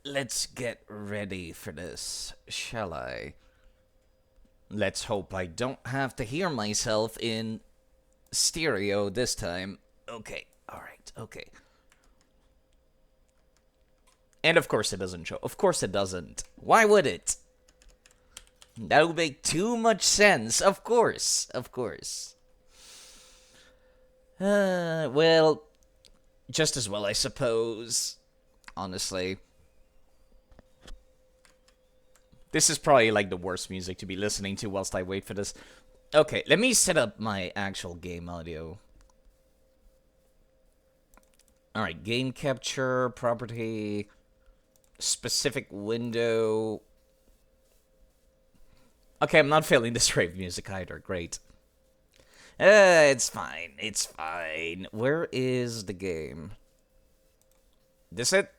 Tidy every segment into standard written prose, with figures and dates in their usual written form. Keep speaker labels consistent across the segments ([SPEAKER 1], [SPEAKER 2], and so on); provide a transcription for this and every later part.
[SPEAKER 1] let's get ready for this, shall I? Let's hope I don't have to hear myself in stereo this time. Okay, alright, okay. And of course it doesn't show. Of course it doesn't. Why would it? That would make too much sense. Of course. Of course. Well, just as well, I suppose. Honestly. This is probably like the worst music to be listening to whilst I wait for this. Okay, let me set up my actual game audio. Alright, game capture, property, specific window. Okay, I'm not failing this rave music either. Great. It's fine. It's fine. Where is the game? This it?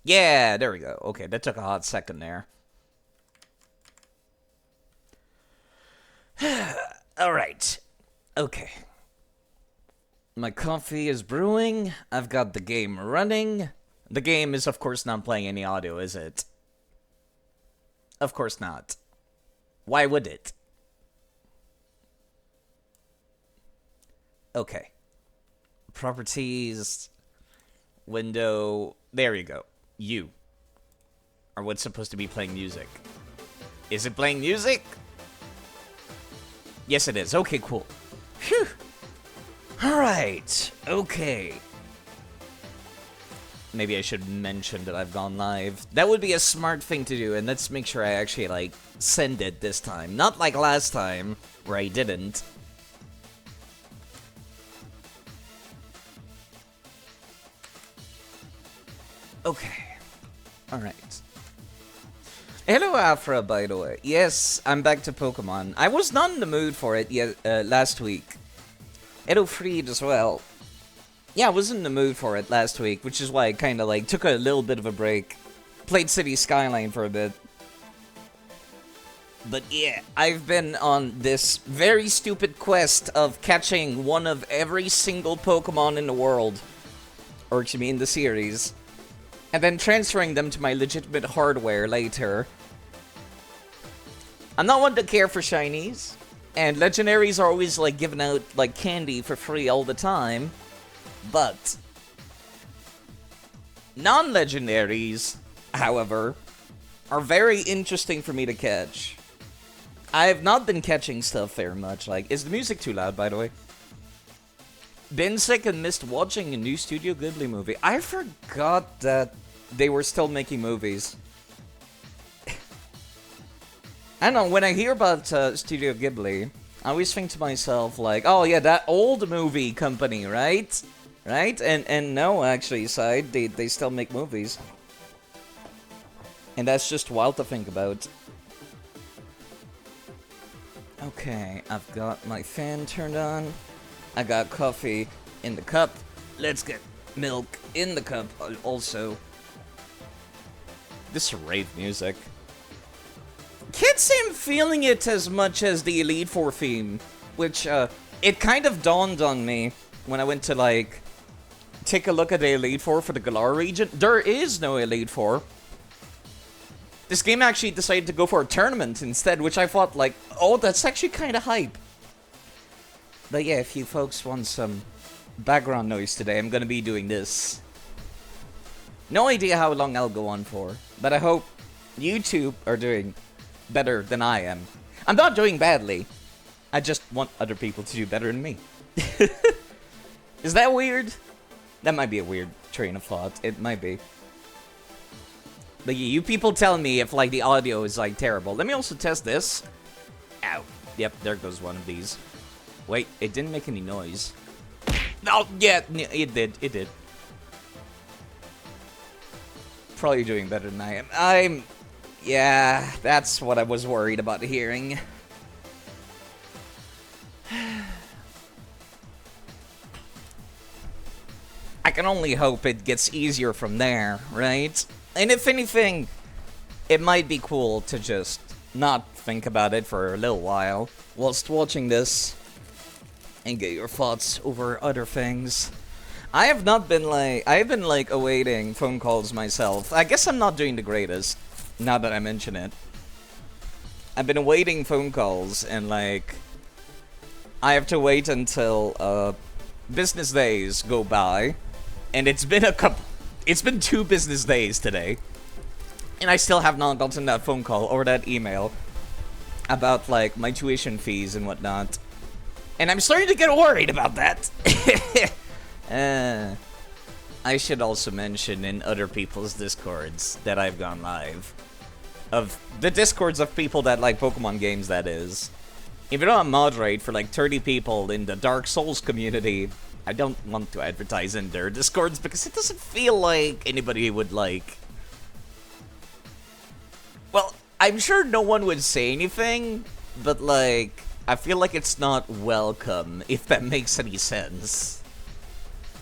[SPEAKER 1] Yeah, there we go. Okay, that took a hot second there. Alright. Okay. My coffee is brewing. I've got the game running. The game is, of course, not playing any audio, is it? Of course not. Why would it? Okay. Properties. Window. There you go. You are what's supposed to be playing music. Is it playing music? Yes, it is. Okay, cool. Phew. Alright. Okay. Maybe I should mention that I've gone live. That would be a smart thing to do, and let's make sure I actually, like, send it this time. Not like last time, where I didn't. Okay. Alright. Hello, Afra, by the way. Yes, I'm back to Pokemon. I was not in the mood for it yet last week. Hello, Freed, as well. Yeah, I was in the mood for it last week, which is why I kind of, like, took a little bit of a break. Played City Skyline for a bit. But yeah, I've been on this very stupid quest of catching one of every single Pokemon in the world. Or to me, in the series. And then transferring them to my legitimate hardware later. I'm not one to care for shinies. And legendaries are always, like, giving out, like, candy for free all the time. But non-legendaries, however, are very interesting for me to catch. I have not been catching stuff very much. Like, is the music too loud, by the way? Been sick and missed watching a new Studio Ghibli movie. I forgot that they were still making movies. I don't know, when I hear about Studio Ghibli, I always think to myself, like, oh yeah, that old movie company, right? Right? And no, actually, side, they still make movies. And that's just wild to think about. Okay, I've got my fan turned on. I got coffee in the cup. Let's get milk in the cup also. This is rave music. Can't say I'm feeling it as much as the Elite Four theme, which, it kind of dawned on me when I went to, like, take a look at the Elite Four for the Galar region. There is no Elite Four. This game actually decided to go for a tournament instead, which I thought, like, oh, that's actually kind of hype. But yeah, if you folks want some background noise today, I'm gonna be doing this. No idea how long I'll go on for, but I hope you two are doing better than I am. I'm not doing badly. I just want other people to do better than me. Is that weird? That might be a weird train of thought. It might be. But you people tell me if, like, the audio is, like, terrible. Let me also test this. Ow. Yep, there goes one of these. Wait, it didn't make any noise. Oh, yeah, it did. It did. Probably doing better than I am. Yeah, that's what I was worried about hearing. I can only hope it gets easier from there, right? And if anything, it might be cool to just not think about it for a little while whilst watching this and get your thoughts over other things. I have not been like, I've been like awaiting phone calls myself. I guess I'm not doing the greatest, now that I mention it. I've been awaiting phone calls, and like, I have to wait until business days go by, and it's been 2 business days today, and I still have not gotten that phone call or that email about like my tuition fees and whatnot, and I'm starting to get worried about that. I should also mention in other people's discords that I've gone live, of the discords of people that like Pokemon games, that is. Even though I moderate for like 30 people in the Dark Souls community, I don't want to advertise in their discords because it doesn't feel like anybody would like... Well, I'm sure no one would say anything, but like, I feel like it's not welcome, if that makes any sense.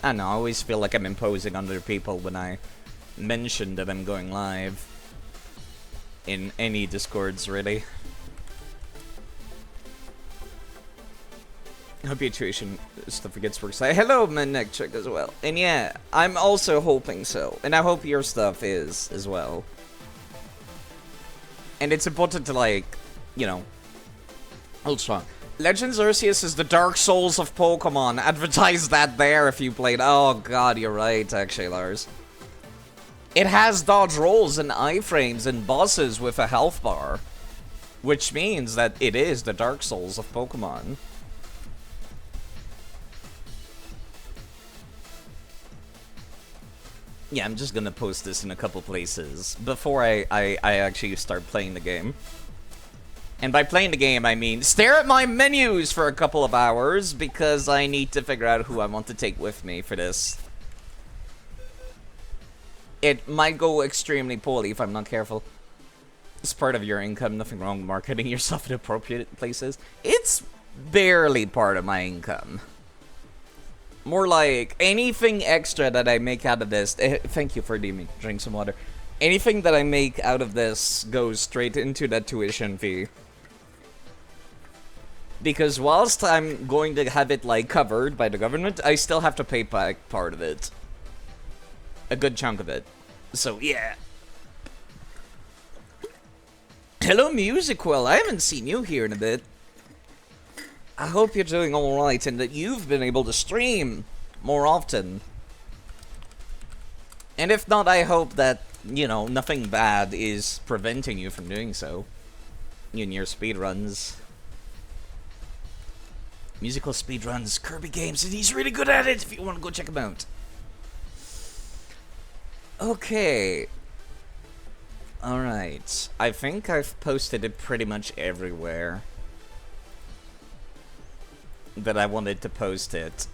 [SPEAKER 1] I don't know, I always feel like I'm imposing on other people when I mention that I'm going live. In any discords, really. I hope your tuition stuff gets worse. Hello, my neck check as well. And yeah, I'm also hoping so. And I hope your stuff is as well. And it's important to, like, you know, hold strong. Legends Arceus is the Dark Souls of Pokemon. Advertise that there if you played. Oh god, you're right, actually, Lars. It has dodge rolls and iframes and bosses with a health bar. Which means that it is the Dark Souls of Pokemon. Yeah, I'm just gonna post this in a couple places before I actually start playing the game. And by playing the game, I mean stare at my menus for a couple of hours because I need to figure out who I want to take with me for this. It might go extremely poorly if I'm not careful. It's part of your income, nothing wrong with marketing yourself in appropriate places. It's barely part of my income. More like anything extra that I make out of this. Thank you for letting me drink some water. Anything that I make out of this goes straight into that tuition fee. Because whilst I'm going to have it like covered by the government, I still have to pay back part of it. A good chunk of it. So yeah. Hello, Musical. I haven't seen you here in a bit. I hope you're doing alright and that you've been able to stream more often. And if not, I hope that, you know, nothing bad is preventing you from doing so. In your speedruns. Musical speedruns, Kirby games, and he's really good at it if you want to go check him out. Okay. Alright. I think I've posted it pretty much everywhere that I wanted to post it.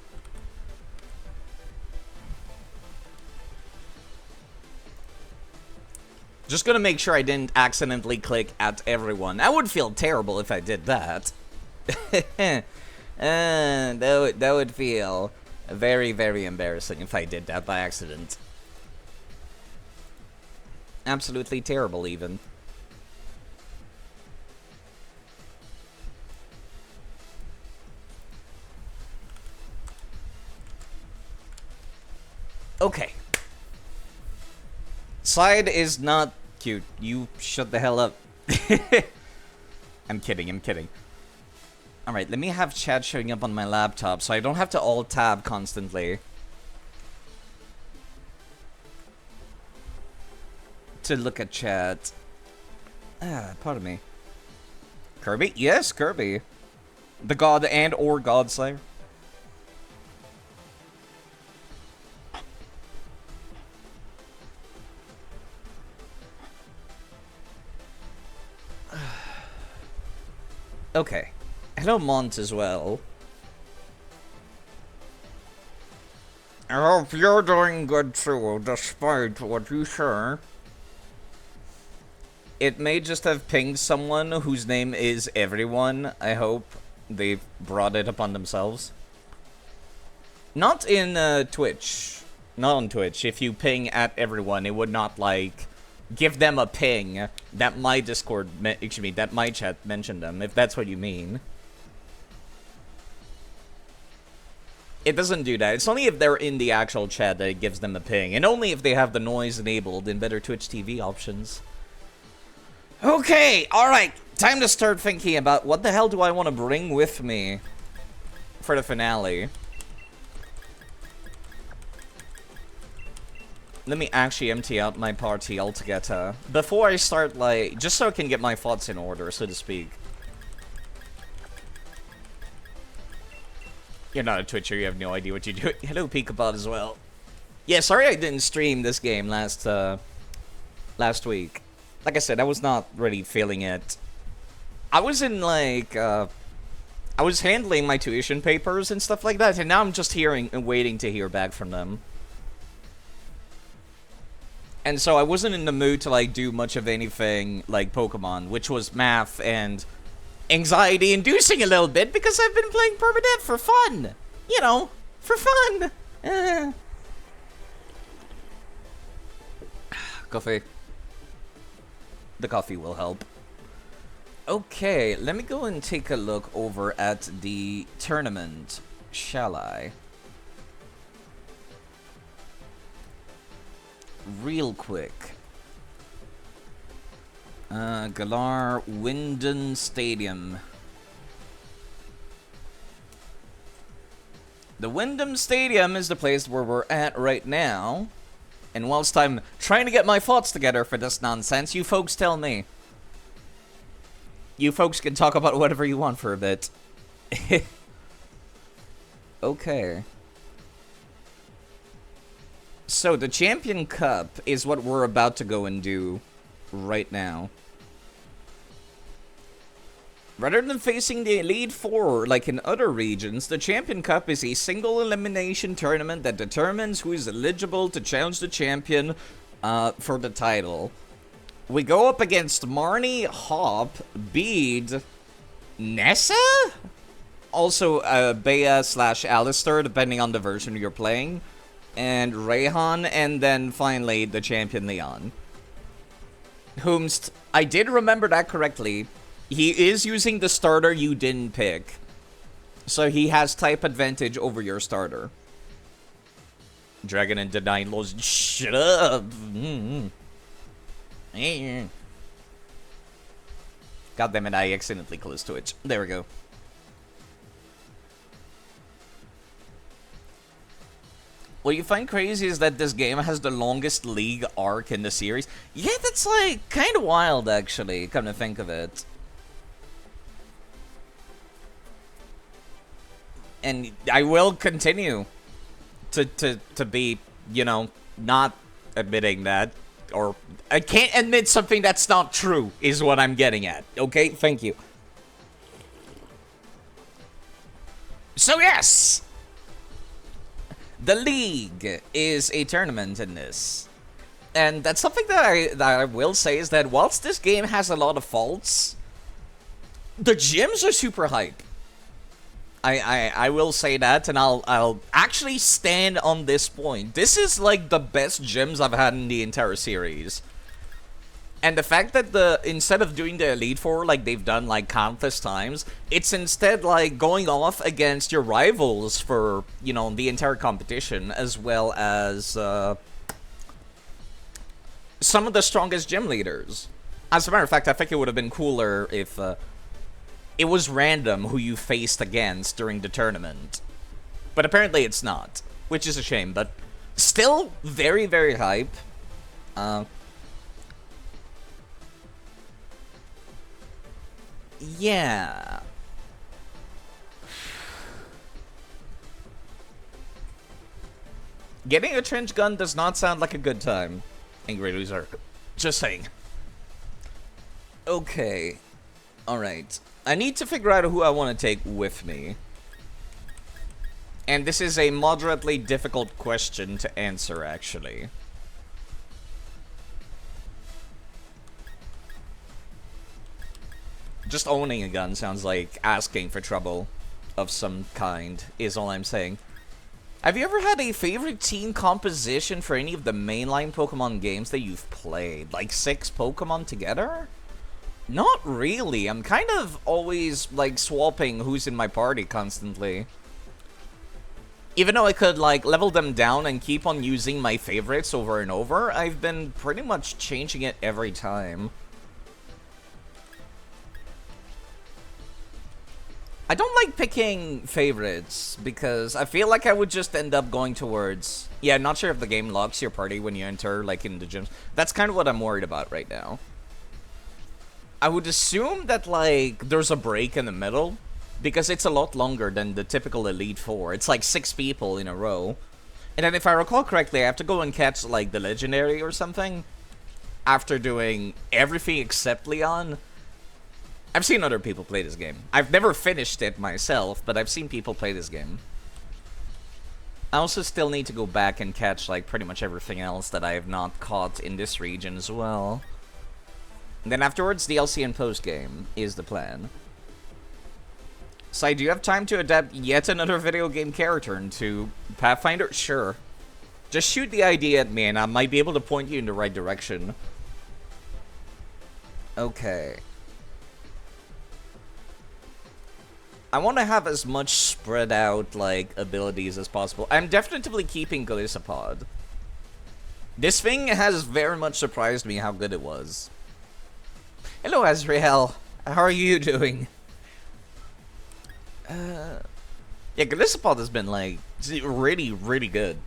[SPEAKER 1] Just gonna make sure I didn't accidentally click at everyone. I would feel terrible if I did that. That would feel very, very embarrassing if I did that by accident. Absolutely terrible, even. Okay. Side is not cute. You shut the hell up. I'm kidding, I'm kidding. Alright, let me have chat showing up on my laptop so I don't have to alt-tab constantly. To look at chat. Pardon me. Kirby? Yes, Kirby. The god and or god slayer. Okay. Hello, Mont, as well. I hope you're doing good too, despite what you say. It may just have pinged someone whose name is everyone. I hope they've brought it upon themselves. Not in Twitch. Not on Twitch. If you ping at everyone, it would not, like, give them a ping that my Discord, excuse me, that my chat mentioned them, if that's what you mean. It doesn't do that. It's only if they're in the actual chat that it gives them a ping. And only if they have the noise enabled in better Twitch TV options. Okay, alright. Time to start thinking about what the hell do I want to bring with me for the finale. Let me actually empty out my party altogether. Before I start, like, just so I can get my thoughts in order, so to speak. You're not a Twitcher, you have no idea what you do. Hello, Peekabot as well. Yeah, sorry I didn't stream this game last week. Like I said, I was not really feeling it. I was in, like, I was handling my tuition papers and stuff like that, and now I'm just hearing and waiting to hear back from them. And so I wasn't in the mood to, like, do much of anything like Pokemon, which was math and anxiety-inducing a little bit, because I've been playing Permadeath for fun. You know, for fun. Coffee. The coffee will help. Okay, let me go and take a look over at the tournament, shall I? Real quick. Galar Winden Stadium. The Wyndham Stadium is the place where we're at right now. And whilst I'm trying to get my thoughts together for this nonsense, you folks tell me. You folks can talk about whatever you want for a bit. Okay. So, the Champion Cup is what we're about to go and do right now. Rather than facing the Elite Four like in other regions, the Champion Cup is a single elimination tournament that determines who is eligible to challenge the champion for the title. We go up against Marnie, Hop, Bede, Nessa? Also Bea/Alistair, depending on the version you're playing. And Rayhan, and then finally the champion Leon. Whomst, I did remember that correctly. He is using the starter you didn't pick. So he has type advantage over your starter. Dragon and Denied Laws. Shut up! God damn it, I accidentally closed Twitch. There we go. What you find crazy is that this game has the longest league arc in the series. Yeah, that's like kind of wild actually, come to think of it. And I will continue to be, you know, not admitting that. Or I can't admit something that's not true, is what I'm getting at. Okay, thank you. So yes! The League is a tournament in this. And that's something that I will say is that whilst this game has a lot of faults, the gyms are super hype. I will say that, and I'll actually stand on this point. This is like the best gyms I've had in the entire series. And the fact that instead of doing the Elite Four like they've done like countless times, it's instead like going off against your rivals for, you know, the entire competition, as well as some of the strongest gym leaders. As a matter of fact, I think it would have been cooler if it was random who you faced against during the tournament. But apparently it's not, which is a shame, but still very, very hype. Yeah. Getting a trench gun does not sound like a good time. Angry loser. Just saying. Okay. Alright. I need to figure out who I want to take with me. And this is a moderately difficult question to answer, actually. Just owning a gun sounds like asking for trouble of some kind, is all I'm saying. Have you ever had a favorite team composition for any of the mainline Pokemon games that you've played? Like 6 Pokemon together? Not really. I'm kind of always, like, swapping who's in my party constantly. Even though I could, like, level them down and keep on using my favorites over and over, I've been pretty much changing it every time. I don't like picking favorites, because I feel like I would just end up going towards... Yeah, not sure if the game locks your party when you enter, like, in the gyms. That's kind of what I'm worried about right now. I would assume that, like, there's a break in the middle, because it's a lot longer than the typical Elite Four. It's like 6 people in a row. And then if I recall correctly, I have to go and catch, like, the Legendary or something after doing everything except Leon. I've seen other people play this game. I've never finished it myself, but I've seen people play this game. I also still need to go back and catch, like, pretty much everything else that I have not caught in this region as well. And then afterwards, DLC and post-game is the plan. So, do you have time to adapt yet another video game character into Pathfinder? Sure. Just shoot the idea at me and I might be able to point you in the right direction. Okay. I want to have as much spread out, like, abilities as possible. I'm definitely keeping Galissapod. This thing has very much surprised me how good it was. Hello, Azrael. How are you doing? Yeah, Galissapod has been, like, really, really good.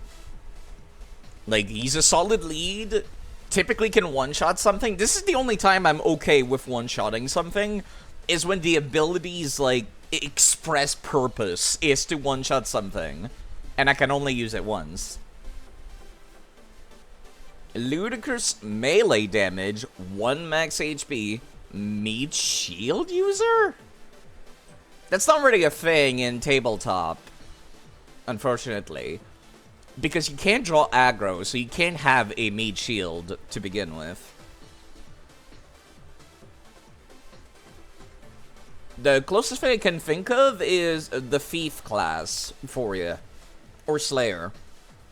[SPEAKER 1] Like, he's a solid lead. Typically can one-shot something. This is the only time I'm okay with one-shotting something, is when the ability's, like, express purpose is to one-shot something, and I can only use it once. Ludicrous melee damage, 1 max HP, meat shield user? That's not really a thing in tabletop, unfortunately. Because you can't draw aggro, so you can't have a meat shield to begin with. The closest thing I can think of is the Thief class for you. Or Slayer.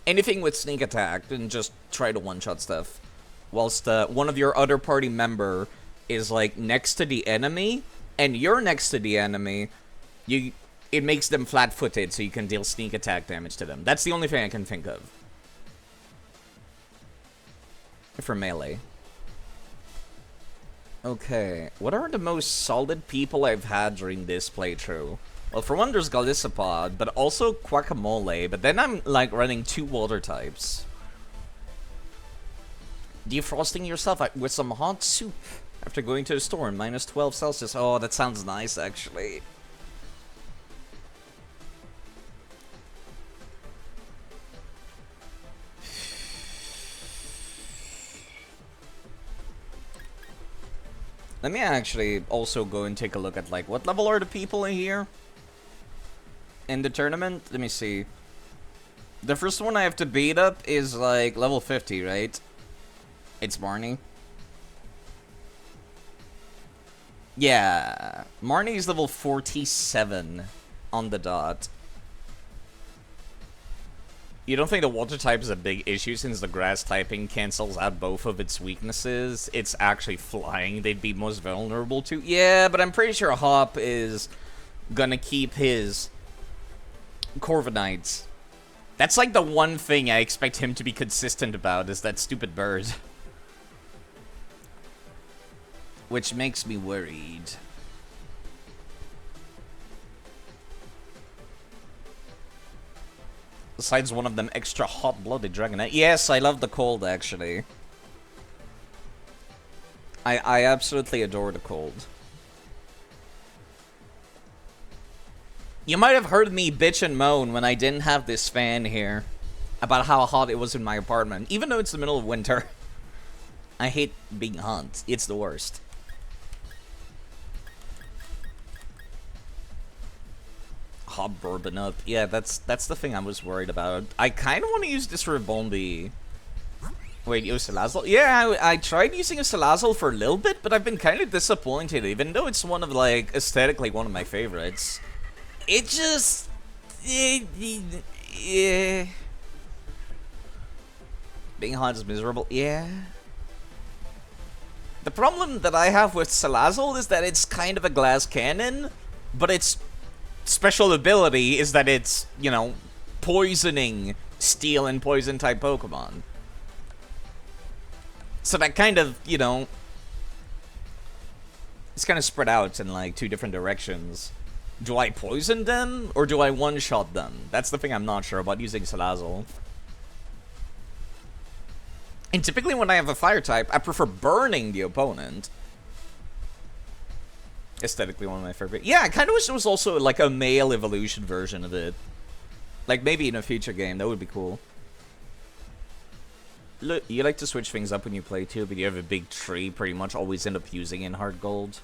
[SPEAKER 1] Anything with sneak attack, and just try to one-shot stuff. Whilst one of your other party member is, like, next to the enemy, and you're next to the enemy, it makes them flat-footed, so you can deal sneak attack damage to them. That's the only thing I can think of. For melee. Okay, what are the most solid people I've had during this playthrough? Well, for one, there's Galissapod, but also Guacamole, but then I'm, like, running 2 water types. Defrosting yourself with some hot soup after going to the store in minus 12 Celsius. Oh, that sounds nice, actually. Let me actually also go and take a look at, like, what level are the people in here? In the tournament? Let me see. The first one I have to beat up is, like, level 50, right? It's Marnie. Yeah. Marnie's level 47 on the dot. You don't think the water type is a big issue since the grass typing cancels out both of its weaknesses? It's actually flying they'd be most vulnerable to. Yeah, but I'm pretty sure Hop is gonna keep his Corviknights. That's like the one thing I expect him to be consistent about, is that stupid bird. Which makes me worried. Besides one of them extra hot-blooded Dragonite. Yes, I love the cold, actually. I absolutely adore the cold. You might have heard me bitch and moan when I didn't have this fan here about how hot it was in my apartment, even though it's the middle of winter. I hate being hot. It's the worst. Hot bourbon up. Yeah, that's the thing I was worried about. I kind of want to use this for a Bombi. Wait, use Salazzle? Yeah, I tried using a Salazzle for a little bit, but I've been kind of disappointed, even though it's one of, like, aesthetically one of my favorites. It just... yeah. Being hot is miserable. Yeah. The problem that I have with Salazzle is that it's kind of a glass cannon, but its special ability is that it's, you know, poisoning steel and poison type Pokemon. So that kind of, you know, it's kind of spread out in like 2 different directions. Do I poison them or do I one-shot them? That's the thing I'm not sure about using Salazzle. And typically when I have a fire type, I prefer burning the opponent. Aesthetically one of my favorite. Yeah, I kind of wish there was also like a male evolution version of it. Like maybe in a future game, that would be cool. Look, you like to switch things up when you play too, but you have a big tree pretty much always end up using in hard gold.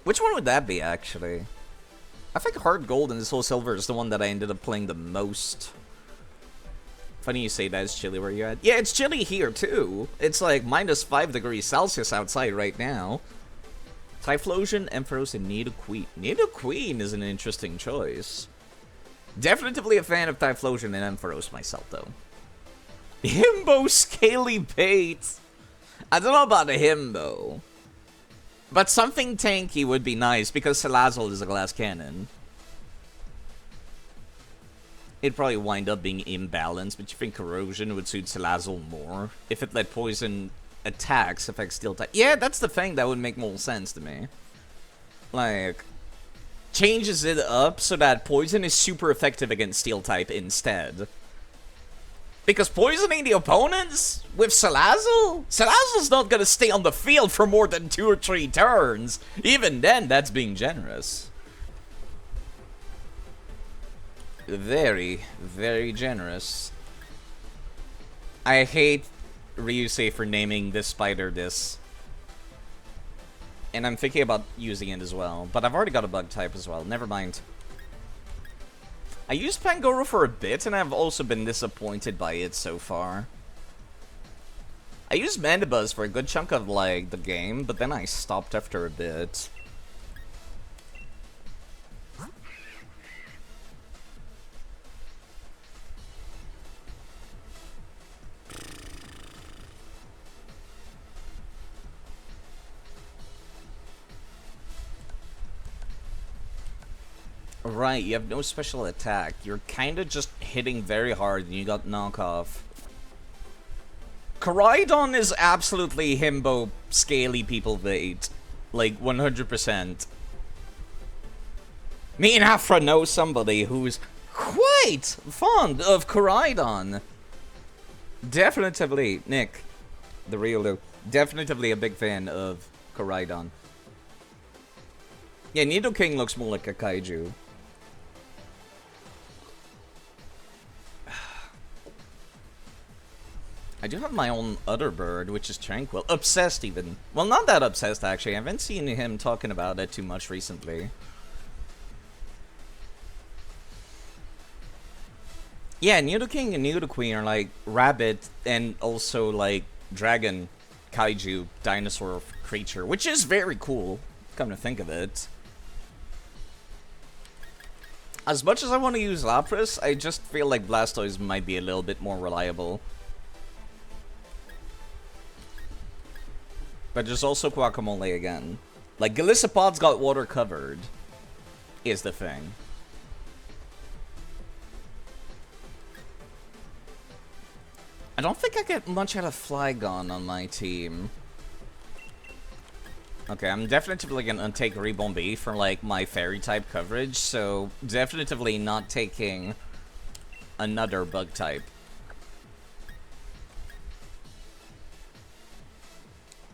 [SPEAKER 1] Which one would that be, actually? I think hard gold and soul silver is the one that I ended up playing the most. Funny you say that. It's chilly where you're at. Yeah, it's chilly here too. It's like -5 degrees Celsius outside right now. Typhlosion, Ampharos, and Nidoqueen. Nidoqueen is an interesting choice. Definitely a fan of Typhlosion and Ampharos myself, though. Himbo Scaly Bait. I don't know about a Himbo. But something tanky would be nice, because Salazzle is a glass cannon. It'd probably wind up being imbalanced, but you think Corrosion would suit Salazzle more? If it let poison attacks affect steel type. Yeah, that's the thing that would make more sense to me. Like, changes it up so that poison is super effective against steel type instead. Because poisoning the opponents with Salazzle? Salazzle's not gonna stay on the field for more than 2 or 3 turns. Even then, that's being generous. Very, very generous. I hate Ryusei for naming this spider this. And I'm thinking about using it as well. But I've already got a bug type as well. Never mind. I used Pangoro for a bit, and I've also been disappointed by it so far. I used Mandibuzz for a good chunk of, like, the game, but then I stopped after a bit. Right, you have no special attack. You're kind of just hitting very hard and you got knockoff. Koraidon is absolutely himbo scaly people bait. Like, 100%. Me and Afra know somebody who's quite fond of Koraidon. Definitely, Nick, the real Lou, definitely a big fan of Koraidon. Yeah, Nidoking looks more like a kaiju. I do have my own other bird, which is Tranquil. Obsessed, even. Well, not that obsessed, actually. I haven't seen him talking about it too much recently. Yeah, Nidoking and Nidoqueen are like rabbit and also like dragon, kaiju, dinosaur creature, which is very cool, come to think of it. As much as I want to use Lapras, I just feel like Blastoise might be a little bit more reliable. But there's also Guacamole again. Like, Golisopod's got water covered, is the thing. I don't think I get much out of Flygon on my team. Okay, I'm definitely gonna take Ribombee for, like, my fairy-type coverage, so definitely not taking another bug type.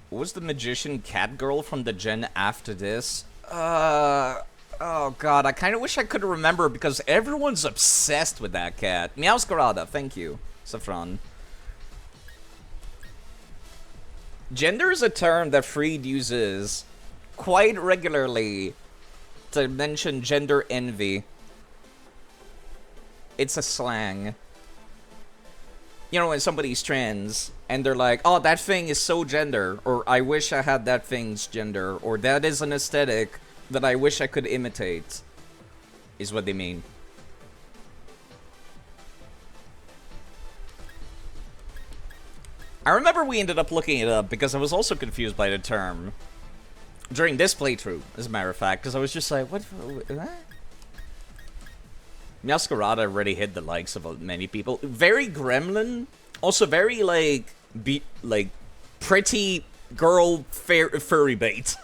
[SPEAKER 1] What was the magician cat girl from the gen after this? Oh god, I kind of wish I could remember because everyone's obsessed with that cat. Meowscarada, thank you, Saffron. Gender is a term that Freed uses quite regularly to mention gender envy. It's a slang. You know, when somebody's trans, and they're like, oh, that thing is so gender, or I wish I had that thing's gender, or that is an aesthetic that I wish I could imitate, is what they mean. I remember we ended up looking it up because I was also confused by the term during this playthrough, as a matter of fact, because I was just like, what? Masquerada already hit the likes of many people. Very gremlin. Also very, like, pretty girl furry bait.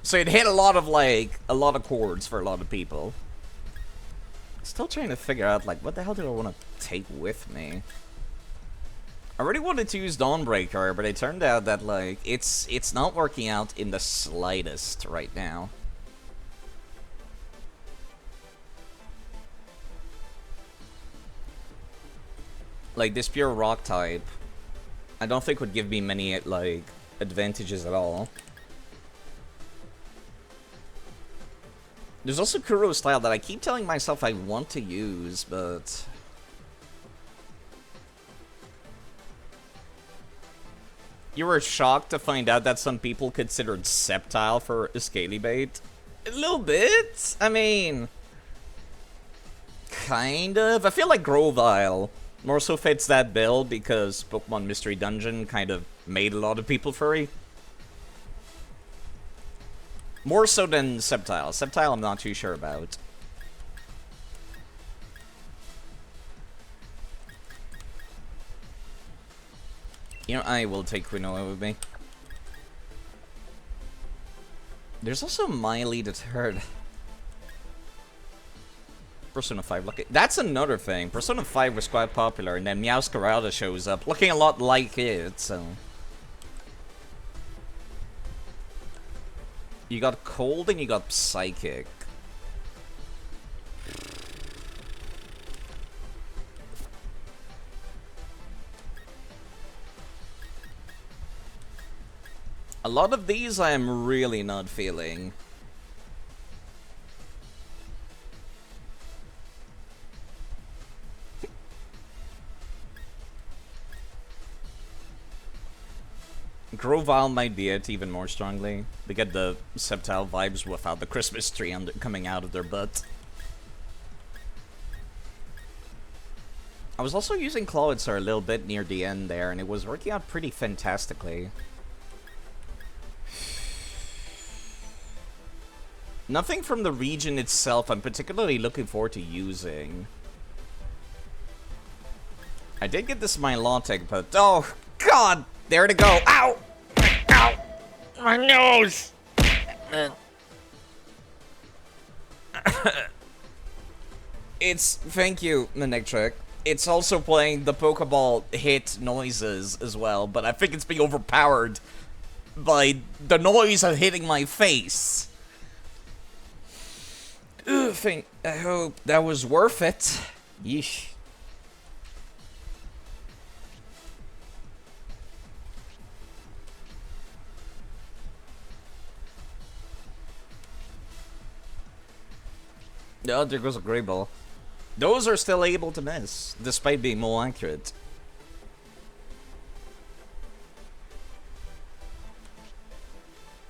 [SPEAKER 1] So it hit a lot of chords for a lot of people. Still trying to figure out, like, what the hell do I want to take with me? I really wanted to use Dawnbreaker, but it turned out that, like, it's not working out in the slightest right now. Like, this pure rock type, I don't think would give me many, like, advantages at all. There's also Kuro style that I keep telling myself I want to use, but... You were shocked to find out that some people considered Sceptile for a scaly bait? A little bit? I mean... Kind of. I feel like Grovyle more so fits that build because Pokemon Mystery Dungeon kind of made a lot of people furry. More so than Sceptile. Sceptile I'm not too sure about. You know, I will take Quinoa with me. There's also Miley the Third. Persona 5 looking. That's another thing. Persona 5 was quite popular, and then Meowscarada shows up looking a lot like it, so... You got Cold and you got Psychic. A lot of these I am really not feeling. Grovyle might be it even more strongly. They get the Sceptile vibes without the Christmas tree coming out of their butt. I was also using Clawitzer a little bit near the end there, and it was working out pretty fantastically. Nothing from the region itself I'm particularly looking forward to using. I did get this Milotic, but oh god! There to go. Ow! Ow! My nose! It's... Thank you, Manectric. It's also playing the Pokeball hit noises as well, but I think it's being overpowered by the noise of hitting my face. I hope that was worth it. Yeesh. Oh, there goes a Grey Ball. Those are still able to miss, despite being more accurate.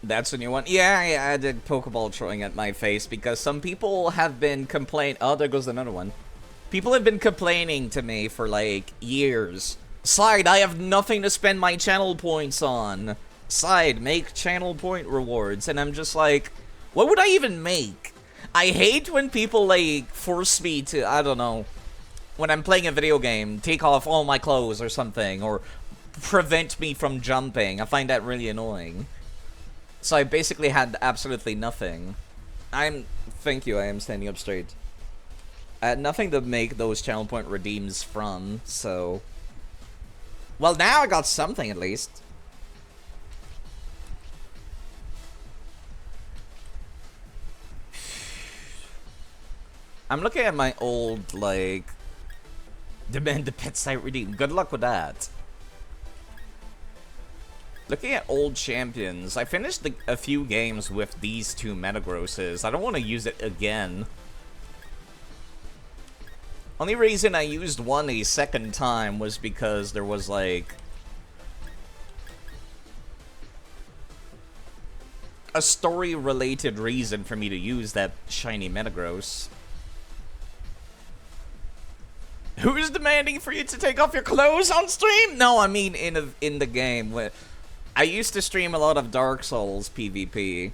[SPEAKER 1] That's a new one. Yeah, I added Pokeball throwing at my face because some people have been complaining. Oh, there goes another one. People have been complaining to me for like years. Side, I have nothing to spend my channel points on. Side, make channel point rewards. And I'm just like, what would I even make? I hate when people like force me to, I don't know, when I'm playing a video game, take off all my clothes or something, or prevent me from jumping. I find that really annoying. So I basically had absolutely nothing. Thank you, I am standing up straight. I had nothing to make those channel point redeems from, so... Well, now I got something at least. I'm looking at my old, like... Demand the pet site redeem. Good luck with that. Looking at old champions, I finished a few games with these two Metagrosses. I don't want to use it again. Only reason I used one a second time was because there was, like... a story-related reason for me to use that shiny Metagross. Who is demanding for you to take off your clothes on stream? No, I mean in the game. I used to stream a lot of Dark Souls PvP.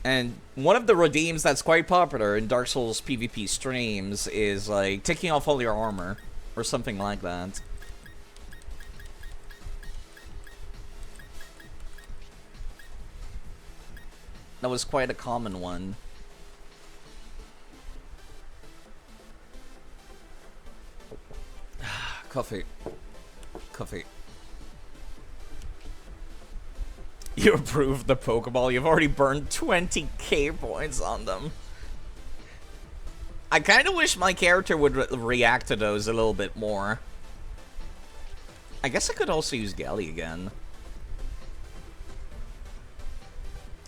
[SPEAKER 1] And one of the redeems that's quite popular in Dark Souls PvP streams is, like, taking off all your armor. Or something like that. That was quite a common one. Coffee. Coffee. You approved the Pokeball. You've already burned 20k points on them. I kind of wish my character would react to those a little bit more. I guess I could also use Galley again.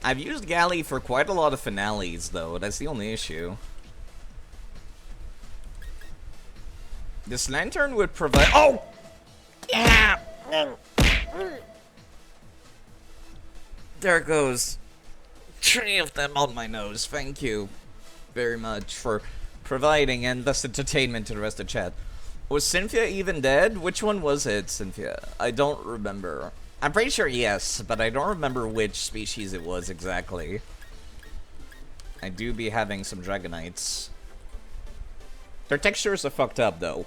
[SPEAKER 1] I've used Galley for quite a lot of finales, though. That's the only issue. This lantern would provide... Oh! Yeah! There it goes. 3 of them on my nose. Thank you very much for providing endless entertainment to the rest of the chat. Was Cynthia even dead? Which one was it, Cynthia? I don't remember. I'm pretty sure yes, but I don't remember which species it was exactly. I do be having some Dragonites. Their textures are fucked up, though.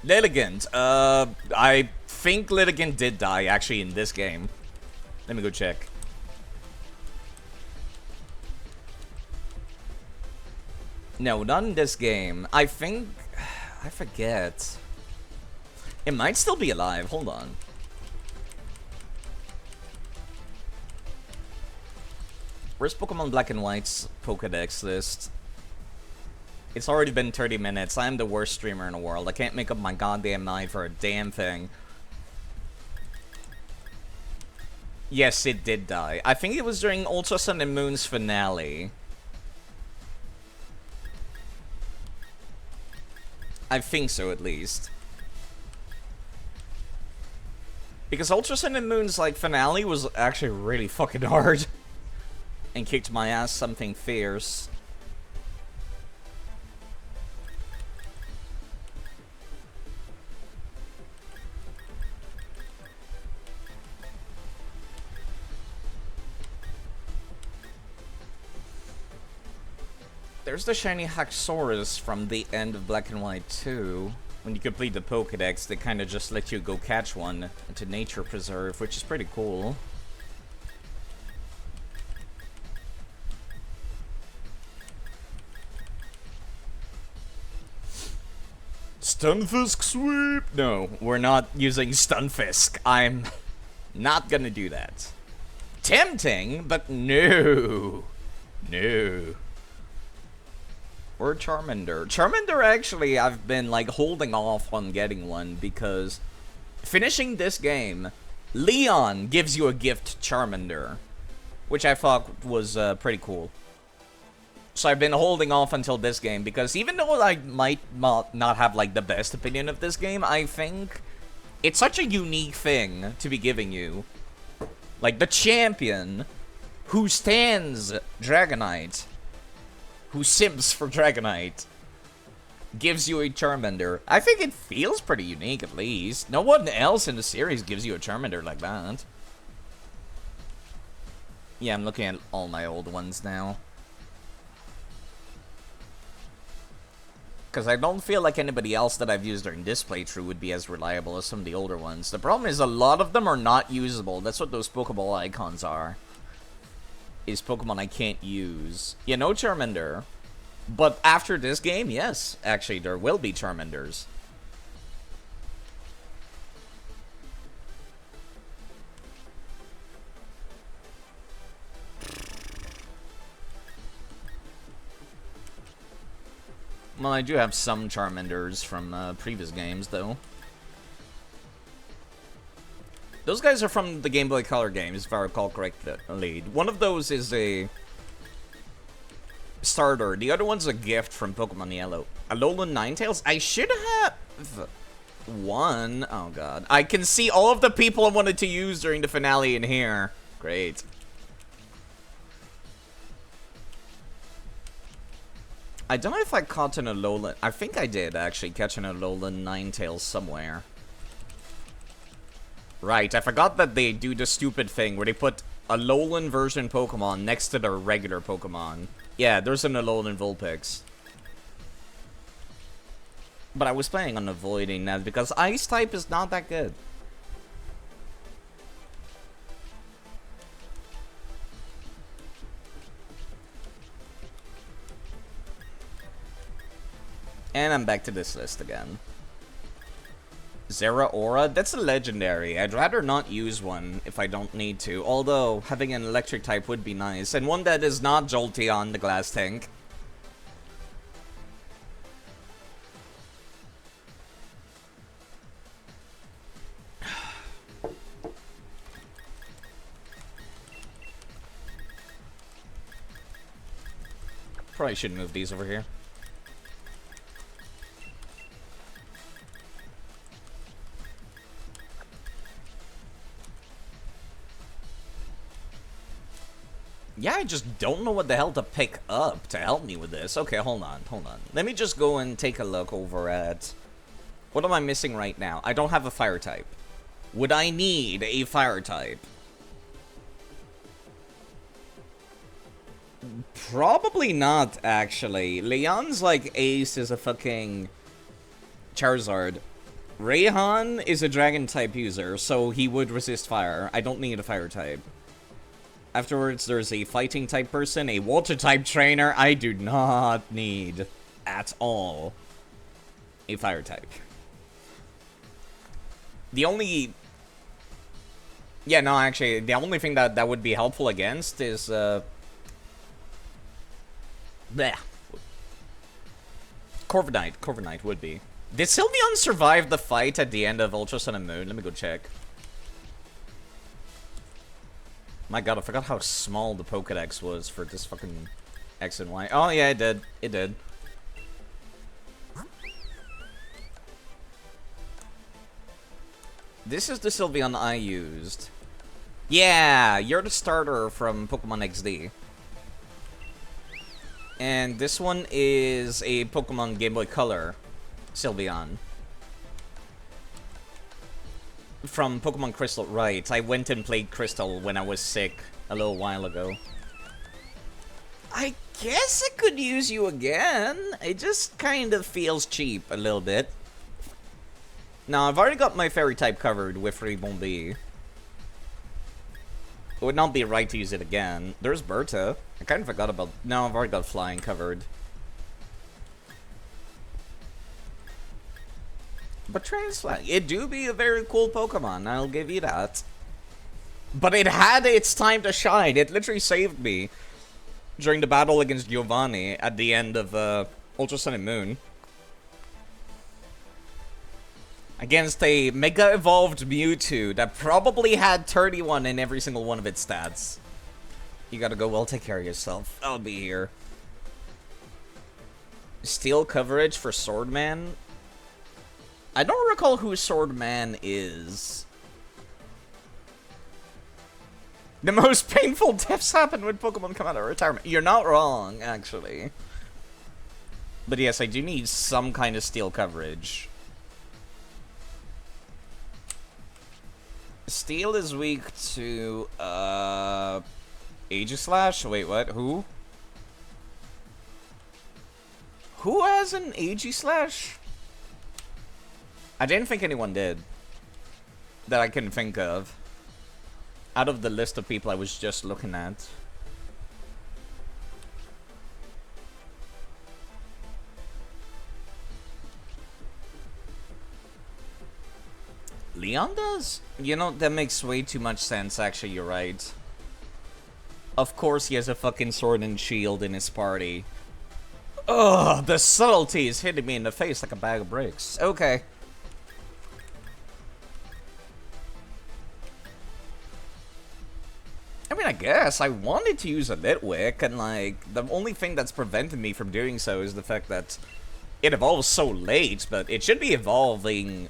[SPEAKER 1] Litigant. I think Litigant did die, actually, in this game. Let me go check. No, not in this game. I think... I forget. It might still be alive. Hold on. Where's Pokemon Black and White's Pokedex list? It's already been 30 minutes. I'm the worst streamer in the world. I can't make up my goddamn mind for a damn thing. Yes, it did die. I think it was during Ultra Sun and Moon's finale. I think so, at least. Because Ultra Sun and Moon's, like, finale was actually really fucking hard. And kicked my ass something fierce. There's the shiny Haxorus from the end of Black and White 2. When you complete the Pokedex, they kind of just let you go catch one into Nature Preserve, which is pretty cool. Stunfisk sweep! No, we're not using Stunfisk. I'm not gonna do that. Tempting, but no. No. Or Charmander. Charmander, actually, I've been, like, holding off on getting one because finishing this game, Leon gives you a gift Charmander, which I thought was pretty cool. So I've been holding off until this game because even though I might not have, like, the best opinion of this game, I think it's such a unique thing to be giving you. Like, the champion who stands Dragonite, who simps for Dragonite, gives you a Charmander. I think it feels pretty unique, at least. No one else in the series gives you a Charmander like that. Yeah, I'm looking at all my old ones now. Because I don't feel like anybody else that I've used during this playthrough would be as reliable as some of the older ones. The problem is a lot of them are not usable. That's what those Pokeball icons are. Is Pokemon I can't use. Yeah, no Charmander. But after this game, yes. Actually, there will be Charmanders. Well, I do have some Charmanders from previous games, though. Those guys are from the Game Boy Color games, if I recall correctly. One of those is a starter. The other one's a gift from Pokemon Yellow. Alolan Ninetales? I should have one. Oh, God. I can see all of the people I wanted to use during the finale in here. Great. I don't know if I caught an Alolan. I think I did, actually, catch an Alolan Ninetales somewhere. Right, I forgot that they do the stupid thing where they put Alolan version Pokemon next to their regular Pokemon. Yeah, there's an Alolan Vulpix. But I was planning on avoiding that because Ice type is not that good. And I'm back to this list again. Zeraora? That's a legendary. I'd rather not use one if I don't need to. Although, having an electric type would be nice. And one that is not Jolteon, the glass tank. Probably should move these over here. Yeah, I just don't know what the hell to pick up to help me with this. Okay, hold on. Let me just go and take a look over at... What am I missing right now? I don't have a fire type. Would I need a fire type? Probably not, actually. Leon's like ace is a fucking Charizard. Rayhan is a dragon type user, so he would resist fire. I don't need a fire type. Afterwards, there's a fighting type person, a water type trainer. I do not need at all a fire type. The only... Yeah, no, actually, the only thing that would be helpful against is, bleh. Corviknight would be. Did Sylveon survive the fight at the end of Ultra Sun and Moon? Let me go check. My god, I forgot how small the Pokedex was for this fucking X and Y. Oh, yeah, it did. It did. This is the Sylveon I used. Yeah, you're the starter from Pokemon XD. And this one is a Pokemon Game Boy Color Sylveon. From Pokemon Crystal, right. I went and played Crystal when I was sick a little while ago. I guess I could use you again. It just kind of feels cheap a little bit. Now, I've already got my Fairy type covered with Ribombee. It would not be right to use it again. There's Berta. I kind of forgot about... No, I've already got Flying covered. But Transflag, it do be a very cool Pokemon, I'll give you that. But it had its time to shine. It literally saved me during the battle against Giovanni at the end of Ultra Sun and Moon. Against a Mega Evolved Mewtwo that probably had 31 in every single one of its stats. You gotta go well, take care of yourself. I'll be here. Steel coverage for Swordman? I don't recall who Swordman is. The most painful deaths happen when Pokemon come out of retirement. You're not wrong, actually. But yes, I do need some kind of steel coverage. Steel is weak to, Aegislash? Wait, what? Who? Who has an Aegislash? I didn't think anyone did. That I can think of. Out of the list of people I was just looking at. Leon does? You know, that makes way too much sense, actually, you're right. Of course he has a fucking sword and shield in his party. Ugh, the subtlety is hitting me in the face like a bag of bricks. Okay. I mean, I guess I wanted to use a Litwick, and like, the only thing that's prevented me from doing so is the fact that it evolves so late, but it should be evolvable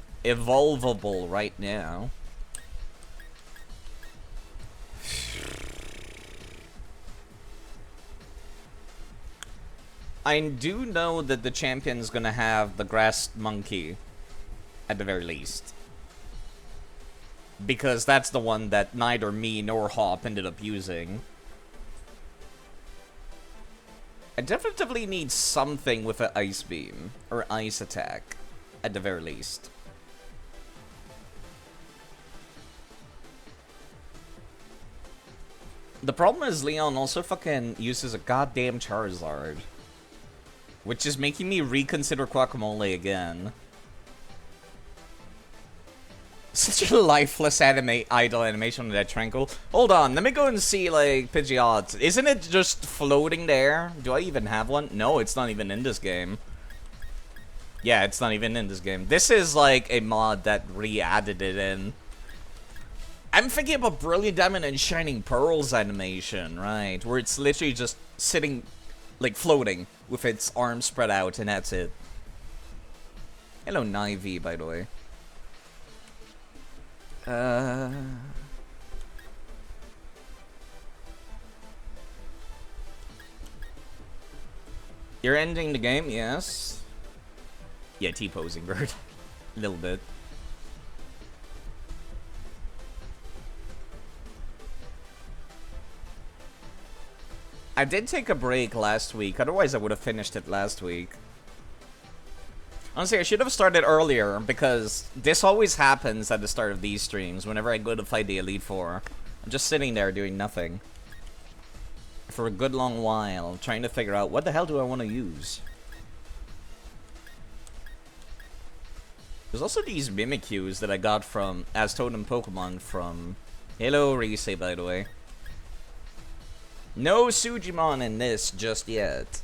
[SPEAKER 1] right now. I do know that the champion's gonna have the grass monkey, at the very least. Because that's the one that neither me nor Hop ended up using. I definitely need something with an ice beam, or ice attack, at the very least. The problem is Leon also fucking uses a goddamn Charizard. Which is making me reconsider Guacamole again. Such a lifeless idle animation of that Tranquil. Hold on, let me go and see, like, Pidgeot. Isn't it just floating there? Do I even have one? No, it's not even in this game. Yeah, it's not even in this game. This is, like, a mod that re-added it in. I'm thinking about Brilliant Diamond and Shining Pearls animation, right? Where it's literally just sitting, like, floating with its arms spread out, and that's it. Hello, Nivy, by the way. You're ending the game, yes. Yeah, T-posing, bird. A little bit. I did take a break last week, otherwise I would have finished it last week. Honestly, I should have started earlier, because this always happens at the start of these streams, whenever I go to fight the Elite Four. I'm just sitting there doing nothing. For a good long while, trying to figure out what the hell do I want to use. There's also these Mimikyus that I got from, as Totem Pokemon from... Hello, Rise, by the way. No Sujimon in this just yet.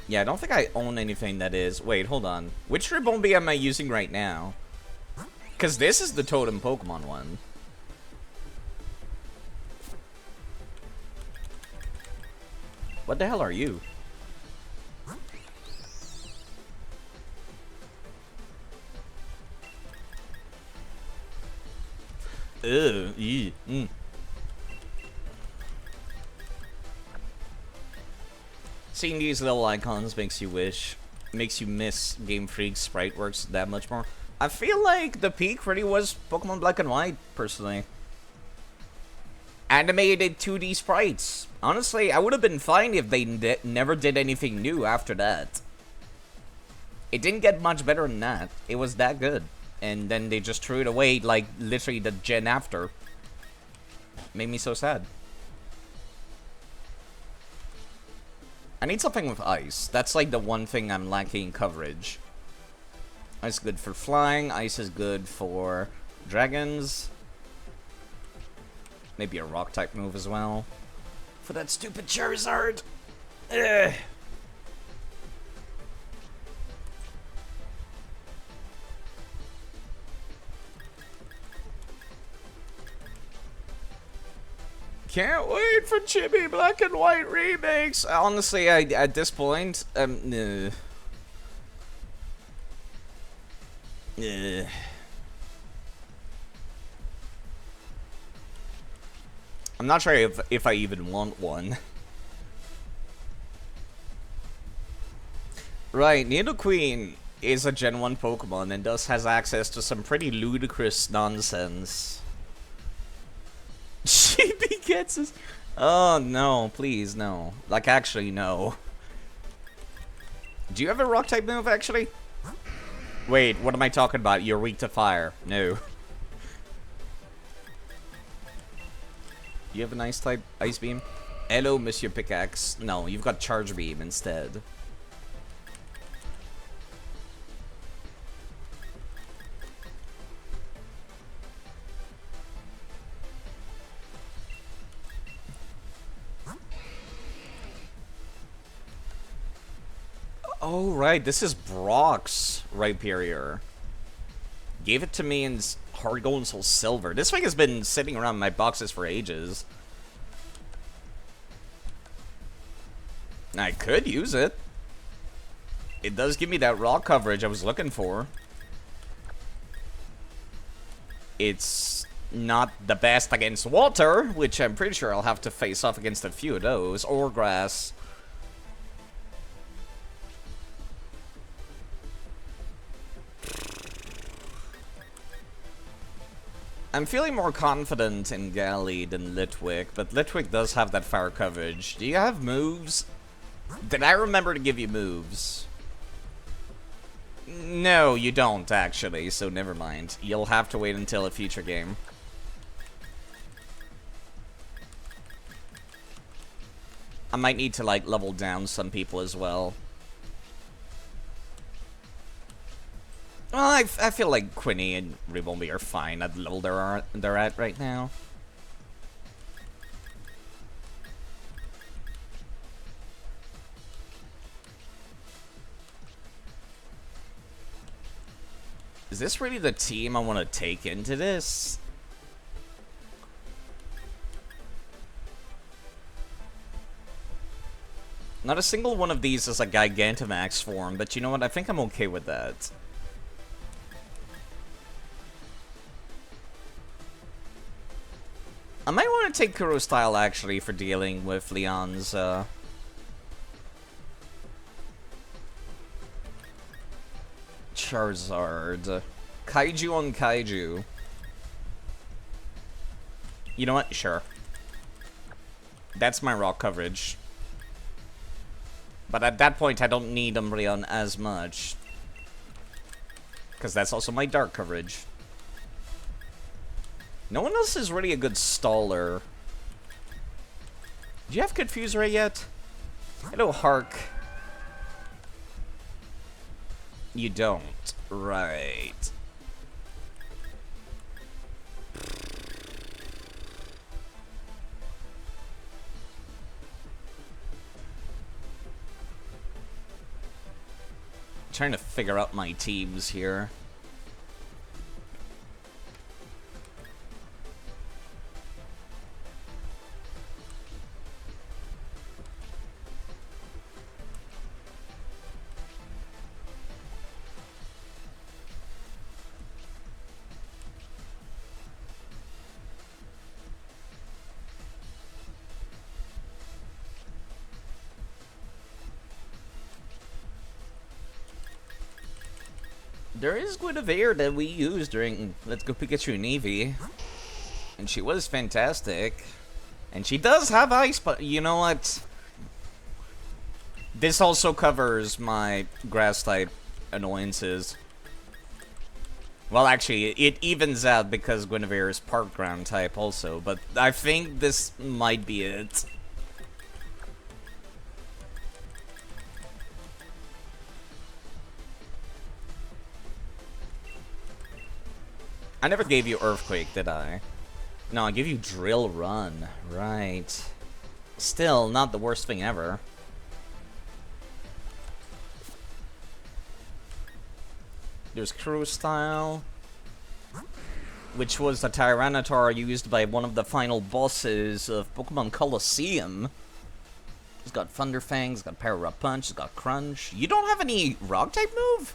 [SPEAKER 1] Yeah, I don't think I own anything that is... Wait, hold on. Which Ribombee am I using right now? Because this is the Totem Pokemon one. What the hell are you? Seeing these little icons makes you wish, makes you miss Game Freak's sprite works that much more. I feel like the peak really was Pokemon Black and White, personally. Animated 2D sprites. Honestly, I would have been fine if they never did anything new after that. It didn't get much better than that. It was that good. And then they just threw it away, like, literally the gen after. Made me so sad. I need something with ice. That's like the one thing I'm lacking in coverage. Ice is good for flying. Ice is good for dragons. Maybe a rock type move as well. For that stupid Charizard. Ugh. Can't wait for Chibi Black and White remakes. Honestly, at this point, I'm not sure if I even want one. Right, Nidoqueen is a Gen 1 Pokemon and thus has access to some pretty ludicrous nonsense. Chibi gets us. Oh no, please no. Like actually no. Do you have a rock type move actually? Wait, what am I talking about? You're weak to fire. No. You have an ice type ice beam? Hello, Monsieur Pickaxe. No, you've got charge beam instead. Oh, right. This is Brock's Rhyperior. Gave it to me in Hard Gold and Soul Silver. This thing has been sitting around my boxes for ages. I could use it. It does give me that raw coverage I was looking for. It's not the best against water, which I'm pretty sure I'll have to face off against a few of those, or grass. I'm feeling more confident in Galley than Litwick, but Litwick does have that fire coverage. Do you have moves? Did I remember to give you moves? No, you don't, actually, so never mind. You'll have to wait until a future game. I might need to, like, level down some people as well. Well, I feel like Quinny and Ribombi are fine at the level they're at right now. Is this really the team I want to take into this? Not a single one of these is a Gigantamax form, but you know what? I think I'm okay with that. I might want to take Kuro Style, actually, for dealing with Leon's, Charizard. Kaiju on Kaiju. You know what? Sure. That's my rock coverage. But at that point, I don't need Umbreon as much. Because that's also my dark coverage. No one else is really a good staller. Do you have Confuse Ray yet? Hello, Hark. You don't. Right. Trying to figure out my teams here. There is Guinevere that we used during Let's Go Pikachu and Eevee. And she was fantastic. And she does have ice, but you know what? This also covers my grass-type annoyances. Well, actually, it evens out because Guinevere is part ground type also, but I think this might be it. I never gave you Earthquake, did I? No, I gave you Drill Run. Right. Still, not the worst thing ever. There's Crew Style, which was the Tyranitar used by one of the final bosses of Pokemon Colosseum. He's got Thunder Fangs, he's got Power Up Punch, he's got Crunch. You don't have any Rock-type move?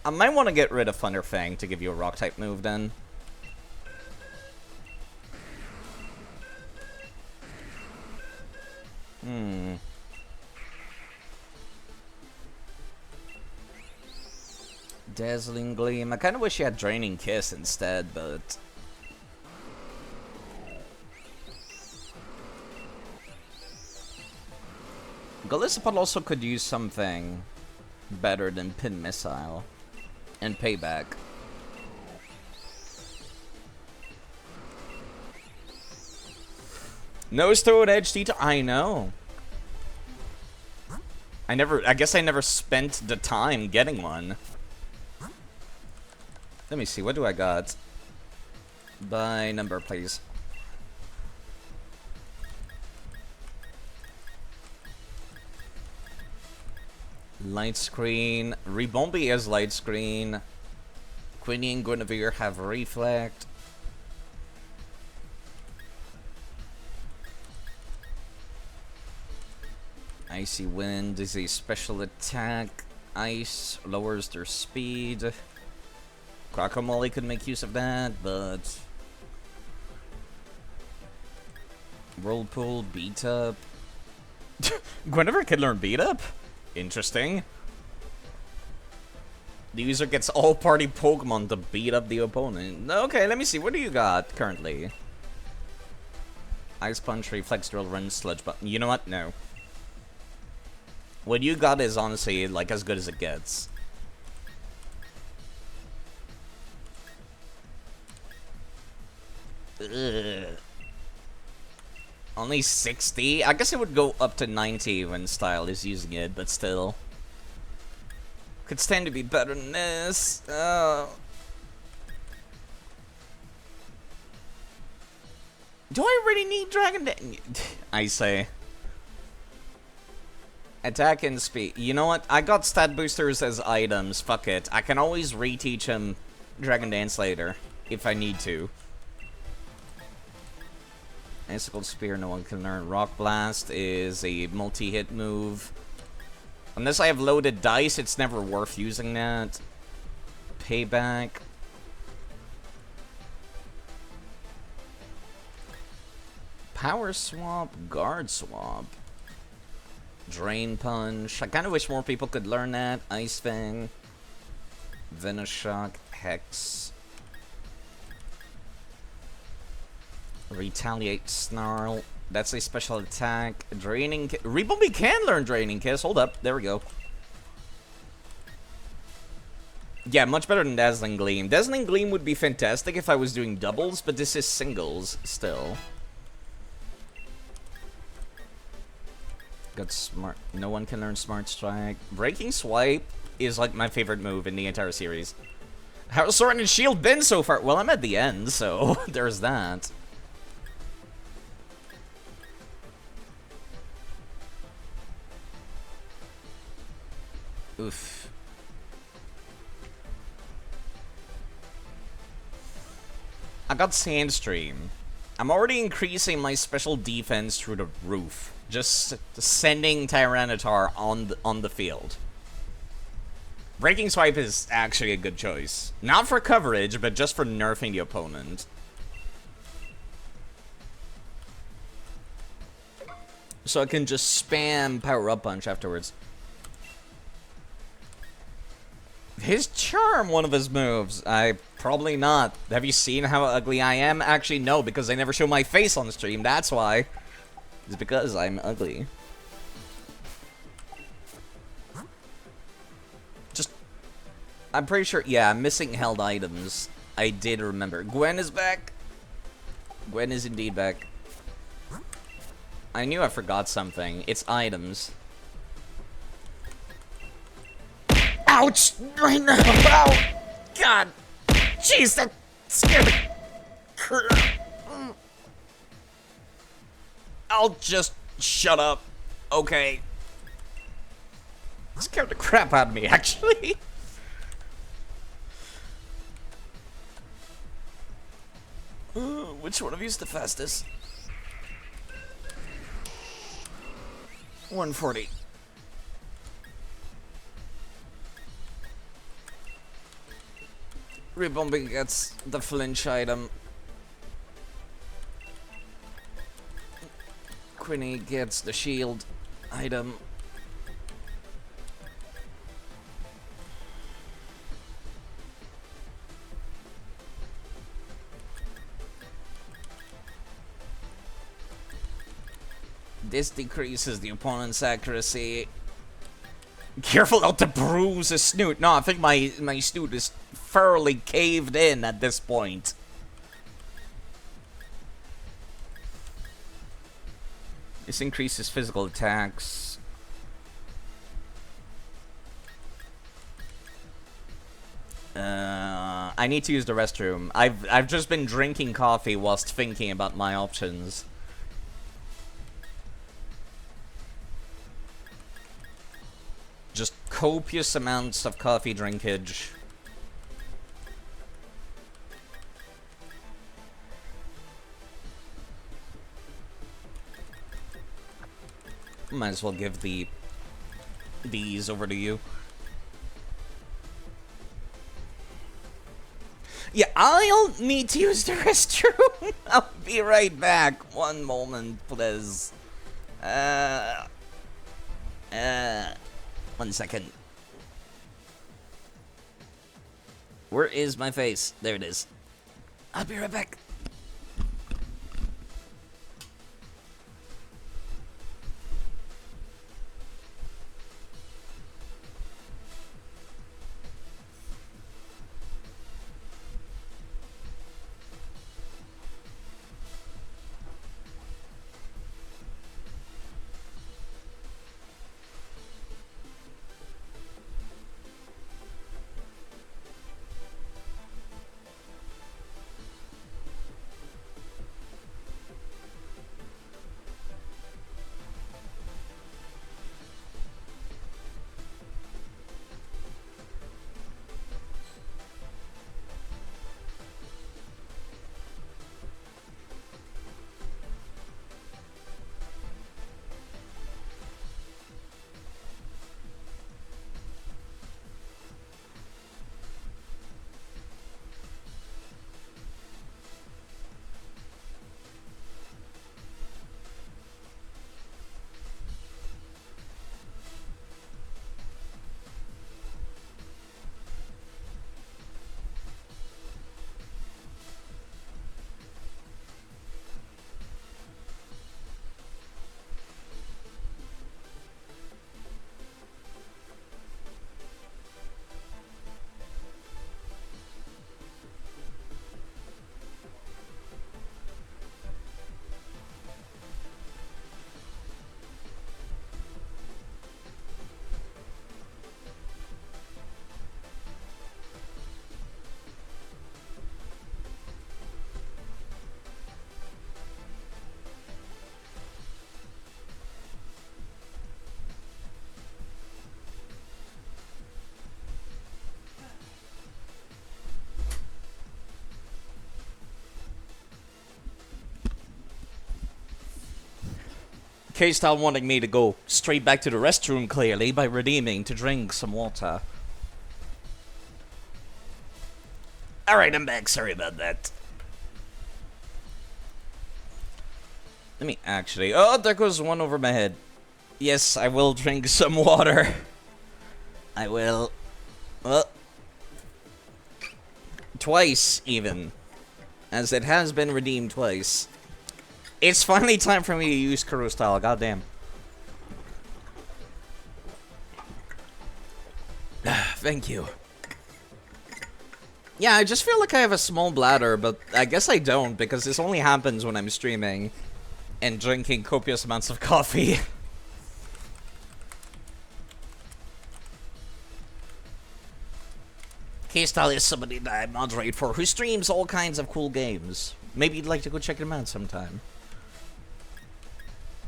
[SPEAKER 1] I might want to get rid of Thunder Fang to give you a Rock-type move, then. Dazzling Gleam. I kind of wish you had Draining Kiss instead, but... Golisopod also could use something better than Pin Missile. And Payback. Nose Throat Edge Teeter. I know. I guess I never spent the time getting one. Let me see, what do I got? By number, please. Light Screen. Ribombi has Light Screen. Quinny and Guinevere have Reflect. Icy Wind is a special attack. Ice lowers their speed. Guacamole could make use of that, but... Whirlpool, Beat Up. Guinevere can learn Beat Up? Interesting. The user gets all party Pokemon to beat up the opponent. Okay, let me see. What do you got currently? Ice Punch, Reflex Drill, Run, Sludge Button. You know what? No. What you got is honestly like as good as it gets. Ugh. Only 60? I guess it would go up to 90 when Style is using it, but still. Could stand to be better than this. Do I really need Dragon Dance? I say. Attack and speed. You know what? I got stat boosters as items. Fuck it. I can always reteach him Dragon Dance later, if I need to. Icicle Spear, no one can learn. Rock Blast is a multi-hit move. Unless I have loaded dice, it's never worth using that. Payback. Power Swap, Guard Swap. Drain Punch. I kind of wish more people could learn that. Ice Fang. Venoshock. Hex. Retaliate Snarl. That's a special attack. Draining Kiss. Rebumby can learn Draining Kiss. Hold up. There we go. Yeah, much better than Dazzling Gleam. Dazzling Gleam would be fantastic if I was doing doubles, but this is singles still. Got Smart. No one can learn Smart Strike. Breaking Swipe is like my favorite move in the entire series. How's Sword and Shield been so far? Well, I'm at the end, so there's that. Oof. I got Sandstream. I'm already increasing my special defense through the roof. Just sending Tyranitar on the field. Breaking Swipe is actually a good choice. Not for coverage, but just for nerfing the opponent. So I can just spam Power Up Punch afterwards. His Charm, one of his moves. Probably not. Have you seen how ugly I am? Actually, no, because I never show my face on the stream. That's why. It's because I'm ugly. I'm pretty sure, yeah, I'm missing held items. I did remember. Gwen is back. Gwen is indeed back. I knew I forgot something. It's items. Ouch! Right now! Ow! God! Jeez, that scared the crap. I'll just shut up. Okay. Scared the crap out of me, actually. Which one of you is the fastest? 140. Rebumby gets the flinch item. Quinny gets the shield item. This decreases the opponent's accuracy. Careful not to bruise his snoot. No, I think my snoot is thoroughly caved in at this point. This increases physical attacks. I need to use the restroom. I've just been drinking coffee whilst thinking about my options. Just copious amounts of coffee drinkage. Might as well give these over to you. Yeah, I'll need to use the restroom. I'll be right back. One moment, please. 1 second. Where is my face? There it is. I'll be right back. K-Style wanting me to go straight back to the restroom, clearly, by redeeming to drink some water. Alright, I'm back. Sorry about that. Let me actually... Oh, there goes one over my head. Yes, I will drink some water. I will. Twice, even. As it has been redeemed twice. It's finally time for me to use Kuro style, goddamn. Thank you. Yeah, I just feel like I have a small bladder, but I guess I don't, because this only happens when I'm streaming and drinking copious amounts of coffee. K-Style is somebody that I moderate for, who streams all kinds of cool games. Maybe you'd like to go check him out sometime.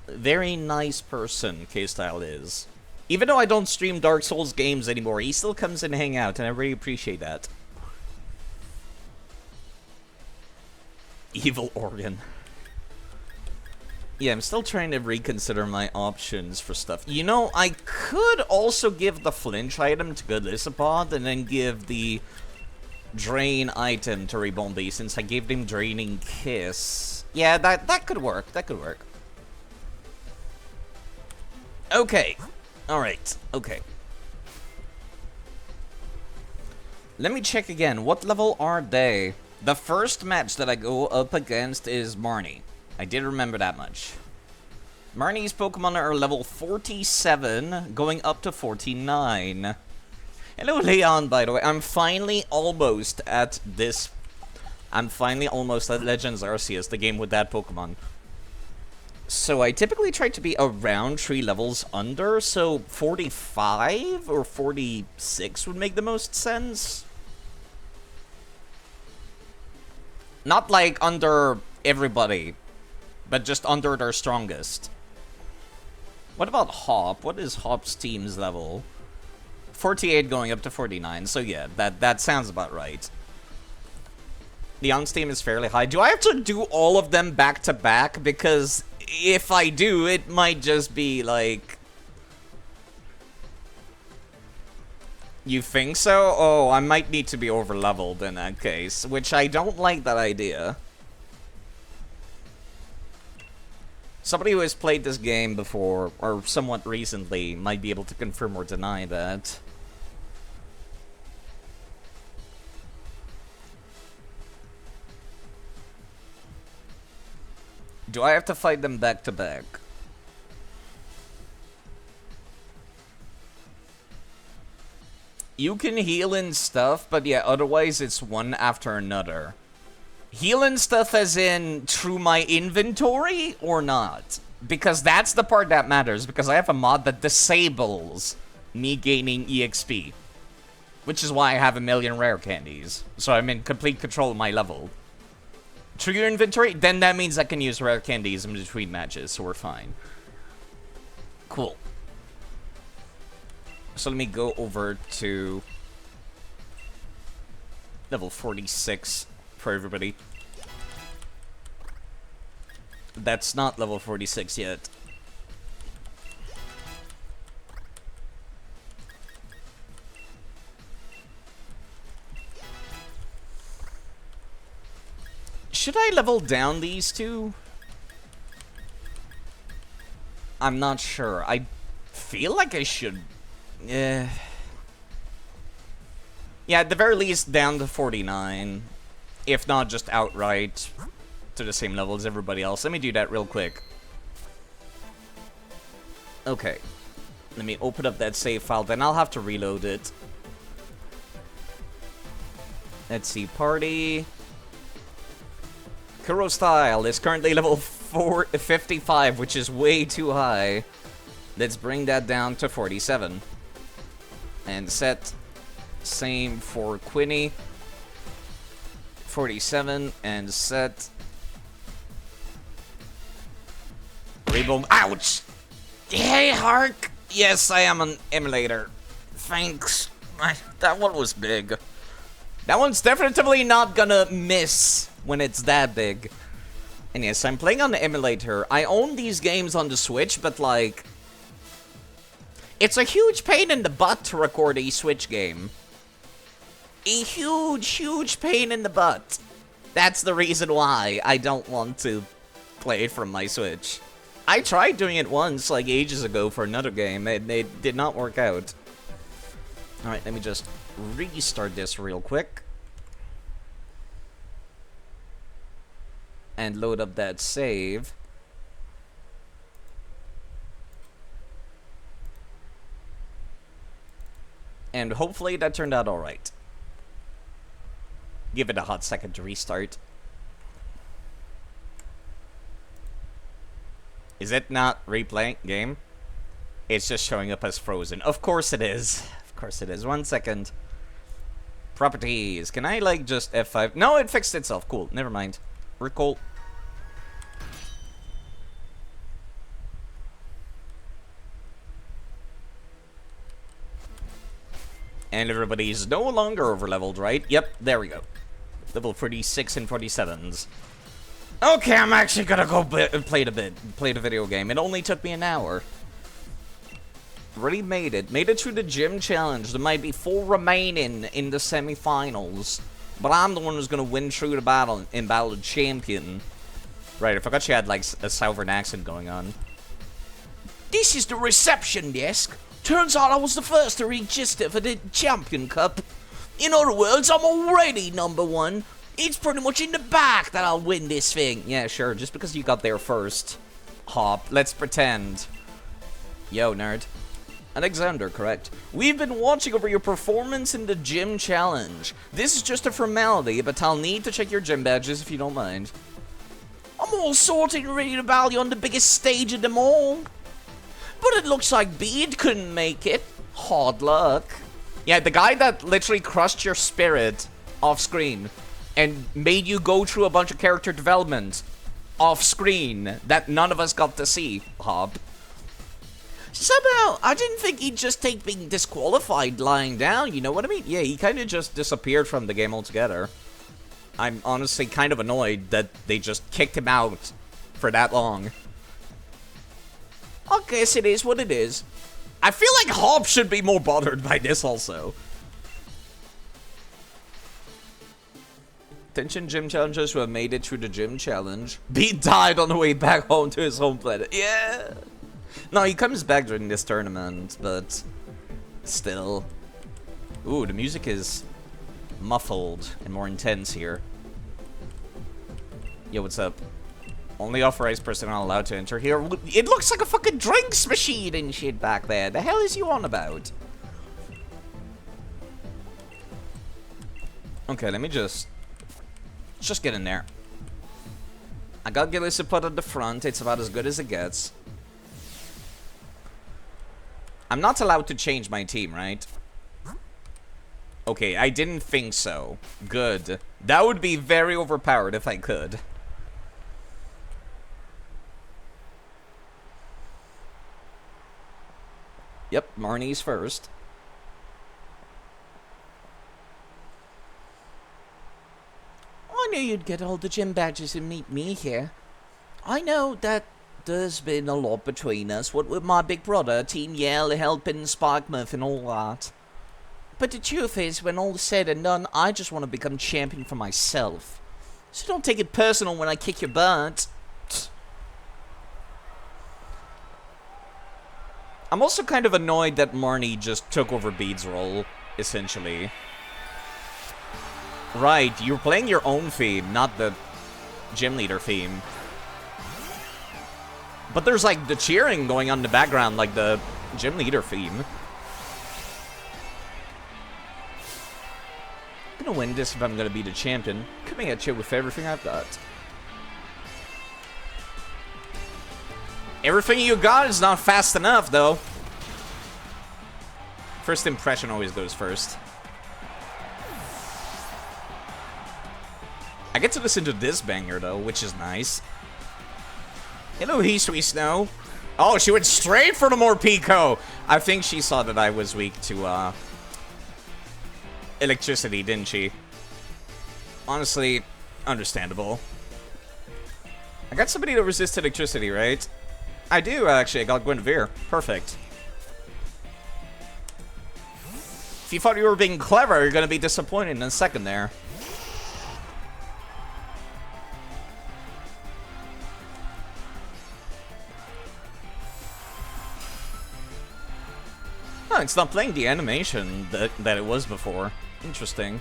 [SPEAKER 1] Very nice person, K-Style is. Even though I don't stream Dark Souls games anymore, he still comes and hang out, and I really appreciate that. Evil organ. Yeah, I'm still trying to reconsider my options for stuff. You know, I could also give the flinch item to Golisopod, and then give the drain item to Rebombi, since I gave him Draining Kiss. Yeah, that could work. That could work. Okay. Alright. Okay. Let me check again. What level are they? The first match that I go up against is Marnie. I did remember that much. Marnie's Pokemon are level 47, going up to 49. Hello, Leon, by the way. I'm finally almost at this... I'm finally almost at Legends Arceus, the game with that Pokemon. So I typically try to be around 3 levels under, so 45 or 46 would make the most sense. Not like under everybody, but just under their strongest. What about Hop? What is Hop's team's level? 48 going up to 49, so yeah, that sounds about right. Leon's team is fairly high. Do I have to do all of them back to back? Because if I do, it might just be like... You think so? Oh, I might need to be over-leveled in that case, which I don't like that idea. Somebody who has played this game before, or somewhat recently, might be able to confirm or deny that. Do I have to fight them back to back? You can heal and stuff, but yeah, otherwise it's one after another. Heal and stuff as in through my inventory or not? Because that's the part that matters, because I have a mod that disables me gaining EXP. Which is why I have 1,000,000 rare candies. So I'm in complete control of my level. Through your inventory, then that means I can use rare candies in between matches, so we're fine. Cool. So let me go over to level 46 for everybody. That's not level 46 yet. Should I level down these two? I'm not sure. I feel like I should. Yeah, at the very least, down to 49. If not, just outright to the same level as everybody else. Let me do that real quick. Okay. Let me open up that save file, then I'll have to reload it. Let's see, party. Kuro Style is currently level 55, which is way too high. Let's bring that down to 47. And set. Same for Quinny. 47 and set. Reboom. Ouch! Hey, Hark! Yes, I am an emulator. Thanks. That one was big. That one's definitely not gonna miss when it's that big. And yes, I'm playing on the emulator. I own these games on the Switch, but like... it's a huge pain in the butt to record a Switch game. A huge, huge pain in the butt. That's the reason why I don't want to play it from my Switch. I tried doing it once, like ages ago, for another game, and it did not work out. Alright, let me just restart this real quick. And load up that save. And hopefully that turned out alright. Give it a hot second to restart. Is it not replaying game? It's just showing up as frozen. Of course it is. Of course it is. 1 second. Properties. Can I, like, just F5? No, it fixed itself. Cool. Never mind. Recall. And everybody's no longer overleveled, right? Yep, there we go. Level 46 and 47s. Okay, I'm actually gonna go play the video game. It only took me an hour. Already made it. Made it through the gym challenge. There might be 4 remaining in the semifinals. But I'm the one who's gonna win through the battle in Battle of Champion. Right, I forgot she had like a southern accent going on. This is the reception desk. Turns out I was the first to register for the Champion Cup. In other words, I'm already #1. It's pretty much in the back that I'll win this thing. Yeah, sure, just because you got there first. Hop, let's pretend. Yo, nerd. Alexander, correct. We've been watching over your performance in the gym challenge. This is just a formality, but I'll need to check your gym badges if you don't mind. I'm all sorted and ready to battle you on the biggest stage of them all. But it looks like Bede couldn't make it. Hard luck. Yeah, the guy that literally crushed your spirit off screen and made you go through a bunch of character development off screen that none of us got to see, Hob. Somehow, I didn't think he'd just take being disqualified lying down, you know what I mean? Yeah, he kind of just disappeared from the game altogether. I'm honestly kind of annoyed that they just kicked him out for that long. I guess it is what it is. I feel like Hob should be more bothered by this also. Attention gym challengers who have made it through the gym challenge. Bede died on the way back home to his home planet. Yeah. No, he comes back during this tournament, but still. Ooh, the music is muffled and more intense here. Yo, what's up? Only authorized personnel allowed to enter here. It looks like a fucking drinks machine and shit back there. The hell is you on about? Okay, let me just get in there. I got Gillis to put at the front. It's about as good as it gets. I'm not allowed to change my team, right? Okay, I didn't think so. Good. That would be very overpowered if I could. Yep, Marnie's first. I knew you'd get all the gym badges and meet me here. I know that there's been a lot between us, what with my big brother, Team Yell, helping Sparkmuth and all that. But the truth is, when all is said and done, I just want to become champion for myself. So don't take it personal when I kick your butt. I'm also kind of annoyed that Marnie just took over Bede's role, essentially. Right, you're playing your own theme, not the gym leader theme. But there's like the cheering going on in the background, like the gym leader theme. I'm gonna win this if I'm gonna be the champion. Coming at you with everything I've got. Everything you got is not fast enough, though. First impression always goes first. I get to listen to this banger, though, which is nice. Hello, He Sweet Snow. Oh, she went straight for the Morpeko. I think she saw that I was weak to, electricity, didn't she? Honestly, understandable. I got somebody to resist electricity, right? I do, actually. I got Guinevere. Perfect. If you thought you were being clever, you're gonna be disappointed in a second there. Oh, it's not playing the animation that it was before. Interesting.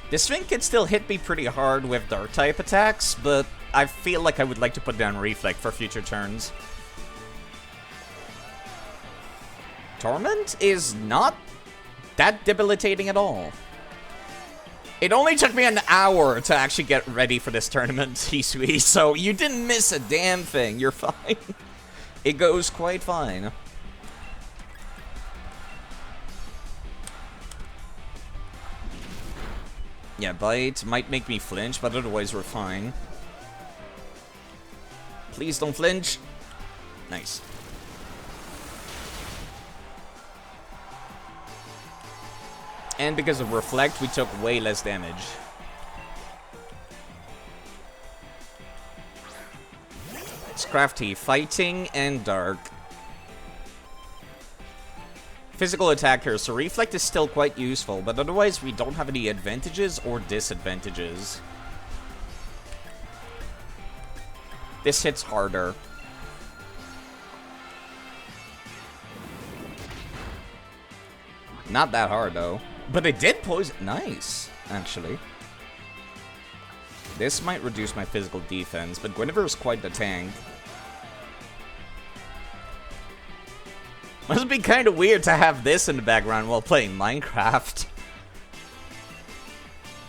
[SPEAKER 1] This thing can still hit me pretty hard with Dark-type attacks, but I feel like I would like to put down Reflect for future turns. Torment is not that debilitating at all. It only took me an hour to actually get ready for this tournament, Hisui, so you didn't miss a damn thing. You're fine. It goes quite fine. Yeah, Bite might make me flinch, but otherwise we're fine. Please don't flinch. Nice. And because of Reflect, we took way less damage. It's crafty. Fighting and Dark. Physical attack here, so Reflect is still quite useful, but otherwise we don't have any advantages or disadvantages. This hits harder. Not that hard, though. But it did poison. Nice, actually. This might reduce my physical defense, but Guinevere is quite the tank. Must be kind of weird to have this in the background while playing Minecraft.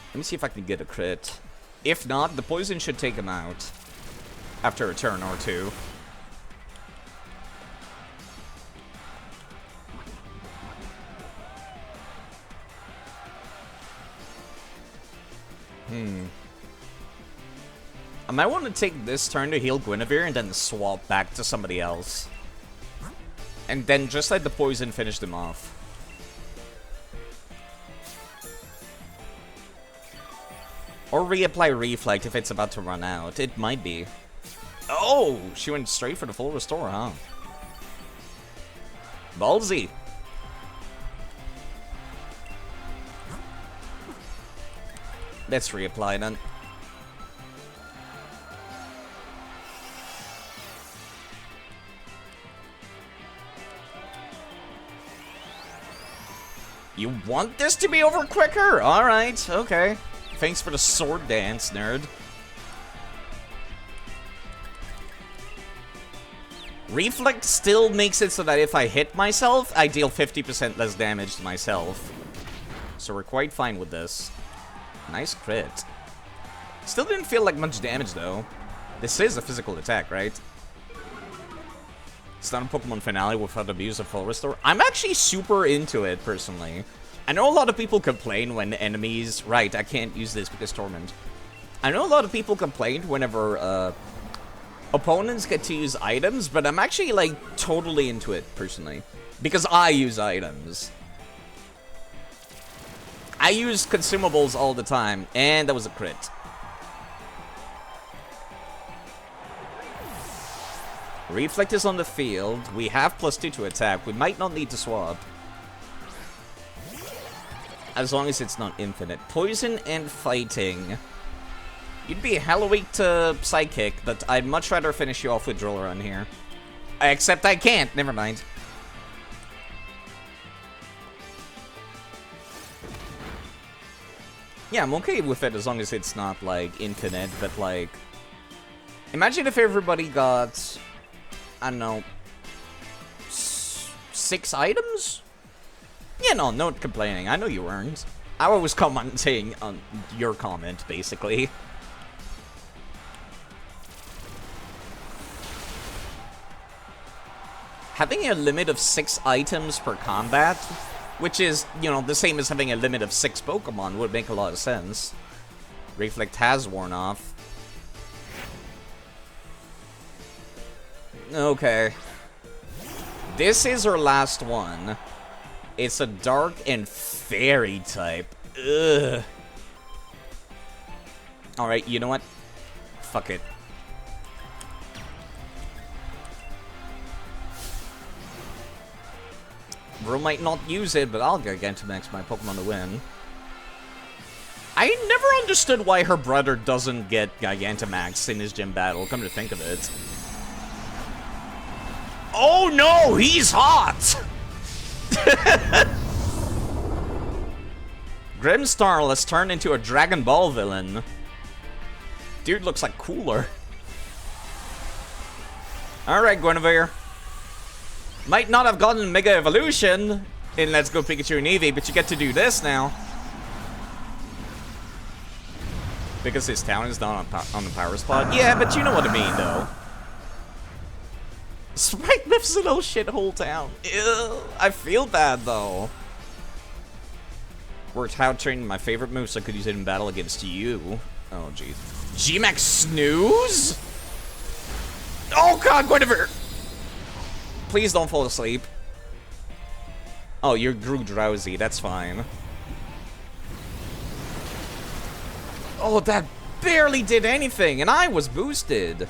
[SPEAKER 1] Let me see if I can get a crit. If not, the poison should take him out. After a turn or two. I might want to take this turn to heal Guinevere and then swap back to somebody else. And then just let the poison finish them off. Or reapply Reflect if it's about to run out. It might be. Oh, she went straight for the full restore, huh? Ballsy. Let's reapply then. You want this to be over quicker? Alright, okay. Thanks for the sword dance, nerd. Reflect still makes it so that if I hit myself, I deal 50% less damage to myself. So we're quite fine with this. Nice crit. Still didn't feel like much damage, though. This is a physical attack, right? It's not a Pokemon finale without abuse of full restore. I'm actually super into it, personally. I know a lot of people complain when enemies... Right, I can't use this because Torment. I know a lot of people complain whenever, opponents get to use items, but I'm actually, like, totally into it, personally. Because I use items. I use consumables all the time, and that was a crit. Reflect is on the field. We have +2 to attack. We might not need to swap. As long as it's not infinite. Poison and fighting. You'd be hella weak to Psychic, but I'd much rather finish you off with Drill Run here. Except I can't. Never mind. Yeah, I'm okay with it as long as it's not, like, infinite, but, like... Imagine if everybody got... I don't know... 6 items? Yeah, no, no complaining. I know you weren't. I was commenting on your comment, basically. Having a limit of 6 items per combat, which is, you know, the same as having a limit of 6 Pokemon, would make a lot of sense. Reflect has worn off. Okay. This is our last one. It's a Dark and Fairy type. Ugh. Alright, you know what? Fuck it. Bro might not use it, but I'll Gigantamax my Pokemon to win. I never understood why her brother doesn't get Gigantamax in his gym battle, come to think of it. Oh no, he's hot! Grimmsnarl has turned into a Dragon Ball villain. Dude looks like cooler. Alright, Guinevere. Might not have gotten Mega Evolution in Let's Go Pikachu and Eevee, but you get to do this now. Because his town is not on the power spot? Yeah, but you know what I mean, though. Sprite lives in old shithole town. Ew, I feel bad, though. Worked how training my favorite move so I could use it in battle against you. Oh, jeez. G-Max Snooze? Oh, God, Guinevere! Please don't fall asleep. Oh, you grew drowsy. That's fine. Oh, that barely did anything, and I was boosted.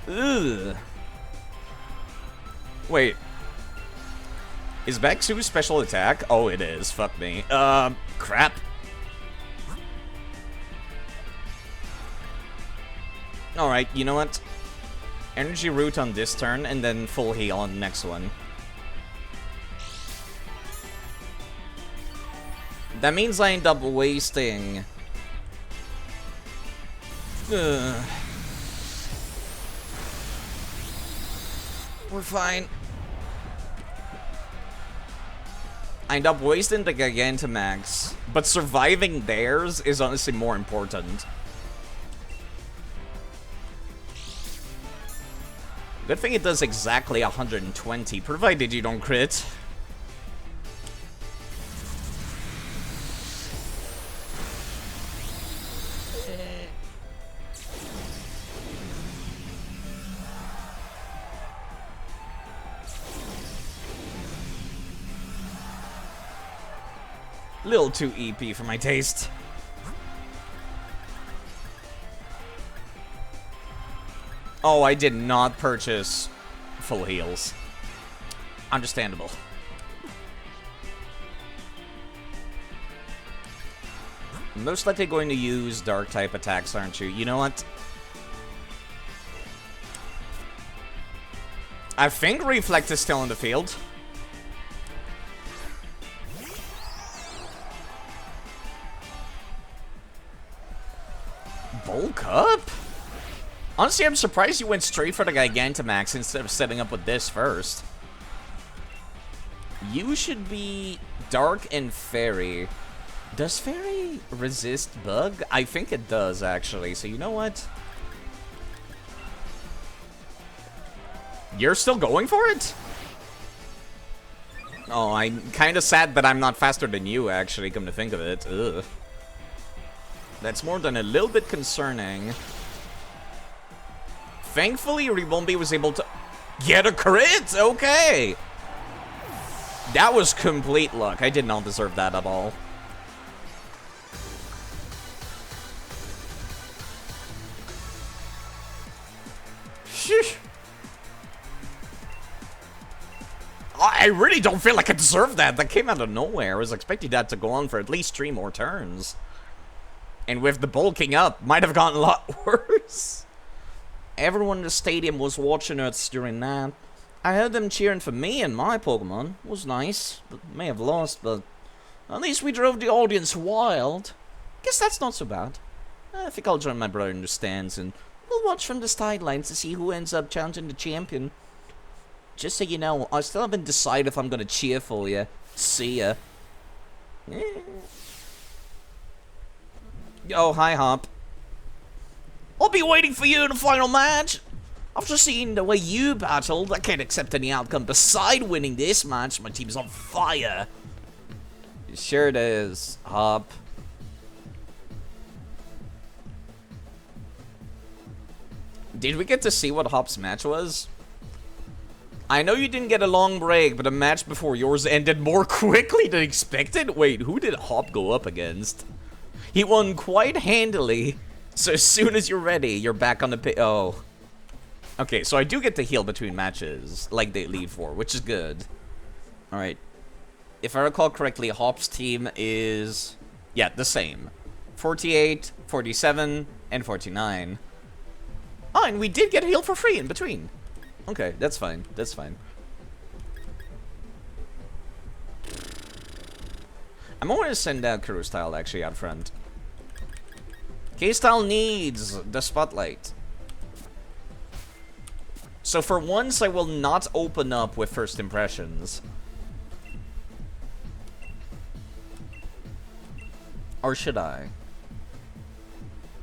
[SPEAKER 1] Ugh. Wait. Is Baxu's special attack? Oh, it is. Fuck me. Crap. Alright, you know what? Energy Root on this turn, and then full heal on the next one. That means I end up wasting... Ugh. We're fine. I end up wasting the Gigantamax, but surviving theirs is honestly more important. Good thing it does exactly 120, provided you don't crit. Little too EP for my taste. Oh, I did not purchase full heals. Understandable. Most likely going to use dark type attacks, aren't you? You know what? I think Reflect is still in the field. Bulk up?
[SPEAKER 2] Honestly, I'm surprised you went straight for the Gigantamax instead of setting up with this first.
[SPEAKER 1] You should be Dark and Fairy. Does Fairy resist Bug? I think it does, actually. So you know what?
[SPEAKER 2] You're still going for it? Oh, I'm kind of sad that I'm not faster than you, actually, come to think of it. Ugh. That's more than a little bit concerning. Thankfully, Ribombi was able to get a crit! Okay! That was complete luck. I did not deserve that at all. Sheesh. I really don't feel like I deserved that. That came out of nowhere. I was expecting that to go on for at least 3 more turns. And with the bulking up, might have gotten a lot worse.
[SPEAKER 1] Everyone in the stadium was watching us during that. I heard them cheering for me and my Pokemon. It was nice, but may have lost, but at least we drove the audience wild. Guess that's not so bad. I think I'll join my brother in the stands and we'll watch from the sidelines to see who ends up challenging the champion. Just so you know, I still haven't decided if I'm gonna cheer for you. See ya. Oh, hi, Hop. I'll be waiting for you in the final match. After seeing the way you battled, I can't accept any outcome beside winning this match. My team's on fire. Sure it is, Hop. Did we get to see what Hop's match was? I know you didn't get a long break, but a match before yours ended more quickly than expected? Wait, who did Hop go up against? He won quite handily. So as soon as you're ready, you're back on the oh. Okay, so I do get to heal between matches, like they leave for, which is good. Alright. If I recall correctly, Hop's team is... yeah, the same. 48, 47, and 49. Oh, and we did get a heal for free in between. Okay, that's fine. That's fine. I'm going to send K-Style actually out front. K-Style needs the spotlight. So for once, I will not open up with first impressions. Or should I?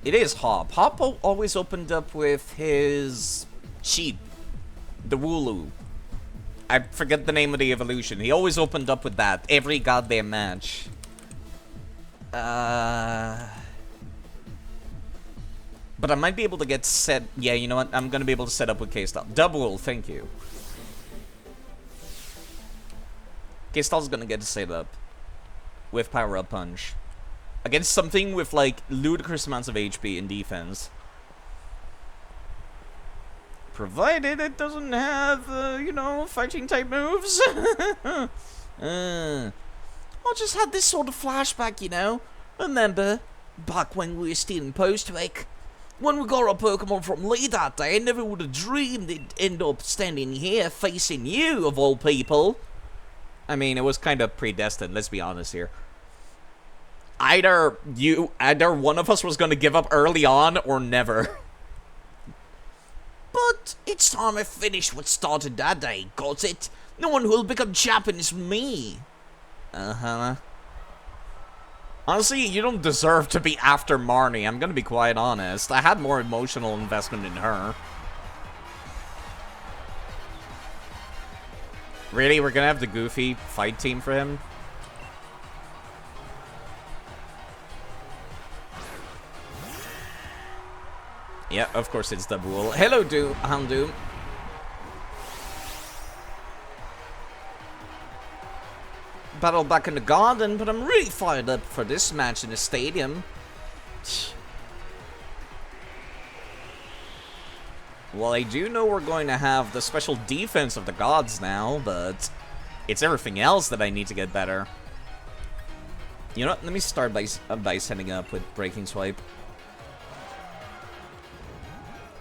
[SPEAKER 1] It is Hop. Hop always opened up with his sheep. The Wooloo. I forget the name of the evolution. He always opened up with that every goddamn match. But I might be able to get set... yeah, you know what? I'm gonna be able to set up with K-Style. Double, thank you. K-Style's gonna get set up with Power Up Punch. Against something with, like, ludicrous amounts of HP in defense. Provided it doesn't have, you know, fighting type moves. I just had this sort of flashback, you know. Remember, back when we were still in Post-Week, when we got our Pokemon from Lee that day, I never would have dreamed it'd end up standing here facing you, of all people. I mean, it was kind of predestined, let's be honest here. Either one of us was going to give up early on, or never. But it's time I finished what started that day, got it? No one who'll become champion is me. Uh-huh. Honestly, you don't deserve to be after Marnie, I'm gonna be quite honest. I had more emotional investment in her. Really? We're gonna have the Goofy fight team for him? Yeah, of course it's Double. Hello, Houndoom. Battle back in the garden, but I'm really fired up for this match in the stadium. Well, I do know we're going to have the special defense of the gods now, but it's everything else that I need to get better. You know what? Let me start by setting up with Breaking Swipe.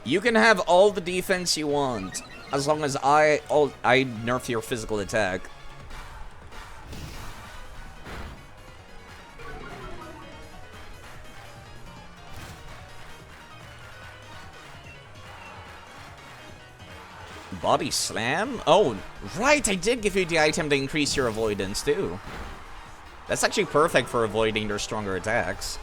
[SPEAKER 1] You can have all the defense you want, as long as I nerf your physical attack.
[SPEAKER 2] Body slam? Oh, right, I did give you the item to increase your avoidance, too. That's actually perfect for avoiding their stronger attacks.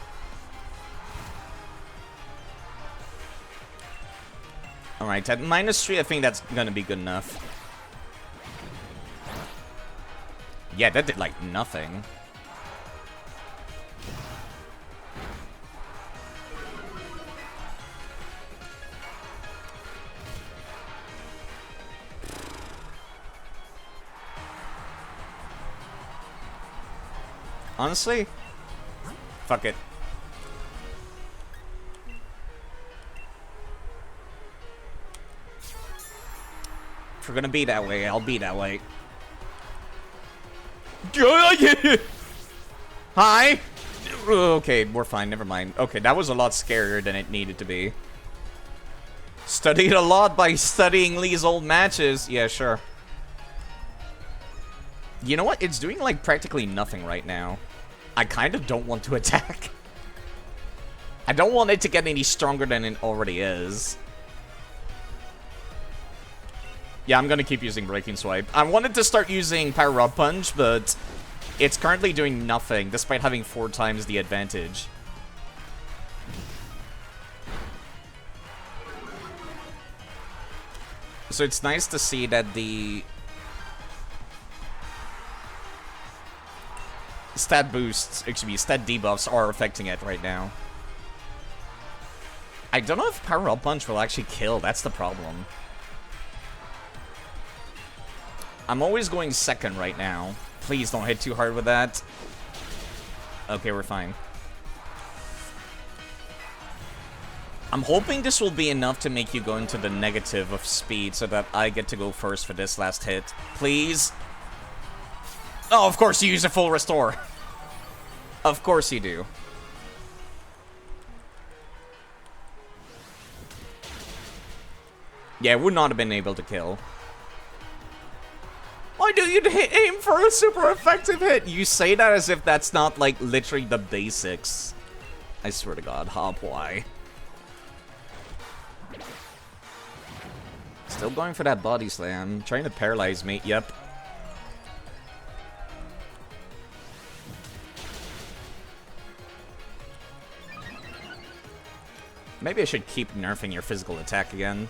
[SPEAKER 2] Alright, at -3, I think that's gonna be good enough. Yeah, that did, like, nothing. Honestly, fuck it. If we're gonna be that way, I'll be that way. Hi! Okay, we're fine, never mind. Okay, that was a lot scarier than it needed to be. Studied a lot by studying Lee's old matches. Yeah, sure. You know what? It's doing, like, practically nothing right now. I kind of don't want to attack. I don't want it to get any stronger than it already is. Yeah, I'm gonna keep using Breaking Swipe. I wanted to start using Power Rod Punch, but it's currently doing nothing, despite having 4 times the advantage. So it's nice to see that the stat boosts, excuse me, stat debuffs are affecting it right now. I don't know if Power Up Punch will actually kill, that's the problem. I'm always going second right now. Please don't hit too hard with that. Okay, we're fine. I'm hoping this will be enough to make you go into the negative of speed so that I get to go first for this last hit. Please. Oh, of course you use a full restore. Of course you do. Yeah, would not have been able to kill. Why do you aim for a super effective hit? You say that as if that's not, like, literally the basics. I swear to God, Hop, why? Still going for that body slam. Trying to paralyze me, yep. Maybe I should keep nerfing your physical attack again.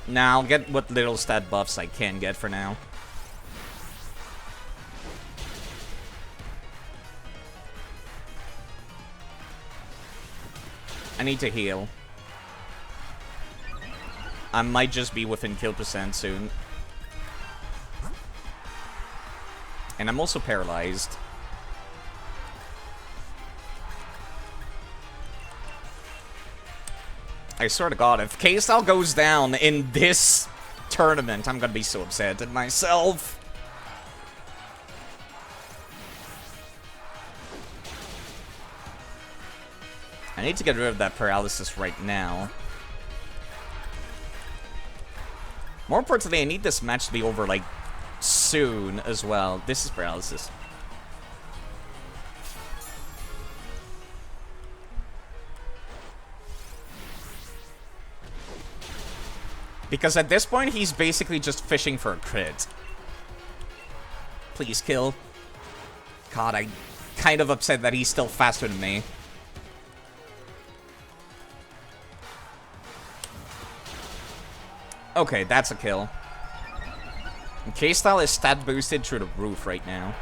[SPEAKER 2] Nah, I'll get what little stat buffs I can get for now. I need to heal. I might just be within kill percent soon. And I'm also paralyzed. I swear to God, if K-Style goes down in this tournament, I'm gonna be so upset at myself. I need to get rid of that paralysis right now. More importantly, I need this match to be over, like, soon as well. This is paralysis. Because at this point, he's basically just fishing for a crit. Please kill. God, I'm kind of upset that he's still faster than me. Okay, that's a kill. K-Style is stat boosted through the roof right now.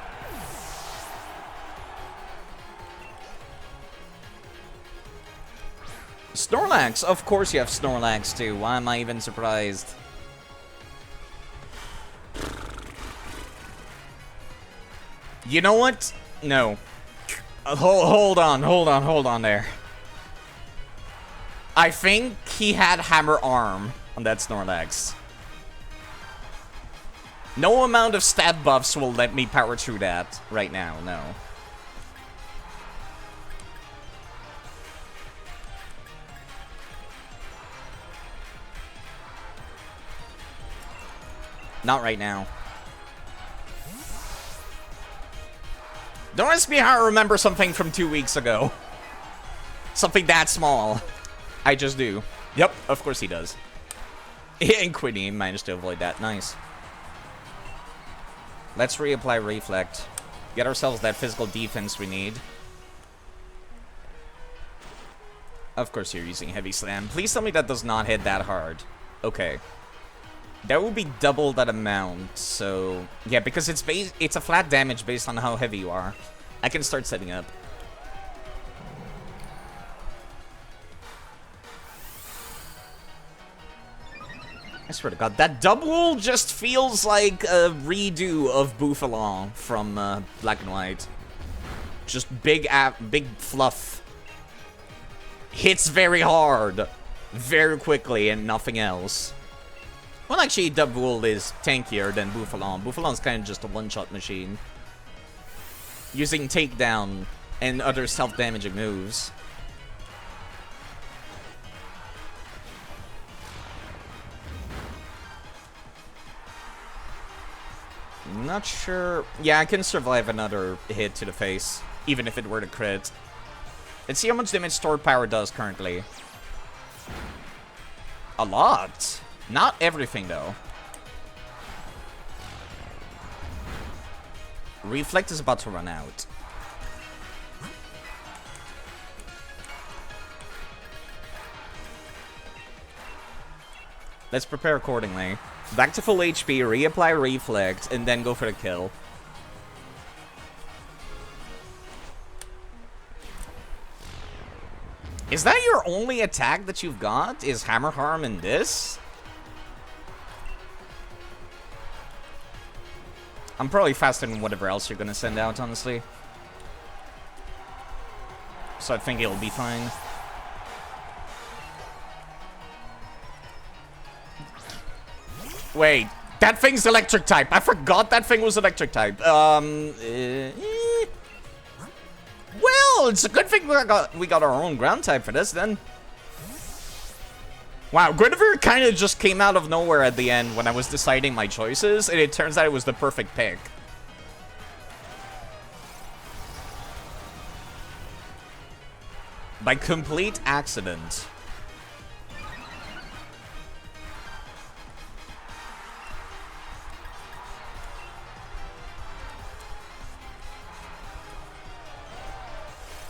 [SPEAKER 2] Snorlax! Of course you have Snorlax too. Why am I even surprised? You know what? No. Hold on there. I think he had Hammer Arm on that Snorlax. No amount of stat buffs will let me power through that right now, no. Not right now. Don't ask me how I remember something from 2 weeks ago. Something that small. I just do. Yep, of course he does. And Quinny managed to avoid that. Nice. Let's reapply Reflect. Get ourselves that physical defense we need. Of course you're using Heavy Slam. Please tell me that does not hit that hard. Okay. That would be double that amount, so... Yeah, because it's a flat damage based on how heavy you are. I can start setting up. I swear to God, that double just feels like a redo of Bouffalon from Black and White. Just big fluff. Hits very hard, very quickly, and nothing else. Well, actually, Double is tankier than Bouffalon. Bouffalon's kind of just a one-shot machine. Using takedown and other self-damaging moves. Not sure. Yeah, I can survive another hit to the face, even if it were to crit. Let's see how much damage Stored Power does currently. A lot. Not everything, though. Reflect is about to run out. Let's prepare accordingly. Back to full HP, reapply Reflect, and then go for the kill. Is that your only attack that you've got? Is Hammer Harm in this? I'm probably faster than whatever else you're gonna send out, honestly. So I think it'll be fine. Wait, that thing's electric type. I forgot that thing was electric type. Well, it's a good thing we got our own ground type for this, then. Wow, Guinevere kind of just came out of nowhere at the end when I was deciding my choices, and it turns out it was the perfect pick. By complete accident.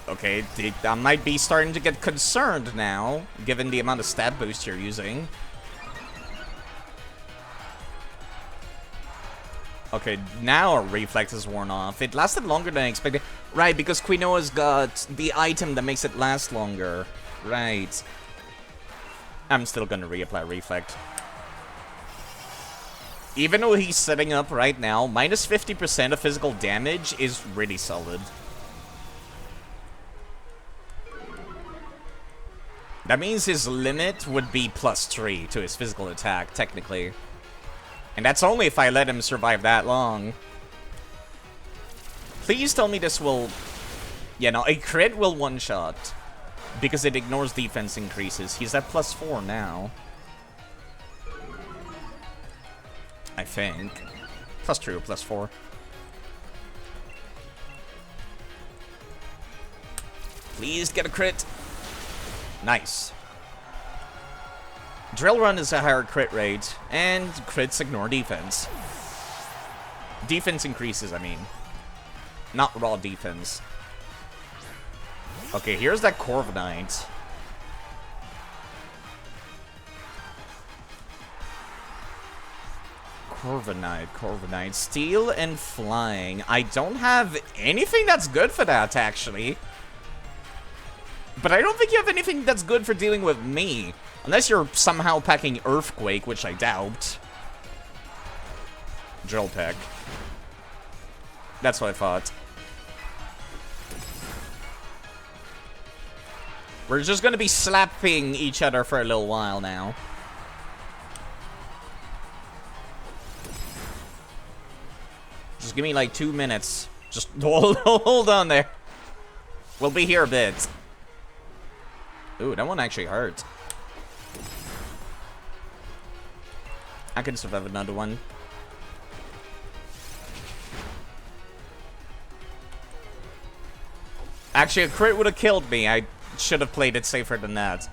[SPEAKER 2] Okay, I might be starting to get concerned now, given the amount of stat boost you're using. Okay, now our reflex is worn off. It lasted longer than I expected. Right, because Quinoa's got the item that makes it last longer. Right. I'm still gonna reapply reflect. Even though he's setting up right now, minus 50% of physical damage is really solid. That means his limit would be +3 to his physical attack, technically. And that's only if I let him survive that long. Please tell me this will... Yeah, no, a crit will one-shot. Because it ignores defense increases. He's at +4 now. I think. +3 or +4. Please get a crit. Nice. Drill Run is a higher crit rate, and crits ignore defense. Defense increases, I mean. Not raw defense. Okay, here's that Corviknight. Corviknight. Steel and Flying. I don't have anything that's good for that, actually. But I don't think you have anything that's good for dealing with me. Unless you're somehow packing Earthquake, which I doubt. Drill Peck. That's what I thought. We're just gonna be slapping each other for a little while now. Just give me like 2 minutes. Just hold on there. We'll be here a bit. Ooh, that one actually hurt. I can survive another one. Actually, a crit would have killed me. I should have played it safer than that.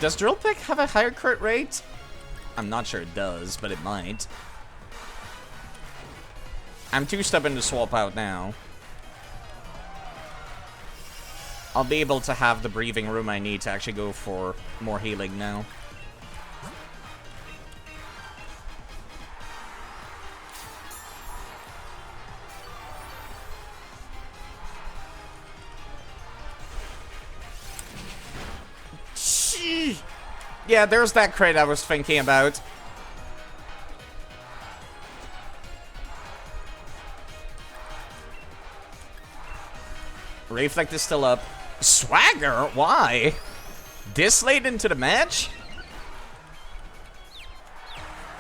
[SPEAKER 2] Does Drill Pick have a higher crit rate? I'm not sure it does, but it might. I'm too stubborn to swap out now. I'll be able to have the breathing room I need to actually go for more healing now. Yeah, there's that crit I was thinking about. Reflect is still up. Swagger? Why? This late into the match?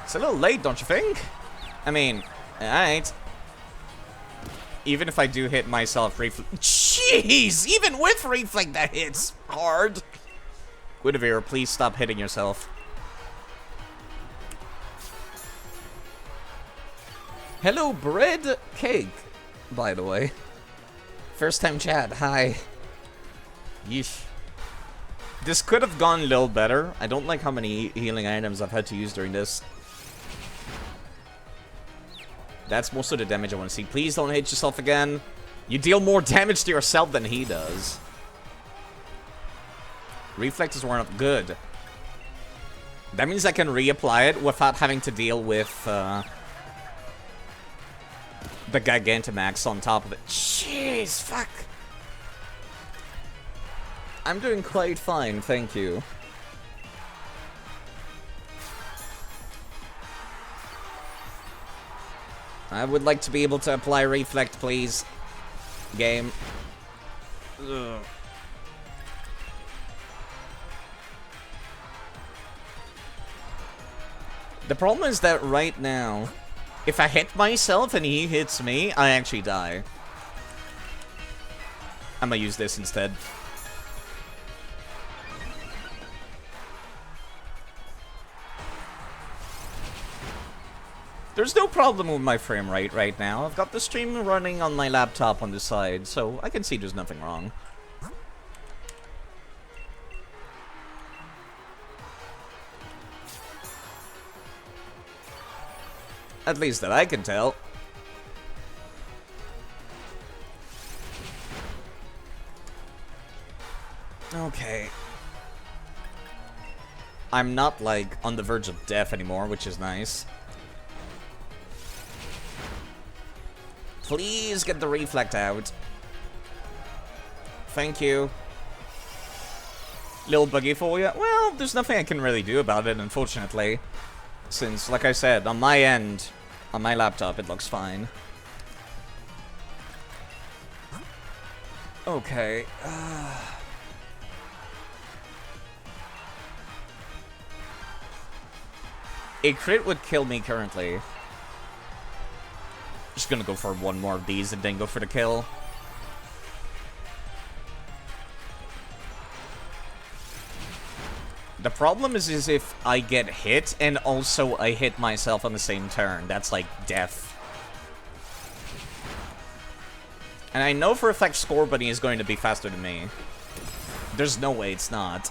[SPEAKER 2] It's a little late, don't you think? I mean, alright. Even if I do hit myself, Reflect... Jeez! Even with Reflect, that hits hard. Guinevere, please stop hitting yourself.
[SPEAKER 1] Hello, bread cake, by the way. First time chat, hi.
[SPEAKER 2] Yeesh. This could have gone a little better. I don't like how many healing items I've had to use during this. That's most of the damage I want to see. Please don't hit yourself again. You deal more damage to yourself than he does. Reflect is worn up. Good. That means I can reapply it without having to deal with the Gigantamax on top of it. Jeez, fuck.
[SPEAKER 1] I'm doing quite fine, thank you.
[SPEAKER 2] I would like to be able to apply Reflect, please. Game. Ugh. The problem is that right now, if I hit myself and he hits me, I actually die. I'm gonna use this instead. There's no problem with my frame rate right now. I've got the stream running on my laptop on the side, so I can see there's nothing wrong. At least that I can tell. Okay. I'm not, like, on the verge of death anymore, which is nice. Please get the Reflect out. Thank you. Little buggy for you. Well, there's nothing I can really do about it, unfortunately. Since, like I said, on my end, on my laptop, it looks fine. Okay. A crit would kill me currently. Just gonna go for one more of these and then go for the kill. The problem is if I get hit and also I hit myself on the same turn. That's like death. And I know for a fact Score Bunny is going to be faster than me. There's no way it's not.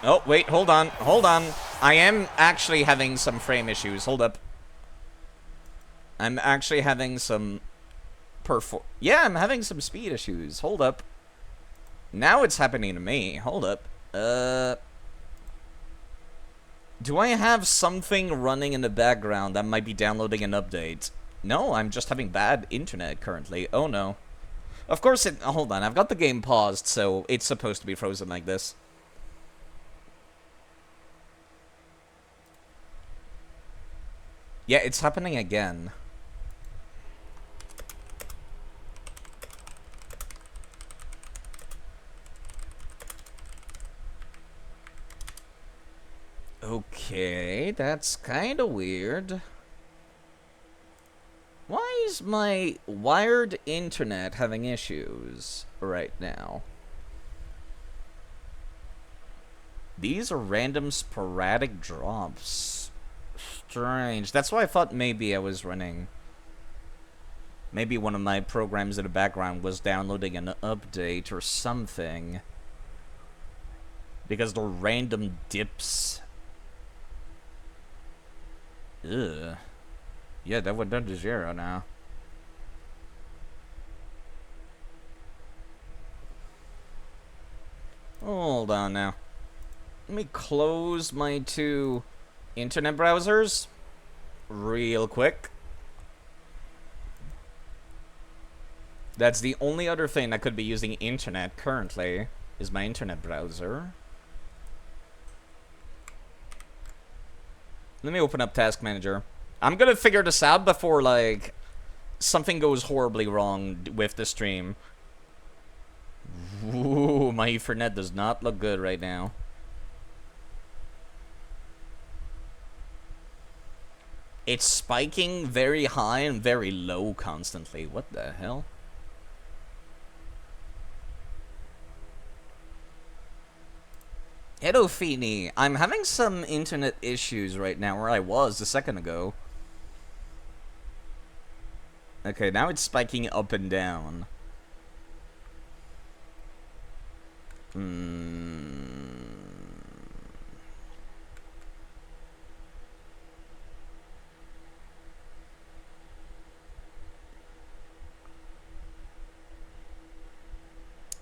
[SPEAKER 2] Oh, wait, hold on, hold on. I am actually having some frame issues. Hold up. I'm actually having some yeah, I'm having some speed issues. Hold up. Now it's happening to me. Hold up. Do I have something running in the background that might be downloading an update? No, I'm just having bad internet currently. Oh no. Of course it... hold on, I've got the game paused, so it's supposed to be frozen like this. Yeah, it's happening again. Okay, that's kind of weird. Why is my wired internet having issues right now? These are random sporadic drops. Strange. That's why I thought maybe I was running. Maybe one of my programs in the background was downloading an update or something. Because they're random dips. Ugh. Yeah, that went down to 0 now. Hold on now. Let me close my 2 internet browsers real quick. That's the only other thing that could be using internet currently, is my internet browser. Let me open up Task Manager. I'm gonna figure this out before, like, something goes horribly wrong with the stream. Ooh, my Ethernet does not look good right now. It's spiking very high and very low constantly. What the hell? Hello, Feeny. I'm having some internet issues right now where I was a second ago. Okay, now it's spiking up and down.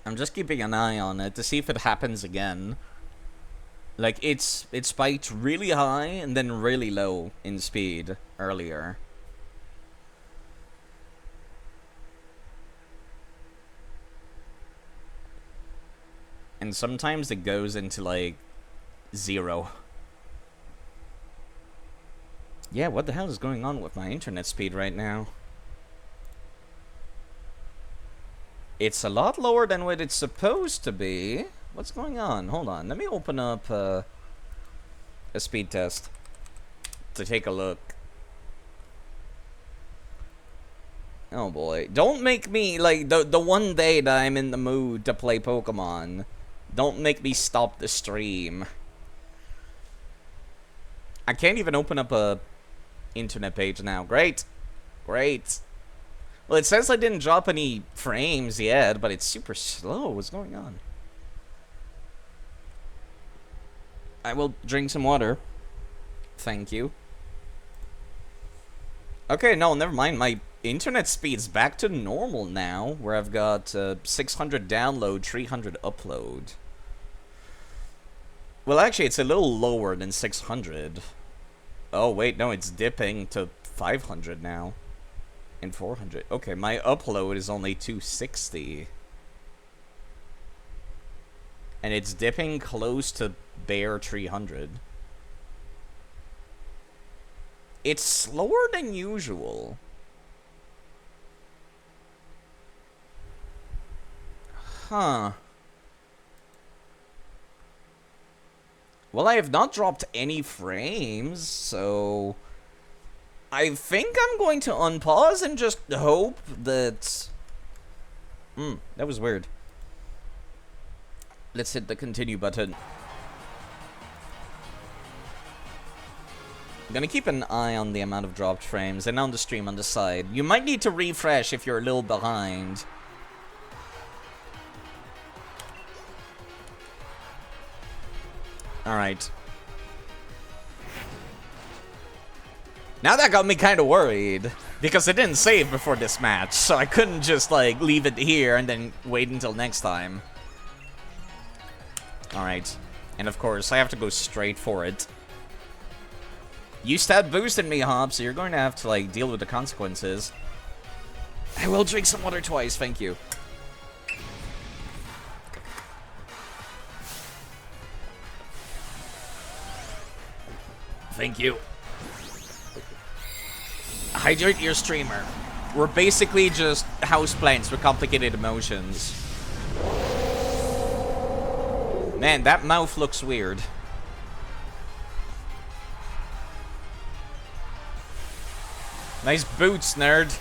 [SPEAKER 2] I'm just keeping an eye on it to see if it happens again. Like, it spiked really high and then really low in speed earlier. And sometimes it goes into, like, 0. Yeah, what the hell is going on with my internet speed right now? It's a lot lower than what it's supposed to be. What's going on? Hold on. Let me open up a speed test to take a look. Oh boy. Don't make me, like, the one day that I'm in the mood to play Pokemon, don't make me stop the stream. I can't even open up a internet page now. Great. Great. Well, it says I didn't drop any frames yet, but it's super slow. What's going on? I will drink some water. Thank you. Okay, no, never mind. My internet speed's back to normal now, where I've got 600 download, 300 upload. Well, actually, it's a little lower than 600. Oh, wait, no, it's dipping to 500 now. And 400. Okay, my upload is only 260. And it's dipping close to bare 300. It's slower than usual. Huh. Well, I have not dropped any frames, so I think I'm going to unpause and just hope that... that was weird. Let's hit the continue button. I'm gonna keep an eye on the amount of dropped frames and on the stream on the side. You might need to refresh if you're a little behind. Alright. Now that got me kind of worried, because I didn't save before this match, so I couldn't just, like, leave it here and then wait until next time. Alright. And of course, I have to go straight for it. You stat boosted me, Hob, so you're going to have to, like, deal with the consequences. I will drink some water twice, thank you. Thank you. Hydrate your streamer. We're basically just houseplants with complicated emotions. Man, that mouth looks weird. Nice boots, nerd.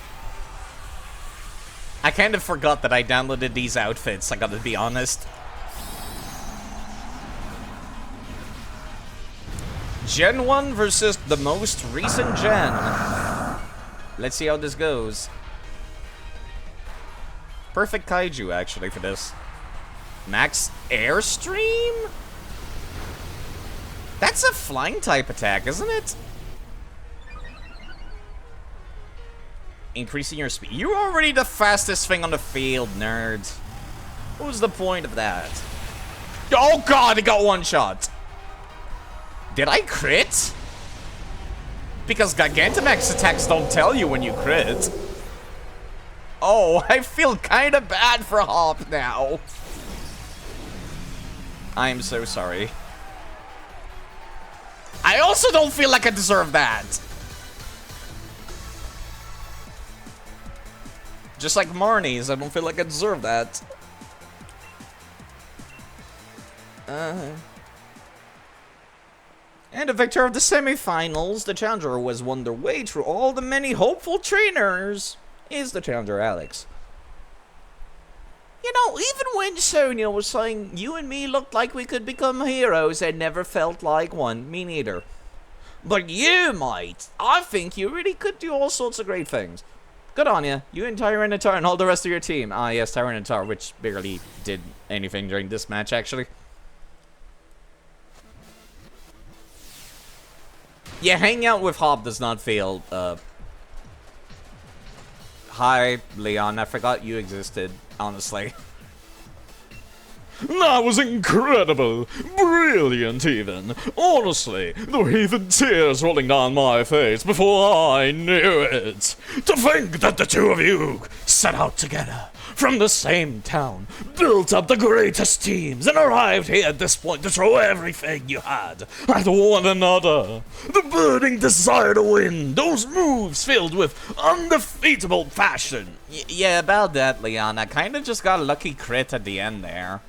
[SPEAKER 2] I kind of forgot that I downloaded these outfits, I gotta be honest. Gen 1 versus the most recent gen. Let's see how this goes. Perfect kaiju, actually, for this. Max Airstream? That's a flying type attack, isn't it? Increasing your speed. You're already the fastest thing on the field, nerd. What was the point of that? Oh god, it got one shot. Did I crit? Because Gigantamax attacks don't tell you when you crit. Oh, I feel kind of bad for Hop now. I'm so sorry. I also don't feel like I deserve that. Just like Marnie's, I don't feel like I deserve that. And the victor of the semifinals, the challenger who has won their way through all the many hopeful trainers, is the challenger Alex. You know, even when Sonia was saying you and me looked like we could become heroes, I never felt like one. Me neither. But you might. I think you really could do all sorts of great things. Good on you. You and Tyranitar and all the rest of your team. Ah, yes, Tyranitar, which barely did anything during this match, actually. Yeah, hanging out with Hop does not feel, Hi, Leon. I forgot you existed, honestly.
[SPEAKER 3] That was incredible. Brilliant, even. Honestly, there were even tears rolling down my face before I knew it. To think that the two of you set out together from the same town, built up the greatest teams, and arrived here at this point to throw everything you had at one another. The burning desire to win, those moves filled with undefeatable passion.
[SPEAKER 2] Yeah, about that, Leon. I kind of just got a lucky crit at the end there.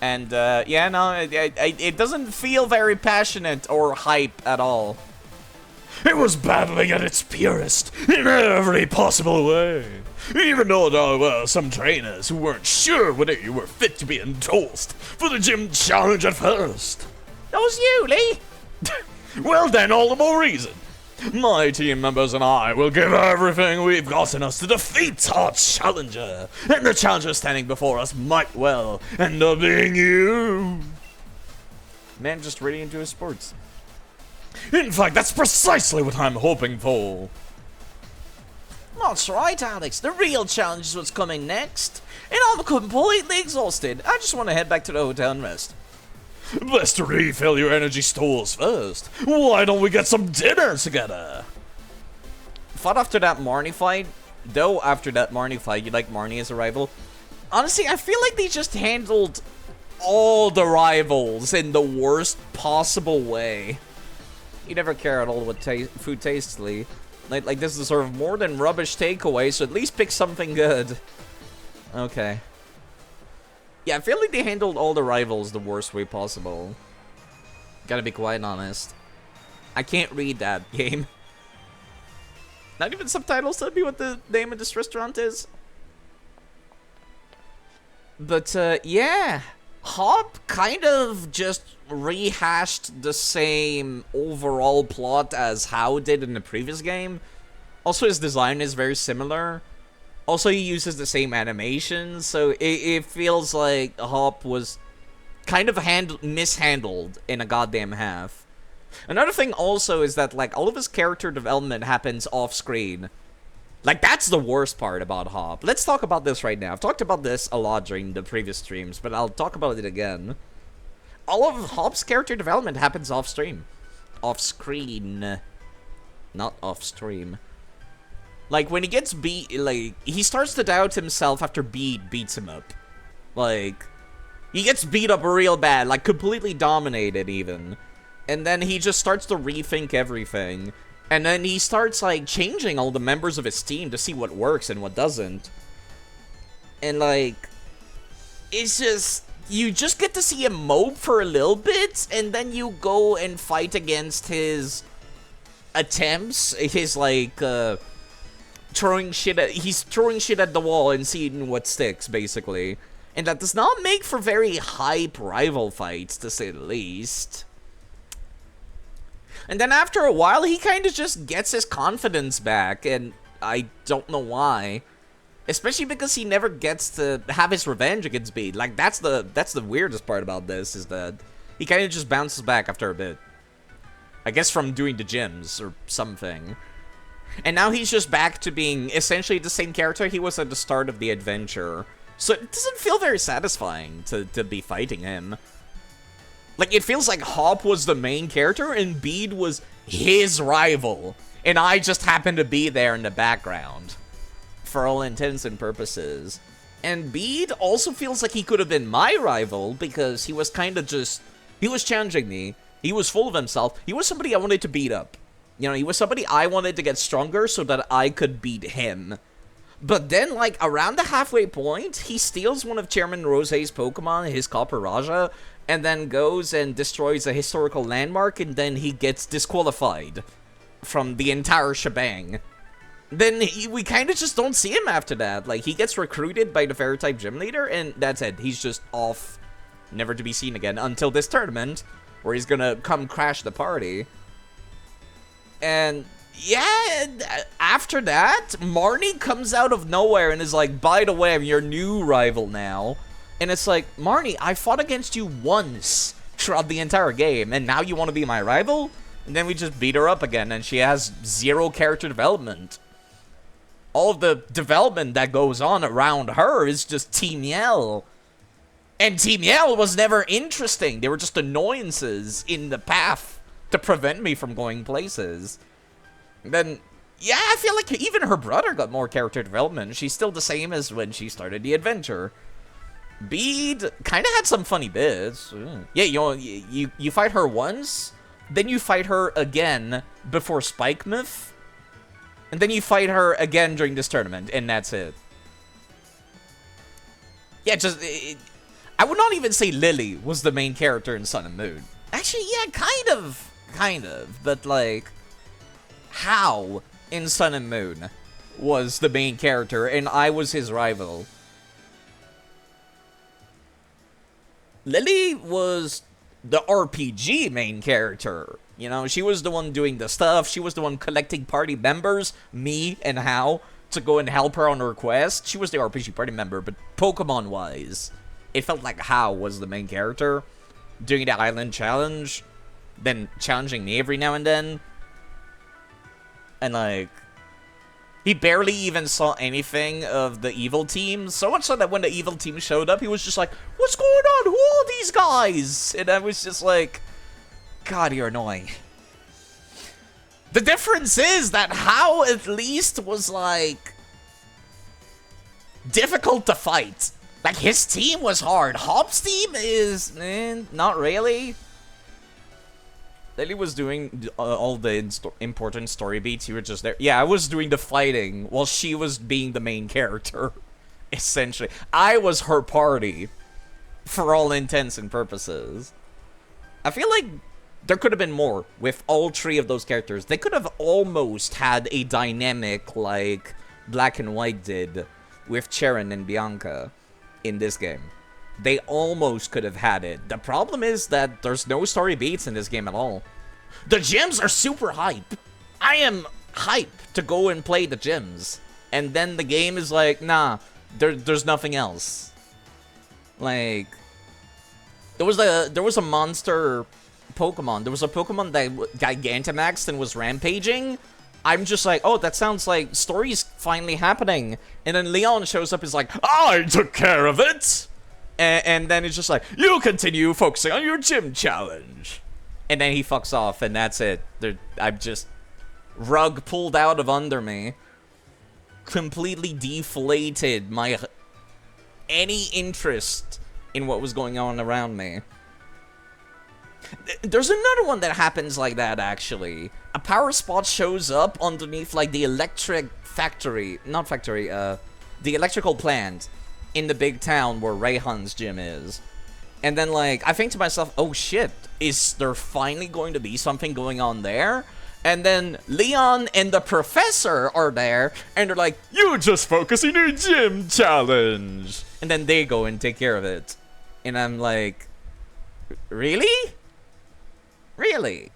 [SPEAKER 2] And, yeah, no, it doesn't feel very passionate or hype at all.
[SPEAKER 3] It was battling at its purest, in every possible way. Even though there were some trainers who weren't sure whether you were fit to be endorsed for the gym challenge at first.
[SPEAKER 2] That was you, Lee!
[SPEAKER 3] Well then, all the more reason. My team members and I will give everything we've got in us to defeat our challenger. And the challenger standing before us might well end up being you.
[SPEAKER 2] Man, just really into his sports.
[SPEAKER 3] In fact, that's precisely what I'm hoping for.
[SPEAKER 2] That's right, Alex. The real challenge is what's coming next. And I'm completely exhausted. I just want to head back to the hotel and rest.
[SPEAKER 3] Best to refill your energy stores first. Why don't we get some dinner together?
[SPEAKER 2] Thought after that Marnie fight, though after that Marnie fight, you like Marnie as a rival? Honestly, I feel like they just handled all the rivals in the worst possible way. You never care at all what food tastes, Lee. Like this is sort of more than rubbish takeaway, so at least pick something good. Okay. Yeah, I feel like they handled all the rivals the worst way possible. Gotta be quite honest. I can't read that game. Not even subtitles tell me what the name of this restaurant is. But, yeah. Hop kind of just rehashed the same overall plot as How did in the previous game. Also, his design is very similar. Also, he uses the same animations, so it feels like Hop was kind of mishandled in a goddamn half. Another thing also is that, like, all of his character development happens off-screen. Like, that's the worst part about Hop. Let's talk about this right now. I've talked about this a lot during the previous streams, but I'll talk about it again. All of Hop's character development happens off-stream. Off-screen. Not off-stream. Like, when he gets beat, like, he starts to doubt himself after beats him up. Like, he gets beat up real bad, like, completely dominated, even. And then he just starts to rethink everything. And then he starts, like, changing all the members of his team to see what works and what doesn't. And, like, it's just, you just get to see him mope for a little bit, and then you go and fight against his attempts, his, like, he's throwing shit at the wall and seeing what sticks, basically. And that does not make for very hype rival fights, to say the least. And then after a while, he kind of just gets his confidence back, and I don't know why. Especially because he never gets to have his revenge against Beat. Like, that's the weirdest part about this, is that He kind of just bounces back after a bit. I guess from doing the gyms or something. And now he's just back to being essentially the same character he was at the start of the adventure. So it doesn't feel very satisfying to be fighting him. Like, it feels like Hop was the main character and Bede was his rival. And I just happened to be there in the background. For all intents and purposes. And Bede also feels like he could have been my rival because he was kind of just... He was challenging me. He was full of himself. He was somebody I wanted to beat up. You know, he was somebody I wanted to get stronger so that I could beat him. But then, like, around the halfway point, he steals one of Chairman Rose's Pokemon, his Copper Raja, and then goes and destroys a historical landmark, and then he gets disqualified from the entire shebang. Then we kind of just don't see him after that. Like, he gets recruited by the Fairy-type gym leader, and that's it. He's just off, never to be seen again, until this tournament, where he's gonna come crash the party. And yeah, after that, Marnie comes out of nowhere and is like, by the way, I'm your new rival now. And it's like, Marnie, I fought against you once throughout the entire game, and now you want to be my rival? And then we just beat her up again, and she has 0 character development. All of the development that goes on around her is just Team Yell. And Team Yell was never interesting. They were just annoyances in the path to prevent me from going places. And then, yeah, I feel like even her brother got more character development. She's still the same as when she started the adventure. Bede kind of had some funny bits. Yeah, you fight her once, then you fight her again before Spike Myth, and then you fight her again during this tournament, and that's it. Yeah, I would not even say Lily was the main character in Sun and Moon. Actually, yeah, kind of, but like, How in Sun and Moon was the main character, and I was his rival. Lily was the RPG main character. You know, she was the one doing the stuff. She was the one collecting party members, me and How, to go and help her on her quest. She was the RPG party member, but Pokemon-wise, it felt like How was the main character, doing the island challenge, then challenging me every now and then. And, like, he barely even saw anything of the evil team, so much so that when the evil team showed up, he was just like, what's going on? Who are these guys? And I was just like, God, you're annoying. The difference is that How at least was, like, difficult to fight. Like, his team was hard. Hop's team is, not really. Lily was doing all the important story beats. You were just there. Yeah, I was doing the fighting while she was being the main character, essentially. I was her party, for all intents and purposes. I feel like there could have been more with all 3 of those characters. They could have almost had a dynamic like Black and White did with Charon and Bianca in this game. They almost could have had it. The problem is that there's no story beats in this game at all. The gyms are super hype. I am hype to go and play the gyms. And then the game is like, nah, there's nothing else. Like, there was a monster Pokemon. There was a Pokemon that Gigantamaxed and was rampaging. I'm just like, oh, that sounds like story's finally happening. And then Leon shows up, is like,
[SPEAKER 3] I took care of it!
[SPEAKER 2] And then it's just like, you continue focusing on your gym challenge. And then he fucks off, and that's it. I'm just rug pulled out of under me. Completely deflated my any interest in what was going on around me. There's another one that happens like that, actually. A power spot shows up underneath, like, the electric factory. Not factory, the electrical plant in the big town where Rayhan's gym is. And then, like, I think to myself, oh shit, is there finally going to be something going on there? And then Leon and the professor are there, and they're like,
[SPEAKER 3] you just focus on your gym challenge.
[SPEAKER 2] And then they go and take care of it. And I'm like, really? Really?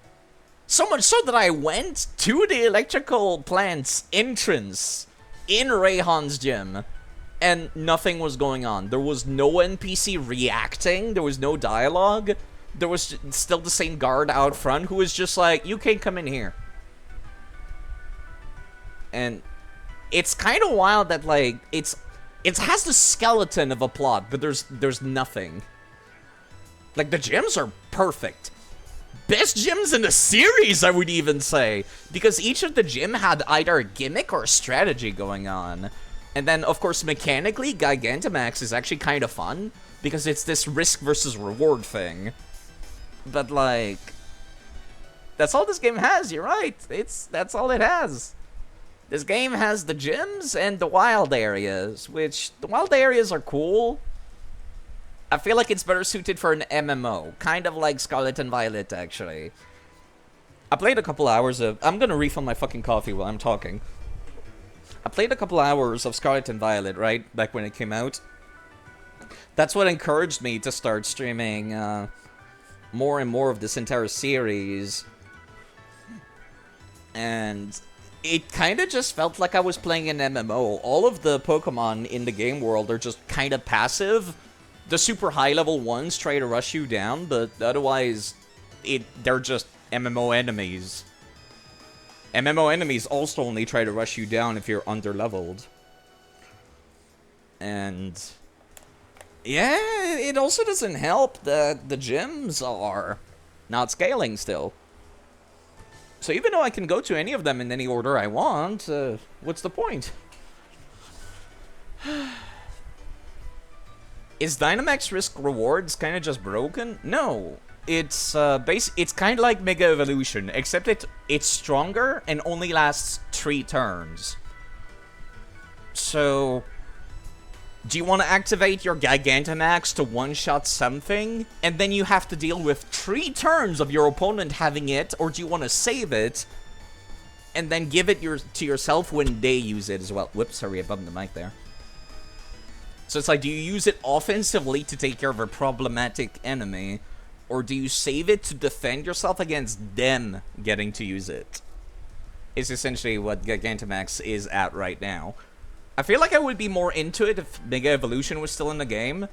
[SPEAKER 2] So much so that I went to the electrical plant's entrance in Rayhan's gym, and nothing was going on. There was no NPC reacting. There was no dialogue.
[SPEAKER 1] there was still the same guard out front who was just like, you can't come in here. And it's kind of wild that, like, it has the skeleton of a plot, but there's nothing. Like, the gyms are perfect. Best gyms in the series, I would even say. Because each of the gym had either a gimmick or a strategy going on. And then, of course, mechanically, Gigantamax is actually kind of fun. Because it's this risk versus reward thing. But, like, that's all this game has, you're right. That's all it has. This game has the gyms and the wild areas, which, the wild areas are cool. I feel like it's better suited for an MMO, kind of like Scarlet and Violet, actually. I played a couple hours of... I'm gonna refill my fucking coffee while I'm talking. I played a couple hours of Scarlet and Violet, right? Back when it came out. That's what encouraged me to start streaming more and more of this entire series. And it kind of just felt like I was playing an MMO. All of the Pokemon in the game world are just kind of passive. The super high level ones try to rush you down, but otherwise, they're just MMO enemies. MMO enemies also only try to rush you down if you're underleveled. And yeah, it also doesn't help that the gyms are not scaling still. So even though I can go to any of them in any order I want, what's the point? Is Dynamax Risk Rewards kind of just broken? No. It's it's kind of like Mega Evolution, except it's stronger and only lasts 3 turns. So, do you want to activate your Gigantamax to one-shot something, and then you have to deal with 3 turns of your opponent having it, or do you want to save it, and then give it to yourself when they use it as well? Whoops, sorry, I bumped the mic there. So it's like, do you use it offensively to take care of a problematic enemy, or do you save it to defend yourself against them getting to use it? Is essentially what Gigantamax is at right now. I feel like I would be more into it if Mega Evolution was still in the game,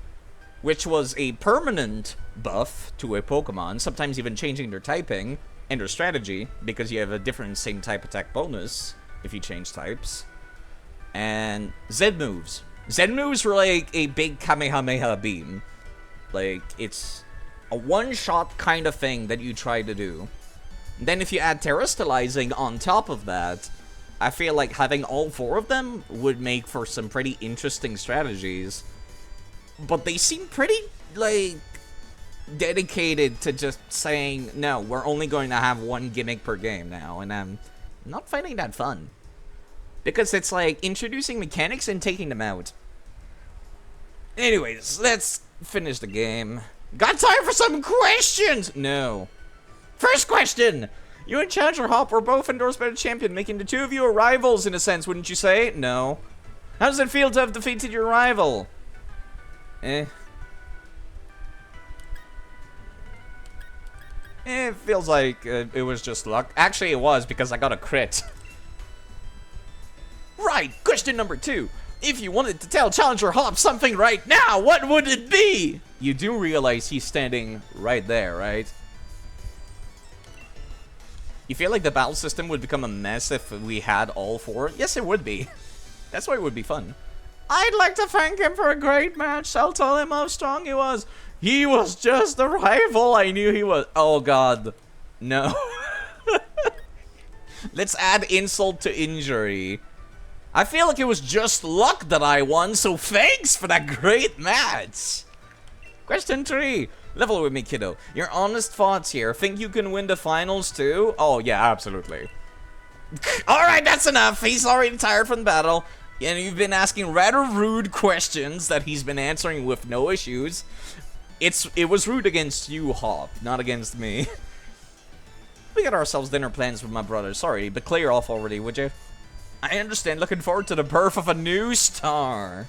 [SPEAKER 1] which was a permanent buff to a Pokemon, sometimes even changing their typing and their strategy, because you have a different same type attack bonus if you change types. And Z-moves. Z-moves were like a big Kamehameha beam. Like, it's a one-shot kind of thing that you try to do. Then if you add Terastallizing on top of that, I feel like having all 4 of them would make for some pretty interesting strategies. But they seem pretty, like, dedicated to just saying, no, we're only going to have 1 gimmick per game now, and I'm not finding that fun. Because it's like introducing mechanics and taking them out. Anyways, let's finish the game. Got time for some questions? No. First question. You and Challenger Hop were both endorsed by the champion, making the 2 of you rivals in a sense, wouldn't you say? No. How does it feel to have defeated your rival? It feels like it was just luck. Actually, it was, because I got a crit. Right, question number 2. If you wanted to tell Challenger Hop something right now, what would it be? You do realize he's standing right there, right? You feel like the battle system would become a mess if we had all 4? Yes, it would be. That's why it would be fun. I'd like to thank him for a great match. I'll tell him how strong he was. He was just the rival I knew he was. Oh, God. No. Let's add insult to injury. I feel like it was just luck that I won, so thanks for that great match. Question 3. Level with me, kiddo. Your honest thoughts here. Think you can win the finals too? Oh, yeah, absolutely. Alright, that's enough. He's already tired from the battle. And you've been asking rather rude questions that he's been answering with no issues. It was rude against you, Hop, not against me. We got ourselves dinner plans with my brother. Sorry, but clear off already, would you? I understand. Looking forward to the birth of a new star.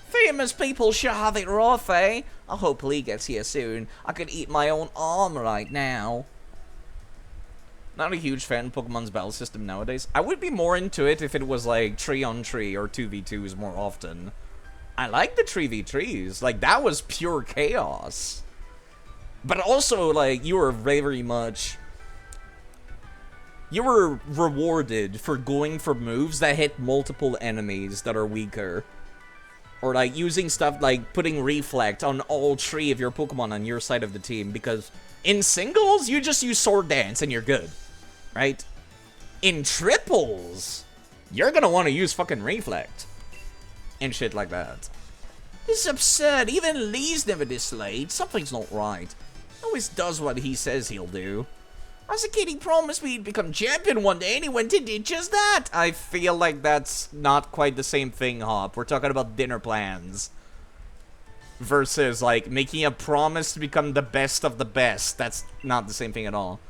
[SPEAKER 1] Famous people sure have it rough, eh? I hope Lee gets here soon. I could eat my own arm right now. Not a huge fan of Pokemon's battle system nowadays. I would be more into it if it was like 3-on-3 or 2v2s more often.
[SPEAKER 2] I like the 3v3s. Like, that was pure chaos. But also, like, you were very much... You were rewarded for going for moves that hit multiple enemies that are weaker. Or, like, using stuff like putting Reflect on all 3 of your Pokemon on your side of the team. Because in singles, you just use Sword Dance and you're good. Right? In triples, you're gonna want to use fucking Reflect. And shit like that. This is absurd. Even Lee's never this late. Something's not right. He always does what he says he'll do. As a kid, he promised me he'd become champion one day, and he went and did just that. I feel like that's not quite the same thing, Hop. We're talking about dinner plans. Versus, like, making a promise to become the best of the best. That's not the same thing at all.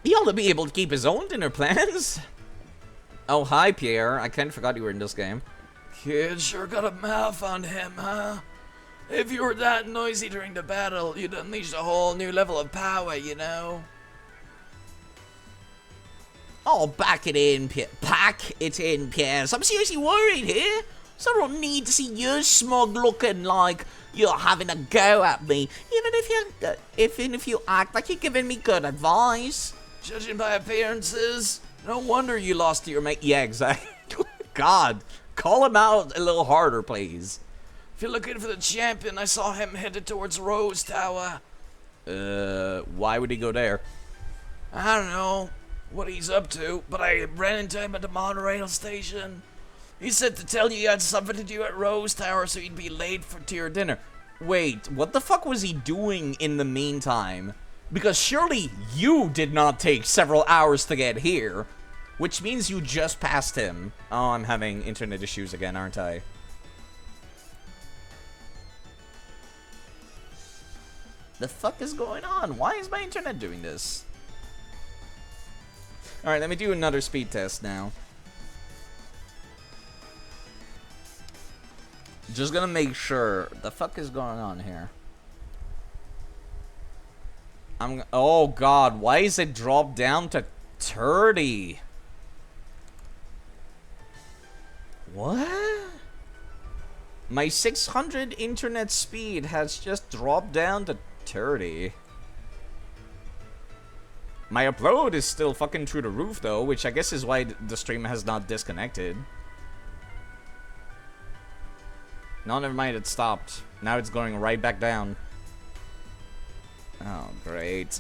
[SPEAKER 2] He ought to be able to keep his own dinner plans. Oh, hi, Pierre. I kinda forgot you were in this game.
[SPEAKER 4] Kid sure got a mouth on him, huh? If you were that noisy during the battle, you'd unleash a whole new level of power, you know?
[SPEAKER 2] Oh, back it in, Pierre. Pack it in, Pierre. I'm seriously worried here. So I don't need to see you smug looking like you're having a go at me. Even if you act like you're giving me good advice.
[SPEAKER 4] Judging by appearances, no wonder you lost to your mate.
[SPEAKER 2] Yeah, exactly. God, call him out a little harder, please.
[SPEAKER 4] If you're looking for the champion, I saw him headed towards Rose Tower.
[SPEAKER 2] Why would he go there?
[SPEAKER 4] I don't know what he's up to, but I ran into him at the monorail station. He said to tell you he had something to do at Rose Tower so he'd be late to your dinner.
[SPEAKER 2] Wait, what the fuck was he doing in the meantime? Because surely you did not take several hours to get here, which means you just passed him. Oh, I'm having internet issues again, aren't I? The fuck is going on? Why is my internet doing this? Alright, let me do another speed test now. Just gonna make sure. The fuck is going on here? Oh god, why is it dropped down to 30? What? My 600 internet speed has just dropped down to 30. My upload is still fucking through the roof though, which I guess is why the stream has not disconnected. No, never mind, it stopped. Now it's going right back down. Oh, great.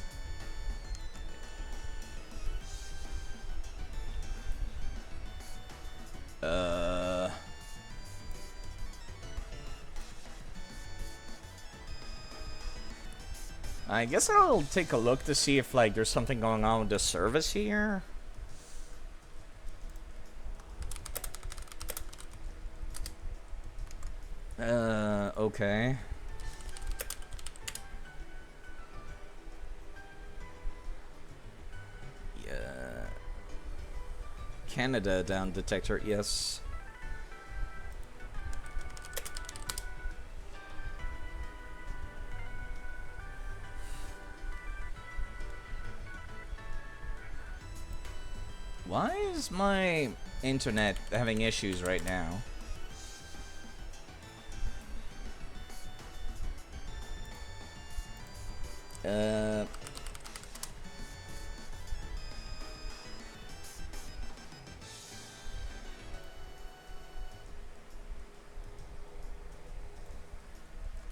[SPEAKER 2] I guess I'll take a look to see if, like, there's something going on with the service here. Okay. Yeah. Canada down detector, yes. Why is my internet having issues right now?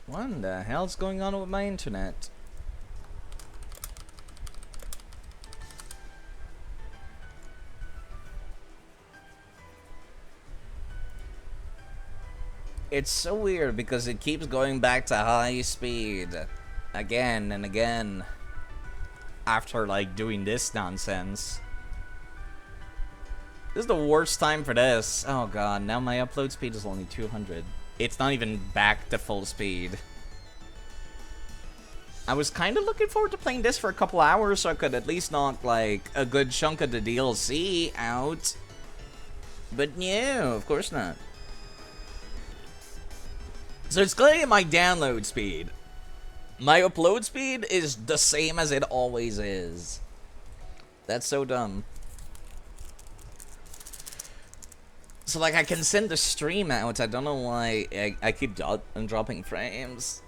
[SPEAKER 2] What the hell's going on with my internet? It's so weird because it keeps going back to high speed again and again after like doing this nonsense. This is the worst time for this. Oh god, now my upload speed is only 200. It's not even back to full speed. I was kind of looking forward to playing this for a couple hours so I could at least knock like a good chunk of the DLC out. But no, of course not. So it's clearly my download speed. My upload speed is the same as it always is. That's so dumb.
[SPEAKER 1] So, like, I can send the stream out. I don't know why I keep dropping frames.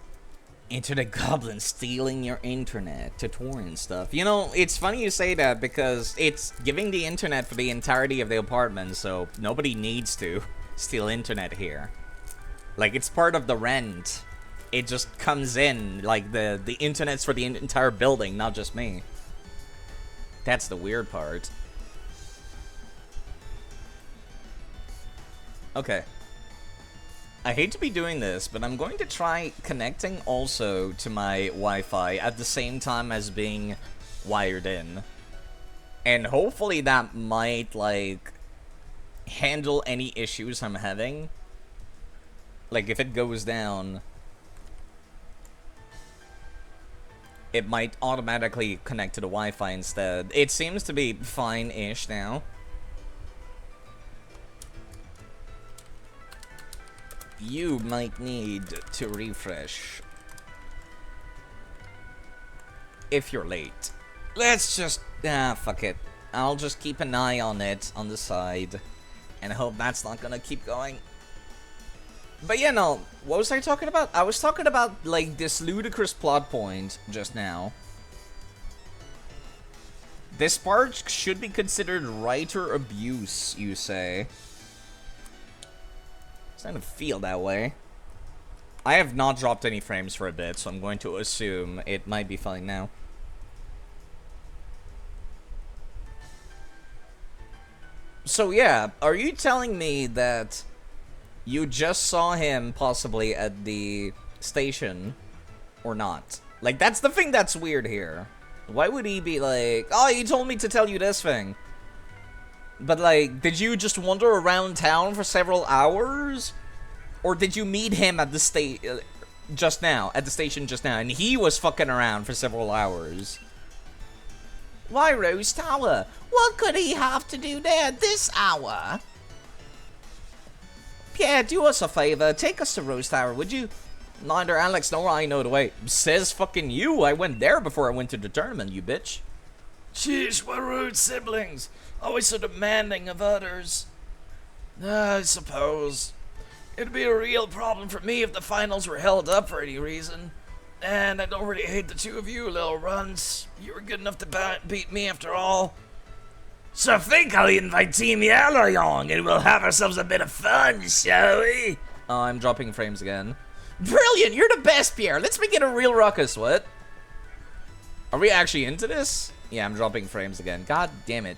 [SPEAKER 1] Internet goblins stealing your internet to torrent stuff. You know, it's funny you say that because it's giving the internet for the entirety of the apartment, so nobody needs to steal internet here. Like, it's part of the rent. It just comes in, like, the internet's for the entire building, not just me. That's the weird part. Okay. I hate to be doing this, but I'm going to try connecting also to my Wi-Fi at the same time as being wired in. And hopefully that might, like, handle any issues I'm having. Like, if it goes down, it might automatically connect to the Wi-Fi instead. It seems to be fine-ish now. You might need to refresh if you're late. Let's just... fuck it. I'll just keep an eye on it on the side and hope that's not gonna keep going. But yeah, no, what was I talking about? I was talking about, like, this ludicrous plot point just now. This part should be considered writer abuse, you say. It's not gonna feel that way. I have not dropped any frames for a bit, so I'm going to assume it might be fine now. So yeah, are you telling me that you just saw him possibly at the station or not? Like, that's the thing that's weird here. Why would he be like, oh, he told me to tell you this thing? But, like, did you just wander around town for several hours? Or did you meet him at the just now, at the station just now, and he was fucking around for several hours? Why, Rose Tower? What could he have to do there this hour? Pierre, do us a favor. Take us to Rose Tower, would you? Neither Alex nor I know the way. Says fucking you. I went there before I went to the tournament, you bitch.
[SPEAKER 4] Sheesh, what rude siblings. Always so demanding of others. I suppose. It'd be a real problem for me if the finals were held up for any reason. And I don't really hate the two of you, little runs. You were good enough to beat me after all. So I think I'll invite Team Yellow along and we'll have ourselves a bit of fun, shall we?
[SPEAKER 1] Oh, I'm dropping frames again. Brilliant! You're the best, Pierre! Let's make it a real ruckus, what? Are we actually into this? Yeah, I'm dropping frames again. God damn it.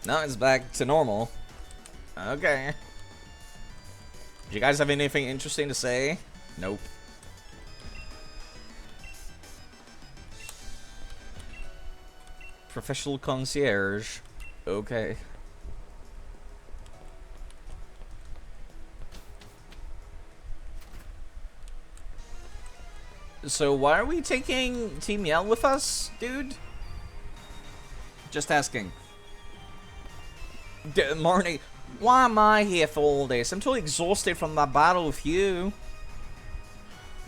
[SPEAKER 1] Now it's back to normal. Okay. Do you guys have anything interesting to say? Nope. Professional concierge. Okay. So why are we taking Team Yell with us, dude? Just asking. Marnie, why am I here for all this? I'm totally exhausted from my battle with you.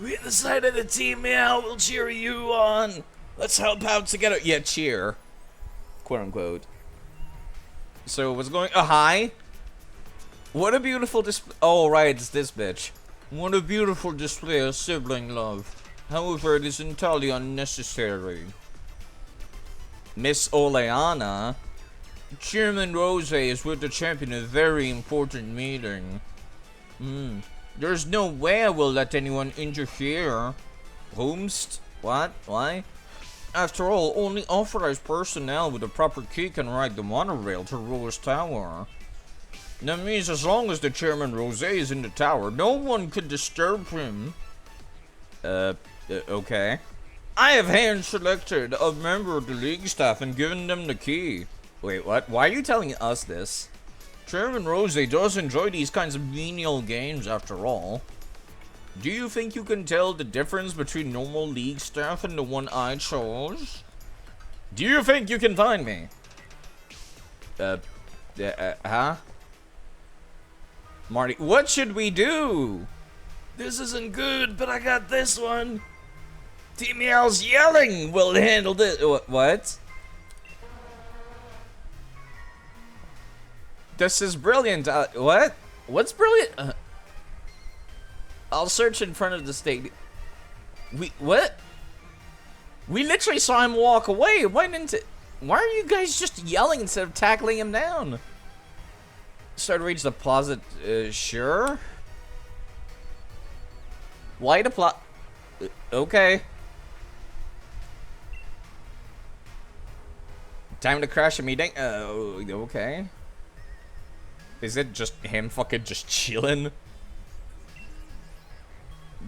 [SPEAKER 4] We decided that Team Yell will cheer you on. Let's help out together.
[SPEAKER 1] Yeah, cheer. Quote unquote. So what's going? Hi. What a beautiful display. Oh right, it's this bitch. What a beautiful display of sibling love. However, it is entirely unnecessary. Miss Oleana. Chairman Rose is with the champion in a very important meeting. There's no way I will let anyone interfere. Whomst? What? Why? After all, only authorized personnel with a proper key can ride the monorail to Rose Tower. That means as long as the Chairman Rose is in the tower, no one could disturb him. Okay. I have hand-selected a member of the league staff and given them the key. Wait, what? Why are you telling us this? Chairman Rose does enjoy these kinds of menial games after all. Do you think you can tell the difference between normal league staff and the one I chose? Do you think you can find me? Huh? Marty, what should we do?
[SPEAKER 4] This isn't good, but I got this one. Team Yell's yelling will handle this.
[SPEAKER 1] What? This is brilliant. What? What's brilliant? I'll search in front of the stadium. What? We literally saw him walk away. Why are you guys just yelling instead of tackling him down? Start to reach the plaza. Sure. Why the plot? Okay. Time to crash a meeting. Okay. Is it just him fucking just chilling?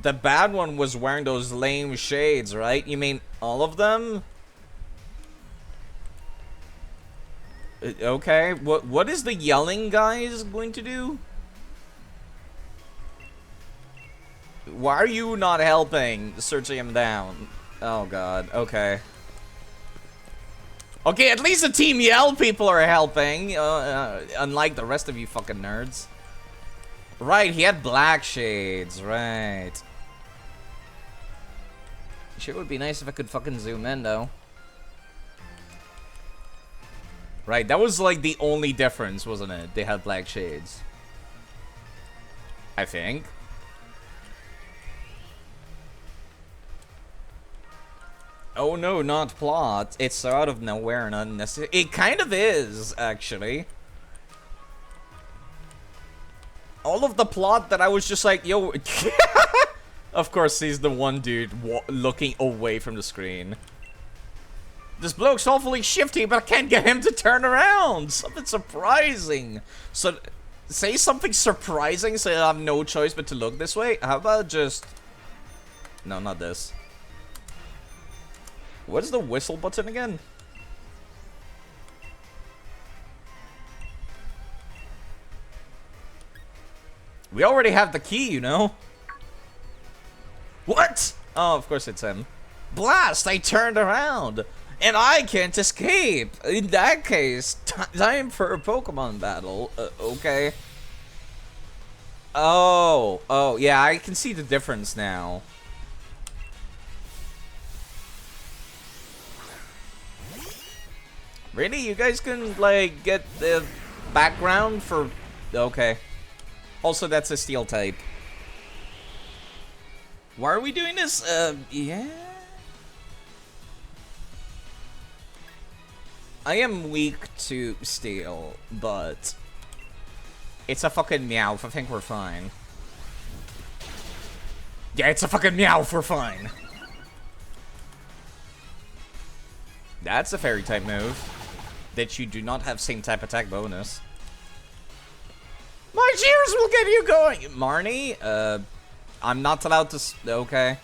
[SPEAKER 1] The bad one was wearing those lame shades, right? You mean all of them? Okay. What is the yelling guys going to do? Why are you not helping searching him down? Oh god. Okay. Okay, at least the Team Yell people are helping, unlike the rest of you fucking nerds. Right, he had black shades, right. Sure would be nice if I could fucking zoom in, though. Right, that was like the only difference, wasn't it? They had black shades. I think. Oh no, not plot. It's out of nowhere and unnecessary. It kind of is, actually. All of the plot that I was just like, yo... Of course, he's the one dude looking away from the screen. This bloke's awfully shifty, but I can't get him to turn around. Something surprising. So, say something surprising so I have no choice but to look this way. How about just... No, not this. What's the whistle button again? We already have the key, you know. What? Oh, of course it's him. Blast! I turned around! And I can't escape! In that case, time for a Pokemon battle. Okay. Oh, yeah, I can see the difference now. Really? You guys can, like, get the background for... Okay. Also, that's a steel type. Why are we doing this? Yeah? I am weak to steel, but... It's a fucking Meowth. I think we're fine. Yeah, it's a fucking Meowth. We're fine. That's a fairy type move. That you do not have same type attack bonus. My cheers will get you going! Marnie, I'm not allowed to... Okay.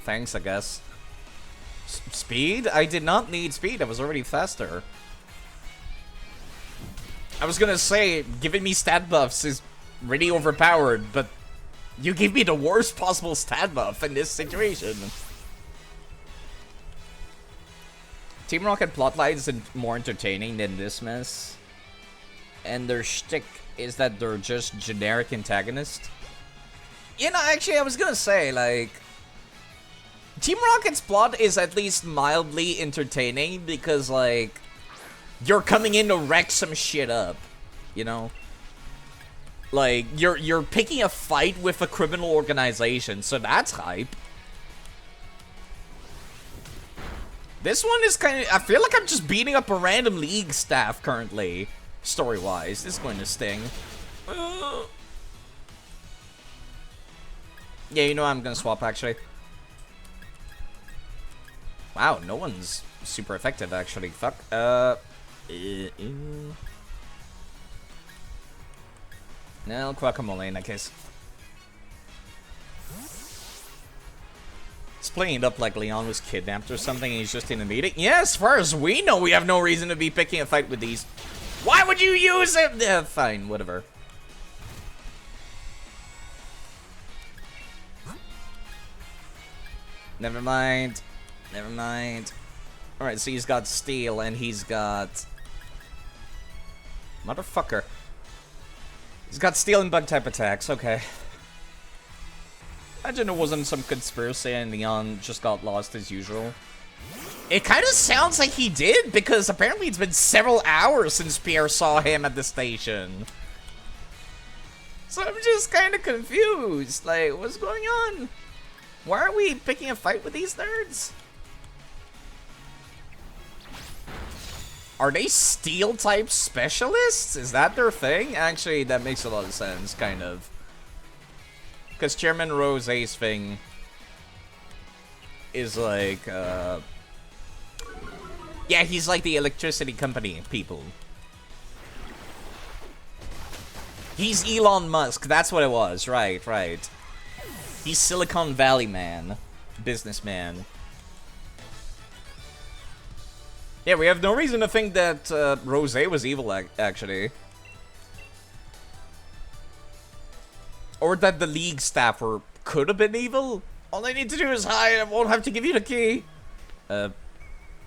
[SPEAKER 1] Thanks, I guess. Speed? I did not need speed. I was already faster. I was gonna say, giving me stat buffs is really overpowered, but you gave me the worst possible stat buff in this situation. Team Rocket plotlines are more entertaining than this mess. And their shtick is that they're just generic antagonists. You know, actually, I was gonna say, like... Team Rocket's plot is at least mildly entertaining because, like... You're coming in to wreck some shit up, you know? Like, you're picking a fight with a criminal organization, so that's hype. This one is kind of... I feel like I'm just beating up a random league staff currently. Story-wise. This is going to sting. Yeah, you know I'm going to swap, actually. Wow, no one's super effective, actually. Fuck. No, Guacamole in that case. It's playing it up like Leon was kidnapped or something and he's just in a meeting. Yeah, as far as we know, we have no reason to be picking a fight with these. Why would you use it? Fine, whatever. Never mind. Never mind. Alright, so he's got Steel and he's got... Motherfucker. He's got Steel and Bug-type attacks, okay. Imagine it wasn't some conspiracy and Leon just got lost as usual.
[SPEAKER 2] It kind of sounds like he did, because apparently it's been several hours since Pierre saw him at the station. So I'm just kind of confused. Like, what's going on? Why are we picking a fight with these nerds? Are they steel-type specialists? Is that their thing? Actually, that makes a lot of sense, kind of. Because Chairman Rose's thing is like, yeah, he's like the electricity company people. He's Elon Musk, that's what it was. Right, right. He's Silicon Valley man. Businessman. Yeah, we have no reason to think that Rose was evil, actually. Or that the League staff could have been evil. All I need to do is hide, I won't have to give you the key.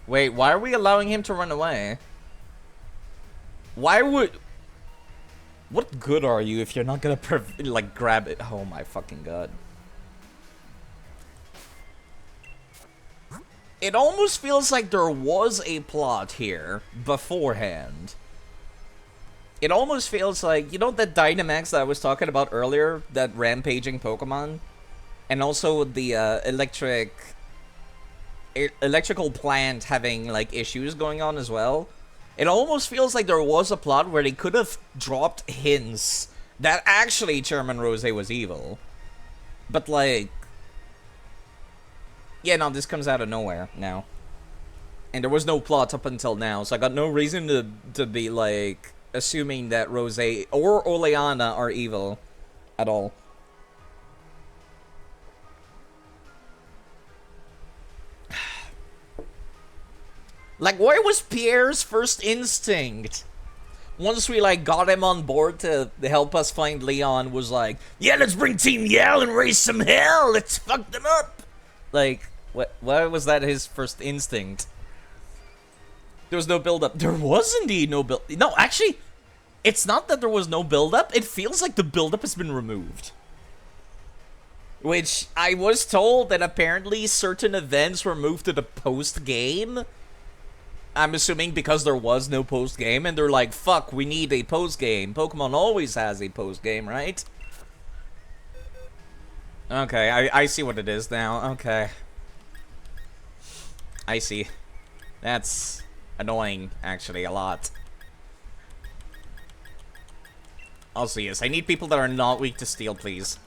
[SPEAKER 2] Wait, why are we allowing him to run away? Why would... What good are you if you're not gonna, like, grab it? Oh my fucking god. It almost feels like there was a plot here beforehand. It almost feels like, you know that Dynamax that I was talking about earlier? That rampaging Pokemon? And also the electrical plant having, like, issues going on as well? It almost feels like there was a plot where they could have dropped hints that actually Chairman Rose was evil. But, like... Yeah, no, this comes out of nowhere now. And there was no plot up until now, so I got no reason to be, like, assuming that Rose or Oleana are evil at all. Like, where was Pierre's first instinct? Once we, like, got him on board to help us find Leon, was like, yeah, let's bring Team Yell and raise some hell, let's fuck them up! Like... Why was that his first instinct? There was no build-up. There was indeed no build... No, actually, it's not that there was no build-up. It feels like the build-up has been removed. Which, I was told that apparently certain events were moved to the post-game. I'm assuming because there was no post-game, and they're like, fuck, we need a post-game. Pokemon always has a post-game, right? Okay, I see what it is now. Okay. I see. That's annoying, actually, a lot. Also, yes, I need people that are not weak to steel, please.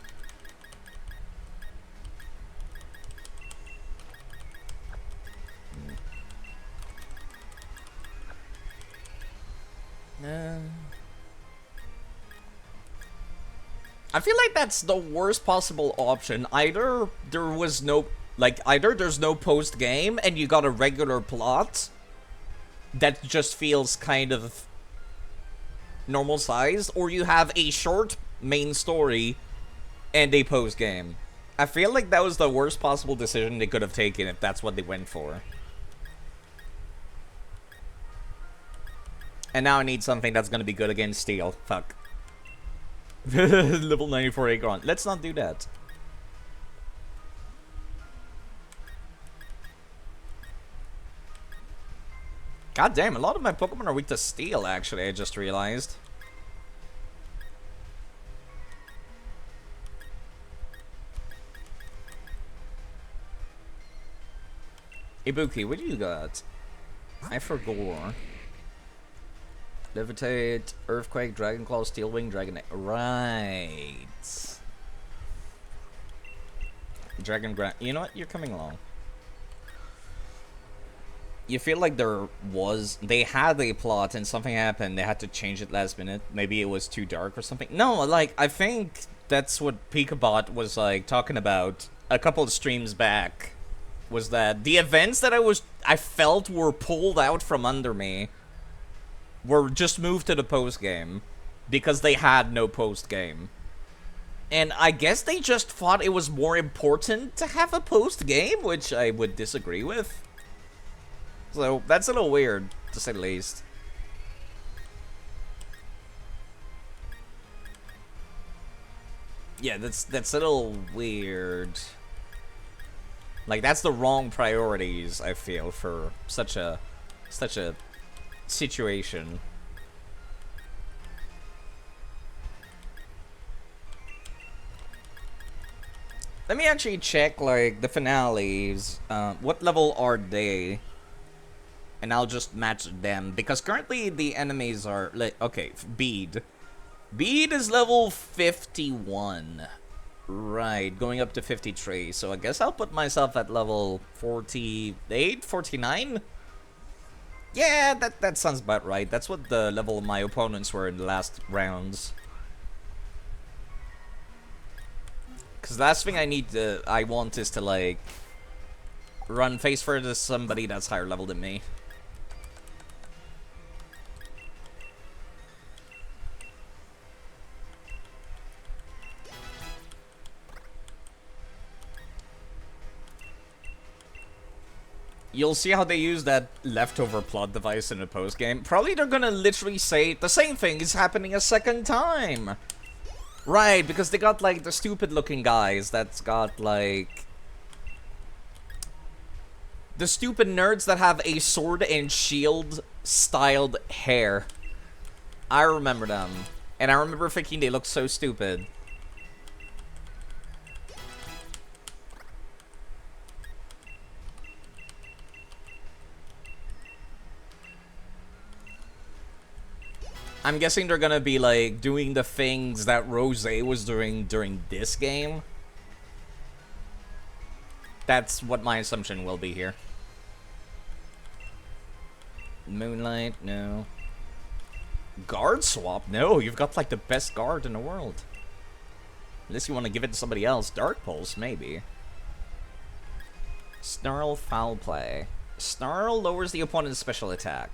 [SPEAKER 2] I feel like that's the worst possible option. Either there was no... Like, either there's no post-game and you got a regular plot that just feels kind of normal-sized, or you have a short main story and a post-game. I feel like that was the worst possible decision they could have taken if that's what they went for. And now I need something that's gonna be good against Steel. Fuck. Level 94 Aggron. Let's not do that. God damn, a lot of my Pokemon are weak to Steel, actually, I just realized. Ibuki, what do you got? I forgot. Levitate, Earthquake, Dragon Claw, Steel Wing, Dragon... Right. Dragon Gra... You know what? You're coming along. You feel like they had a plot and something happened, they had to change it last minute. Maybe it was too dark or something. No, like, I think that's what Pikabot was, like, talking about a couple of streams back. Was that the events that I felt were pulled out from under me were just moved to the post-game because they had no post-game. And I guess they just thought it was more important to have a post-game, which I would disagree with. So, that's a little weird, to say the least. Yeah, that's a little weird. Like, that's the wrong priorities, I feel, for such a situation. Let me actually check, like, the finales. What level are they? And I'll just match them. Because currently the enemies are, like, okay, Bede. Bede is level 51. Right, going up to 53. So I guess I'll put myself at level 48, 49? Yeah, that sounds about right. That's what the level of my opponents were in the last rounds. Because the last thing I want is to, like, run face first to somebody that's higher level than me. You'll see how they use that leftover plot device in the post-game. Probably they're gonna literally say the same thing is happening a second time. Right, because they got, like, the stupid-looking guys that's got, like... the stupid nerds that have a sword and shield-styled hair. I remember them. And I remember thinking they looked so stupid. I'm guessing they're gonna be, like, doing the things that Rose was doing during this game. That's what my assumption will be here. Moonlight, no. Guard swap? No, you've got, like, the best guard in the world. Unless you want to give it to somebody else. Dark Pulse, maybe. Snarl, foul play. Snarl lowers the opponent's special attack.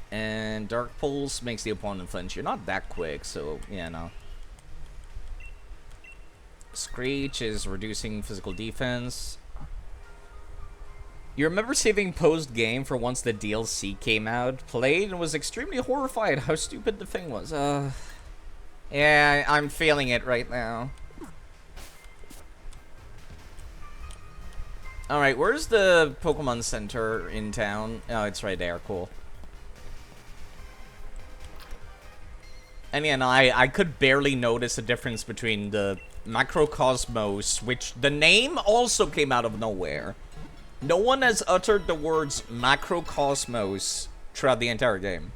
[SPEAKER 2] And Dark Pulse makes the opponent flinch. You're not that quick, so, yeah, no. Screech is reducing physical defense. You remember saving post-game for once the DLC came out? Played and was extremely horrified how stupid the thing was. Yeah, I'm feeling it right now. Alright, where's the Pokemon Center in town? Oh, it's right there. Cool. And yeah, no, I could barely notice a difference between the Macrocosmos, which the name also came out of nowhere. No one has uttered the words Macrocosmos throughout the entire game.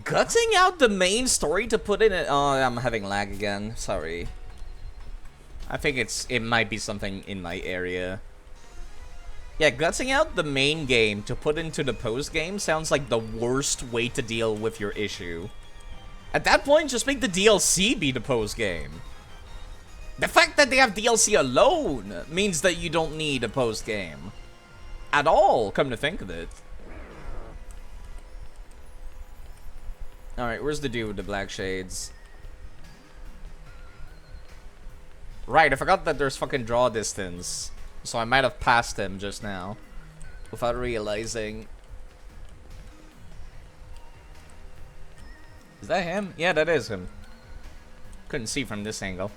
[SPEAKER 2] Gutting out the main story to put in it. Oh, I'm having lag again. Sorry. I think it might be something in my area. Yeah, gutting out the main game to put into the post game sounds like the worst way to deal with your issue. At that point, just make the DLC be the post game. The fact that they have DLC alone means that you don't need a post game at all, come to think of it. Alright, where's the dude with the black shades? Right, I forgot that there's fucking draw distance. So I might have passed him just now without realizing. Is that him? Yeah, that is him. Couldn't see from this angle.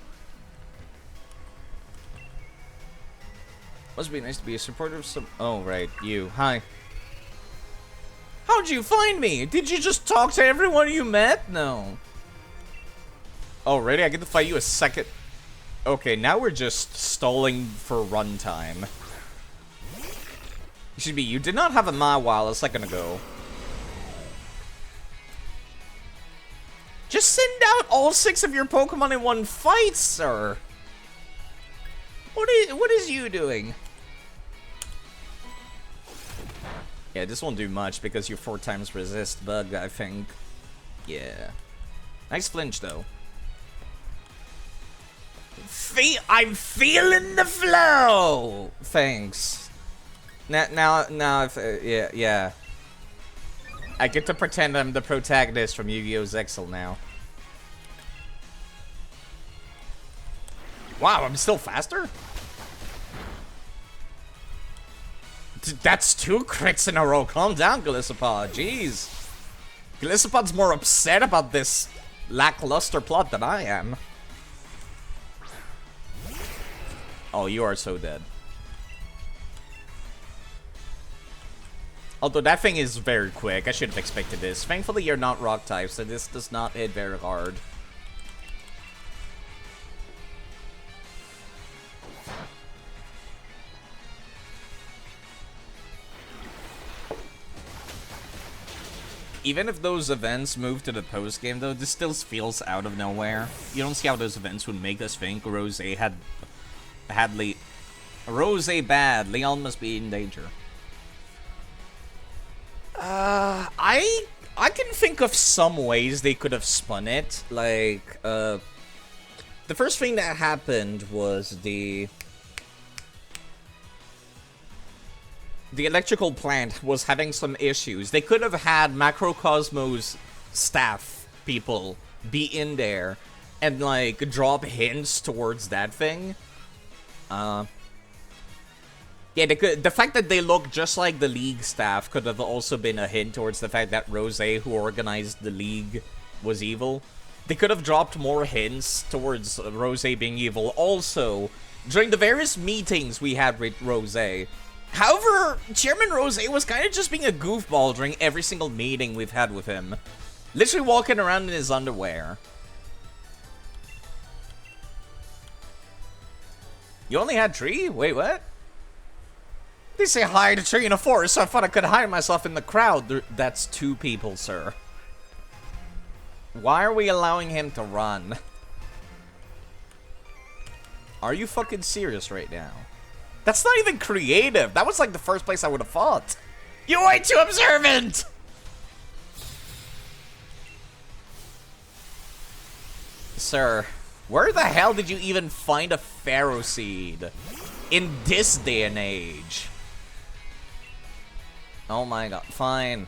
[SPEAKER 2] Must be nice to be a supporter of some... Oh, right. You. Hi. How'd you find me? Did you just talk to everyone you met? No. Oh, really? I get to fight you a second... Okay, now we're just stalling for runtime. You should be. You did not have a Mawile a second ago. Just send out all 6 of your Pokemon in one fight, sir. What is you doing? Yeah, this won't do much because you 4 times resist bug, I think. Yeah. Nice flinch, though. I'm feeling the flow. Thanks. Now, if yeah. I get to pretend I'm the protagonist from Yu-Gi-Oh! Zexal now. Wow, I'm still faster? That's 2 crits in a row. Calm down, Gliscopod. Jeez. Gliscopod's more upset about this lackluster plot than I am. Oh, you are so dead. Although that thing is very quick, I should have expected this. Thankfully, you're not rock type, so this does not hit very hard. Even if those events move to the post-game, though, this still feels out of nowhere. You don't see how those events would make us think Rose Rose bad. Leon must be in danger. I can think of some ways they could have spun it. Like, the first thing that happened was the electrical plant was having some issues. They could have had Macrocosmos staff people be in there and, like, drop hints towards that thing. Yeah, the fact that they look just like the League staff could have also been a hint towards the fact that Rose, who organized the League, was evil. They could have dropped more hints towards Rose being evil. Also, during the various meetings we had with Rose. However, Chairman Rose was kind of just being a goofball during every single meeting we've had with him. Literally walking around in his underwear. You only had 3? Wait, what? They say hide a tree in a forest, so I thought I could hide myself in the crowd. That's 2 people, sir. Why are we allowing him to run? Are you fucking serious right now? That's not even creative. That was like the first place I would have thought. You're way too observant! Sir, where the hell did you even find a Pharaoh seed? In this day and age? Oh my god, fine.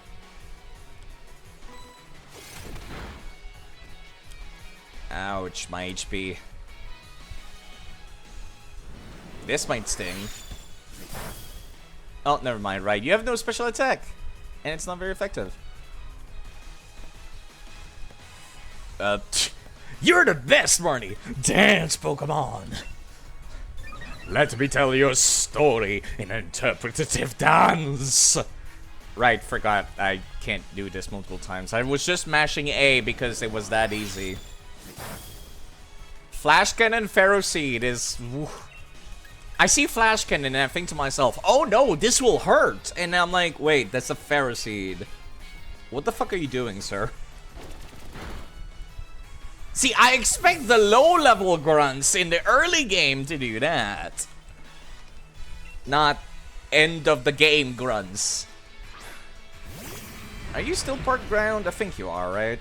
[SPEAKER 2] Ouch, my HP. This might sting. Oh, never mind, right. You have no special attack. And it's not very effective.
[SPEAKER 3] You're the best, Marnie! Dance, Pokemon! Let me tell you a story in interpretative dance!
[SPEAKER 2] Right, forgot. I can't do this multiple times. I was just mashing A because it was that easy. Flash Cannon Pharaoh Seed is... I see Flash Cannon and I think to myself, oh no, this will hurt! And I'm like, wait, that's a Pharaoh Seed. What the fuck are you doing, sir? See, I expect the low-level grunts in the early game to do that. Not end-of-the-game grunts. Are you still parked ground? I think you are, right?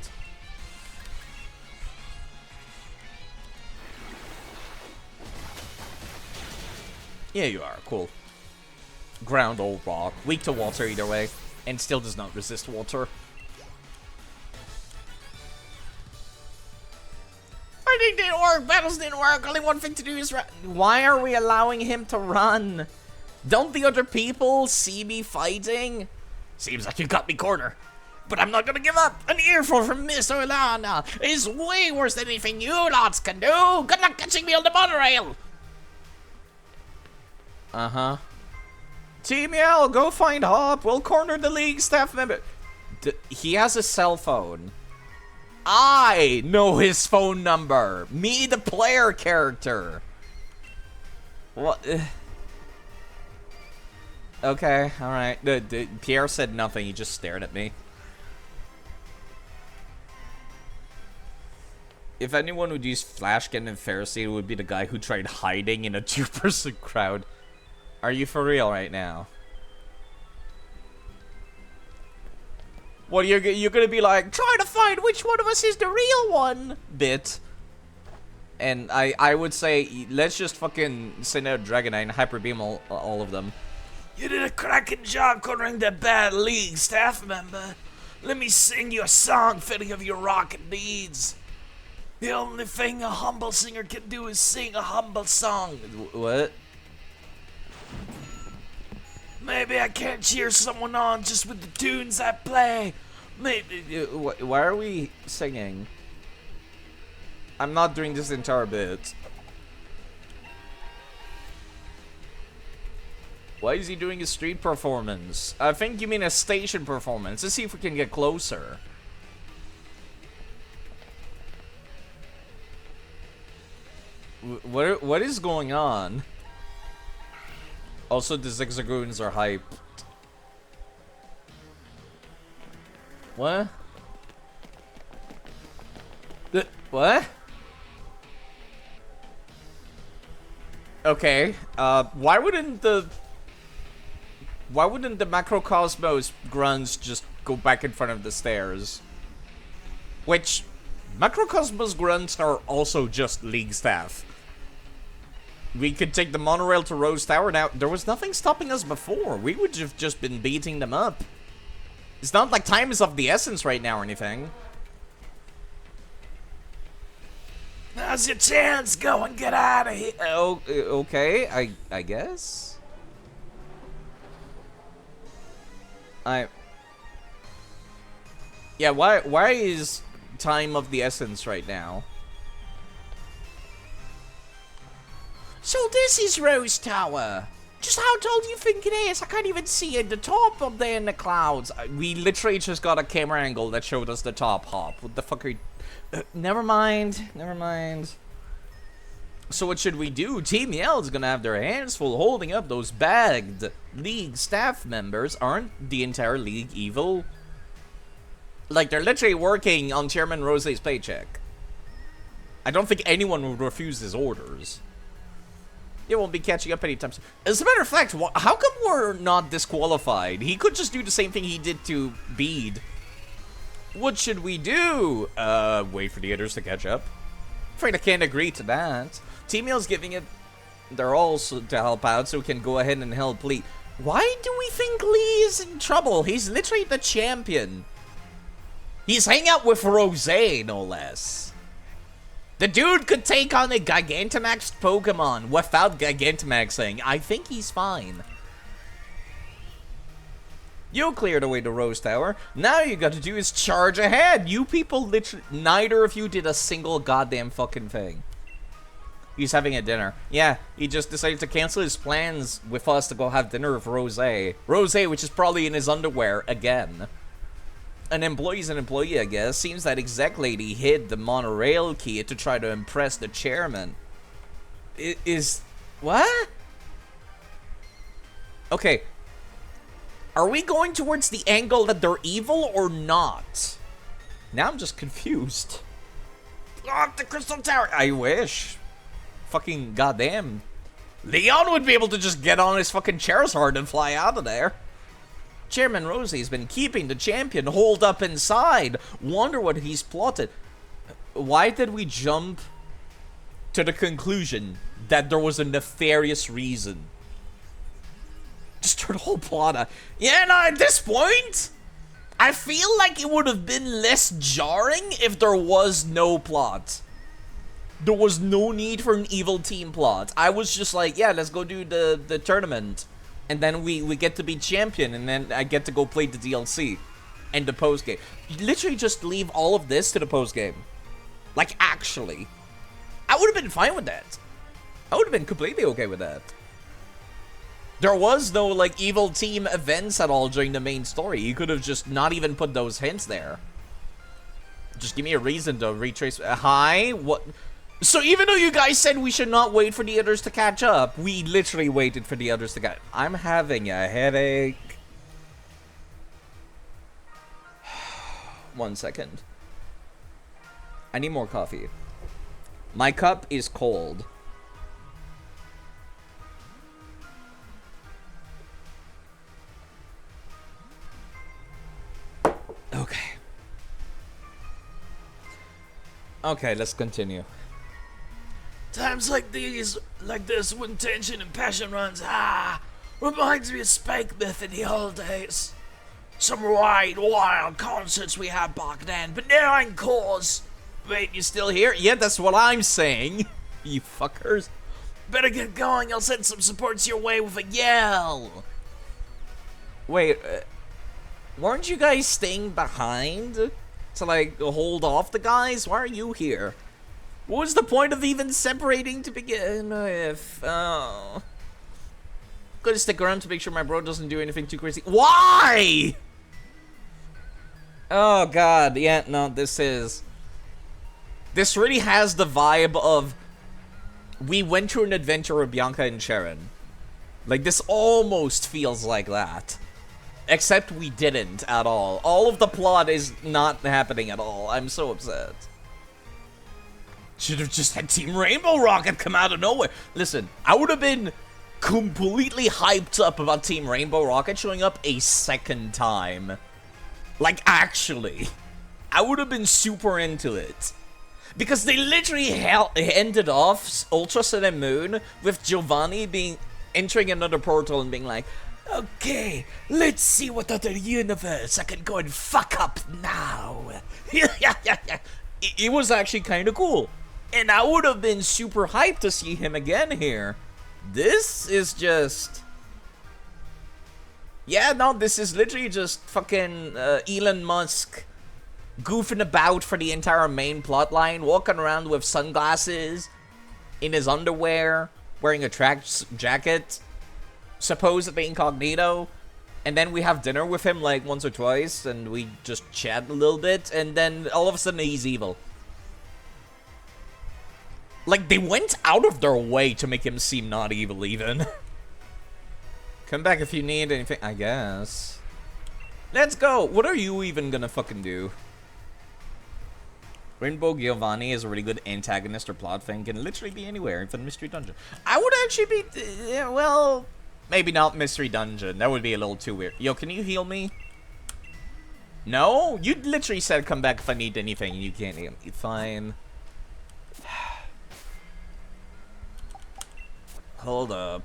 [SPEAKER 2] Yeah, you are. Cool. Ground old rock. Weak to water either way. And still does not resist water. Fighting didn't work. Battles didn't work. Only one thing to do is run. Why are we allowing him to run? Don't the other people see me fighting?
[SPEAKER 4] Seems like you got me cornered. But I'm not gonna give up. An earful from Miss Orlana is way worse than anything you lots can do. Good luck catching me on the monorail.
[SPEAKER 2] Uh-huh. Team Yell, go find Hop. We'll corner the League staff member. He has a cell phone. I know his phone number. Me, the player character. What? Okay, alright. Pierre said nothing. He just stared at me. If anyone would use Flash Cannon and Pharisee, it would be the guy who tried hiding in a 2-person crowd. Are you for real right now? What, you're gonna be like, try to find which one of us is the real one, bit. And I would say, let's just fucking send out Dragonite and Hyper Beam all of them.
[SPEAKER 4] You did a cracking job cornering that bad League staff member. Let me sing you a song fitting of your rocket deeds. The only thing a humble singer can do is sing a humble song.
[SPEAKER 2] What?
[SPEAKER 4] Maybe I can't cheer someone on just with the tunes I play. Maybe...
[SPEAKER 2] Why are we singing?
[SPEAKER 1] I'm not doing this entire bit. Why is he doing a street performance? I think you mean a station performance. Let's see if we can get closer. What is going on? Also, the Zigzagoons are hype. What? What? Okay, why wouldn't the Macrocosmos grunts just go back in front of the stairs? Which, Macrocosmos grunts are also just League staff. We could take the monorail to Rose Tower. Now, there was nothing stopping us before. We would have just been beating them up. It's not like time is of the essence right now or anything.
[SPEAKER 4] Now's your chance. Go and get out of here.
[SPEAKER 1] Oh, okay. I guess. Yeah, why is time of the essence right now?
[SPEAKER 2] So this is Rose Tower. Just how tall do you think it is? I can't even see it. The top up there in the clouds.
[SPEAKER 1] We literally just got a camera angle that showed us the top hop. What the fuck are you... never mind. So what should we do? Team Yell's gonna have their hands full holding up those bagged League staff members. Aren't the entire League evil? Like, they're literally working on Chairman Rose's paycheck. I don't think anyone would refuse his orders. It won't be catching up anytime soon. As a matter of fact, how come we're not disqualified? He could just do the same thing he did to Bede. What should we do? Wait for the others to catch up. Afraid I can't agree to that. Team Yell's giving it their all to help out, so we can go ahead and help Lee. Why do we think Lee is in trouble? He's literally the champion. He's hanging out with Rose, no less. The dude could take on a Gigantamax Pokemon without Gigantamaxing. I think he's fine. You cleared away the Rose Tower. Now you got to do is charge ahead. You people literally... Neither of you did a single goddamn fucking thing. He's having a dinner. Yeah, he just decided to cancel his plans with us to go have dinner with Rose. Rose, which is probably in his underwear again. An employee's an employee, I guess. Seems that exec lady hid the monorail key to try to impress the chairman. What? Okay. Are we going towards the angle that they're evil or not? Now I'm just confused. Oh, the Crystal Tower! I wish. Fucking goddamn. Leon would be able to just get on his fucking Charizard and fly out of there. Chairman Rosie's been keeping the champion holed up inside. Wonder what he's plotted. Why did we jump to the conclusion that there was a nefarious reason? Just turn the whole plot out. Yeah, no, at this point, I feel like it would have been less jarring if there was no plot. There was no need for an evil team plot. I was just like, yeah, let's go do the tournament. And then we get to be champion, and then I get to go play the DLC and the post-game. Literally just leave all of this to the post-game. Like, actually. I would have been fine with that. I would have been completely okay with that. There was no, like, evil team events at all during the main story. You could have just not even put those hints there. Just give me a reason to retrace... Hi? What... So even though you guys said we should not wait for the others to catch up, we literally waited for the others to catch up. I'm having a headache. 1 second. I need more coffee. My cup is cold. Okay. Okay, let's continue.
[SPEAKER 4] Times like these, like this, when tension and passion runs high, reminds me of Spank Myth in the old days. Some wild concerts we had back then, but now encores.
[SPEAKER 1] Wait, you still here? Yeah, that's what I'm saying. You fuckers.
[SPEAKER 4] Better get going, I'll send some supports your way with a yell.
[SPEAKER 1] Wait, weren't you guys staying behind to, like, hold off the guys? Why are you here?
[SPEAKER 2] What was the point of even separating to begin with? Oh. Gonna stick around to make sure my bro doesn't do anything too crazy. Why?
[SPEAKER 1] Oh god, yeah, no, this
[SPEAKER 2] really has the vibe of we went through an adventure with Bianca and Sharon. Like, this almost feels like that. Except we didn't at all. All of the plot is not happening at all. I'm so upset. Should have just had Team Rainbow Rocket come out of nowhere. Listen, I would have been completely hyped up about Team Rainbow Rocket showing up a second time. Like, actually. I would have been super into it. Because they literally ended off Ultra Sun and Moon with Giovanni entering another portal and being like, okay, let's see what other universe I can go and fuck up now. It was actually kind of cool. And I would have been super hyped to see him again here. This is just... Yeah, no, this is literally just fucking Elon Musk goofing about for the entire main plotline, walking around with sunglasses, in his underwear, wearing a track jacket, supposedly incognito, and then we have dinner with him like once or twice, and we just chat a little bit, and then all of a sudden he's evil. Like, they went out of their way to make him seem not evil, even. Come back if you need anything, I guess. Let's go! What are you even gonna fucking do? Rainbow Giovanni is a really good antagonist or plot thing. Can literally be anywhere, even Mystery Dungeon. I would actually be... yeah, well... Maybe not Mystery Dungeon. That would be a little too weird. Yo, can you heal me? No? You literally said come back if I need anything, and you can't heal me. Fine. Hold up.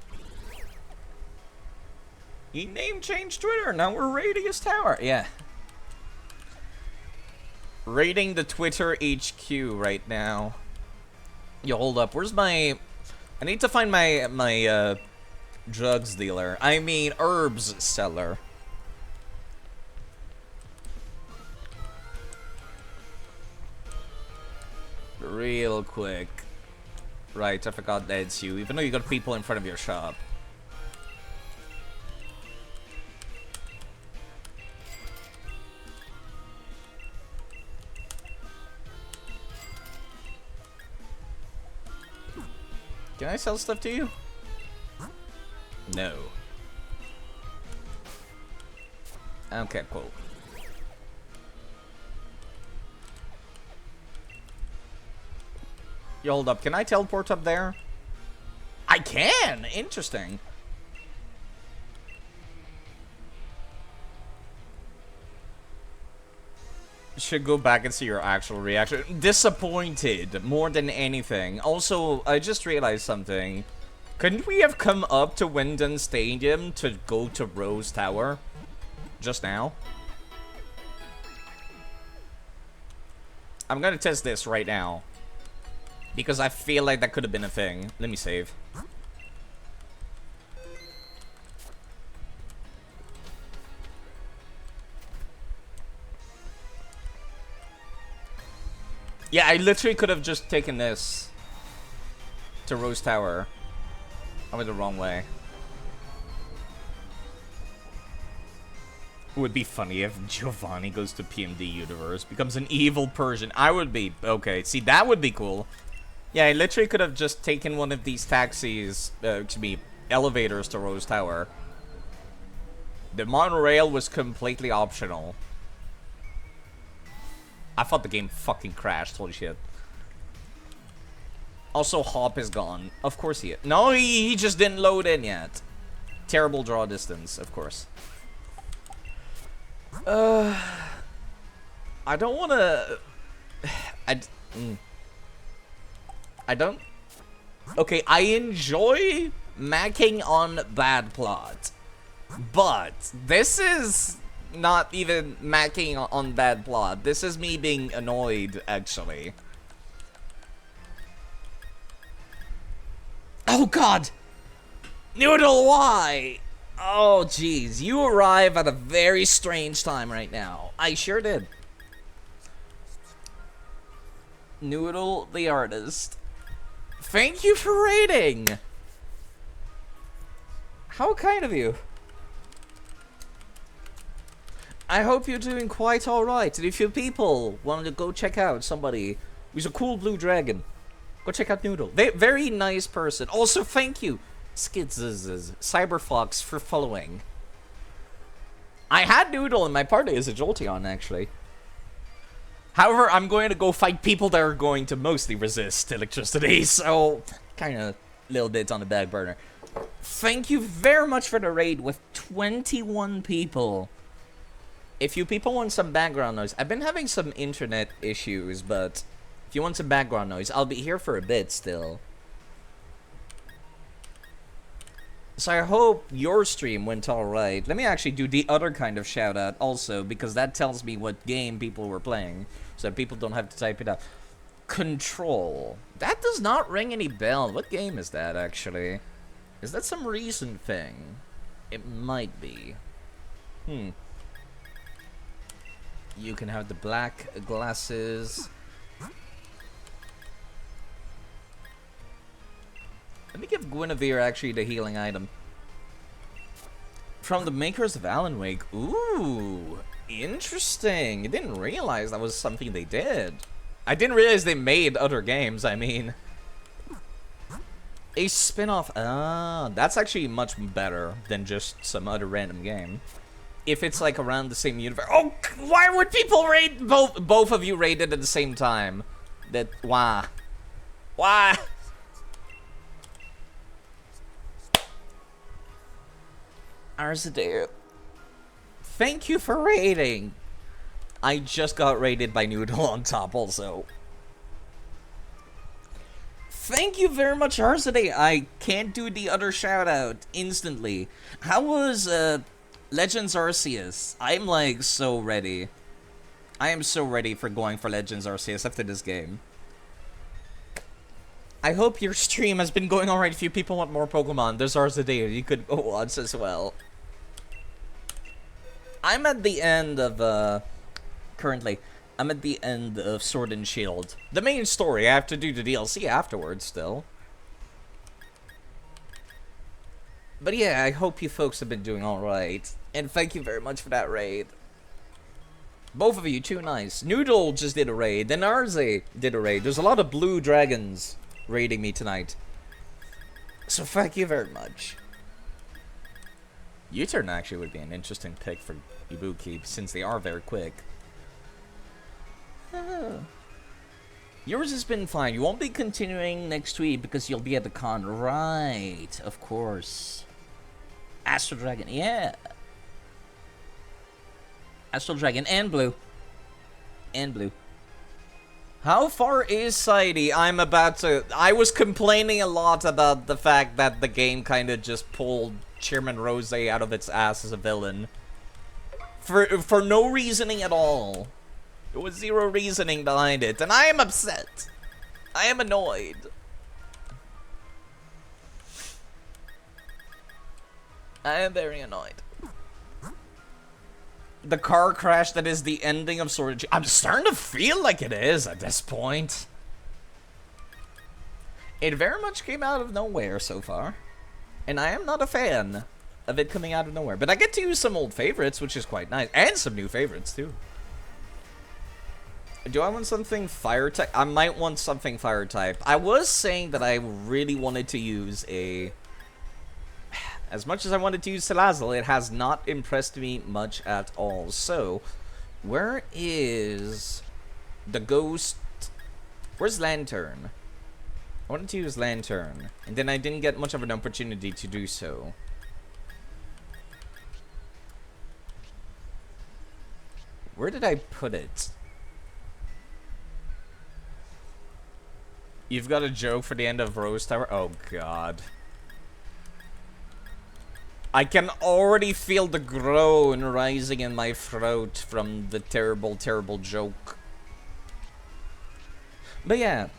[SPEAKER 2] You name changed Twitter. Now we're Radius Tower. Yeah. Raiding the Twitter HQ right now. Yo, hold up. Where's my... I need to find my drugs dealer. I mean, herbs seller. Real quick. Right, I forgot that's you. Even though you got people in front of your shop. Can I sell stuff to you? No. Okay, cool. Yo, hold up. Can I teleport up there? I can! Interesting. Should go back and see your actual reaction. Disappointed, more than anything. Also, I just realized something. Couldn't we have come up to Wyndon Stadium to go to Rose Tower? Just now? I'm gonna test this right now. Because I feel like that could have been a thing. Let me save. Yeah, I literally could have just taken this to Rose Tower. I went the wrong way. It would be funny if Giovanni goes to PMD Universe, becomes an evil Persian. I would be... Okay, see, that would be cool. Yeah, I literally could have just taken one of these taxis, elevators to Rose Tower. The monorail was completely optional. I thought the game fucking crashed, holy shit. Also, Hop is gone. Of course he is. No, he just didn't load in yet. Terrible draw distance, of course. I don't want to... I don't... Okay, I enjoy macking on bad plot. But this is not even macking on bad plot. This is me being annoyed, actually. Oh god! Noodle, why? Oh jeez, you arrive at a very strange time right now. I sure did.
[SPEAKER 1] Noodle the artist. Thank you for raiding! How kind of you. I hope you're doing quite alright. And if you people want to go check out somebody who's a cool blue dragon, go check out Noodle. Very nice person. Also, thank you, Cyberfox, for following. I had Noodle in my party as a Jolteon, actually. However, I'm going to go fight people that are going to mostly resist electricity, so kind of a little bit on the back burner. Thank you very much for the raid with 21 people. If you people want some background noise, I've been having some internet issues, but if you want some background noise, I'll be here for a bit still. So I hope your stream went alright. Let me actually do the other kind of shout out also, because that tells me what game people were playing, so that people don't have to type it out. Control. That does not ring any bell. What game is that, actually? Is that some recent thing? It might be. You can have the black glasses. Let me give Guinevere actually the healing item. From the makers of Alan Wake. Ooh, interesting. I didn't realize that was something they did. I didn't realize they made other games, I mean. A spin-off. Ah, that's actually much better than just some other random game. If it's like around the same universe. Oh, why would people raid both of you raided at the same time? That why? Why? Arzadale. Thank you for raiding. I just got raided by Noodle on top also. Thank you very much, Arzadale. I can't do the other shout out instantly. How was Legends Arceus? I'm like so ready. I am so ready for going for Legends Arceus after this game. I hope your stream has been going alright. If you people want more Pokemon, there's Arzadale. You could go watch as well. I'm at the end of, currently, I'm at the end of Sword and Shield. The main story, I have to do the DLC afterwards still. But yeah, I hope you folks have been doing alright. And thank you very much for that raid. Both of you, too nice. Noodle just did a raid, then Arze did a raid. There's a lot of blue dragons raiding me tonight. So thank you very much. U-turn actually would be an interesting pick for Ibuki, since they are very quick. Yours has been fine. You won't be continuing next week because you'll be at the con. Right, of course. Astral Dragon, yeah. Astral Dragon and blue. And blue. How far is Saidi? I was complaining a lot about the fact that the game kind of just pulled Chairman Rose out of its ass as a villain. For no reasoning at all. There was zero reasoning behind it, and I am upset. I am annoyed. I am very annoyed. The car crash that is the ending of Sword and Shield. I'm starting to feel like it is at this point. It very much came out of nowhere so far. And I am not a fan of it coming out of nowhere. But I get to use some old favorites, which is quite nice. And some new favorites, too. Do I want something fire type? I might want something fire type. I was saying that I really wanted to use a... As much as I wanted to use Salazzle, it has not impressed me much at all. So, where is the ghost? Where's Lantern? I wanted to use Lantern, and then I didn't get much of an opportunity to do so. Where did I put it? You've got a joke for the end of Rose Tower? Oh, God. I can already feel the groan rising in my throat from the terrible, terrible joke. But yeah,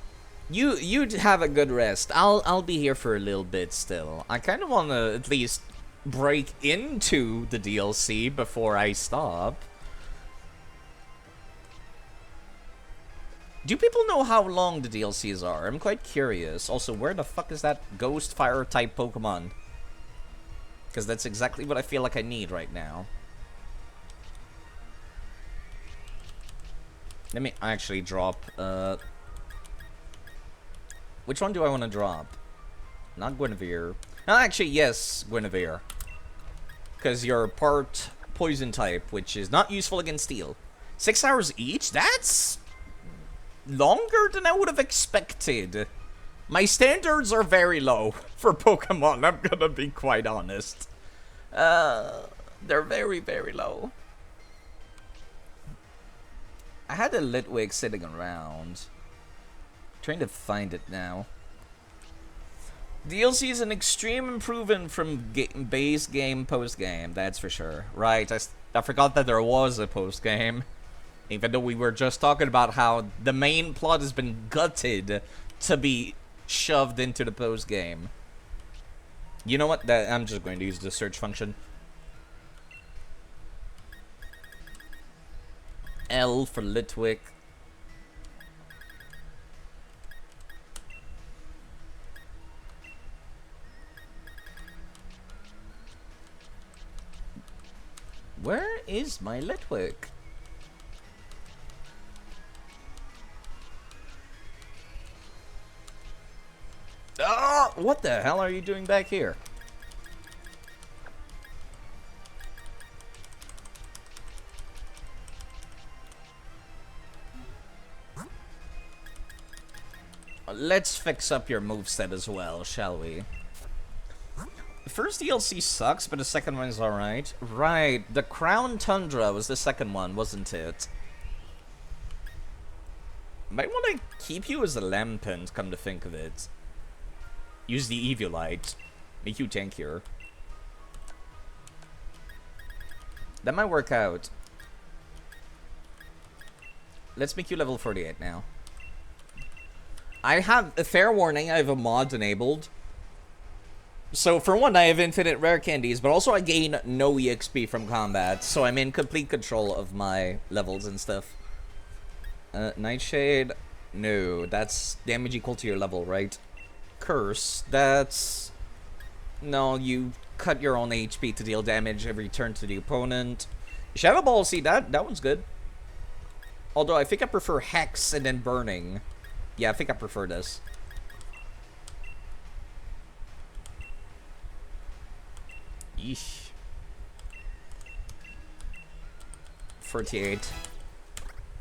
[SPEAKER 1] you have a good rest. I'll be here for a little bit still. I kind of want to at least break into the DLC before I stop.
[SPEAKER 2] Do people know how long the DLCs are? I'm quite curious. Also, where the fuck is that ghost fire type Pokemon? Because that's exactly what I feel like I need right now. Let me actually drop, which one do I want to drop? Not Guinevere. No, actually, yes, Guinevere. Because you're part poison type, which is not useful against steel. 6 hours each? That's longer than I would have expected. My standards are very low for Pokemon, I'm gonna be quite honest. They're very, very low. I had a Litwick sitting around. Trying to find it now. DLC is an extreme improvement from base game, post game, that's for sure. Right, I forgot that there was a post game. Even though we were just talking about how the main plot has been gutted to be shoved into the post game. You know what? I'm just going to use the search function. L for Litwick. Where is my Litwick? Ah! What the hell are you doing back here? Let's fix up your moveset as well, shall we? The first DLC sucks, but the second one is alright. Right, the Crown Tundra was the second one, wasn't it? Might want to keep you as a Lampent, come to think of it. Use the Eviolite. Make you tankier. That might work out. Let's make you level 48 now. I have a fair warning, I have a mod enabled. So for one, I have infinite rare candies, but also I gain no EXP from combat, so I'm in complete control of my levels and stuff. Nightshade? No, that's damage equal to your level, right? Curse, that's... No, you cut your own HP to deal damage every turn to the opponent. Shadow Ball, see, that one's good. Although I think I prefer Hex and then Burning. Yeah, I think I prefer this. Yeesh. 48.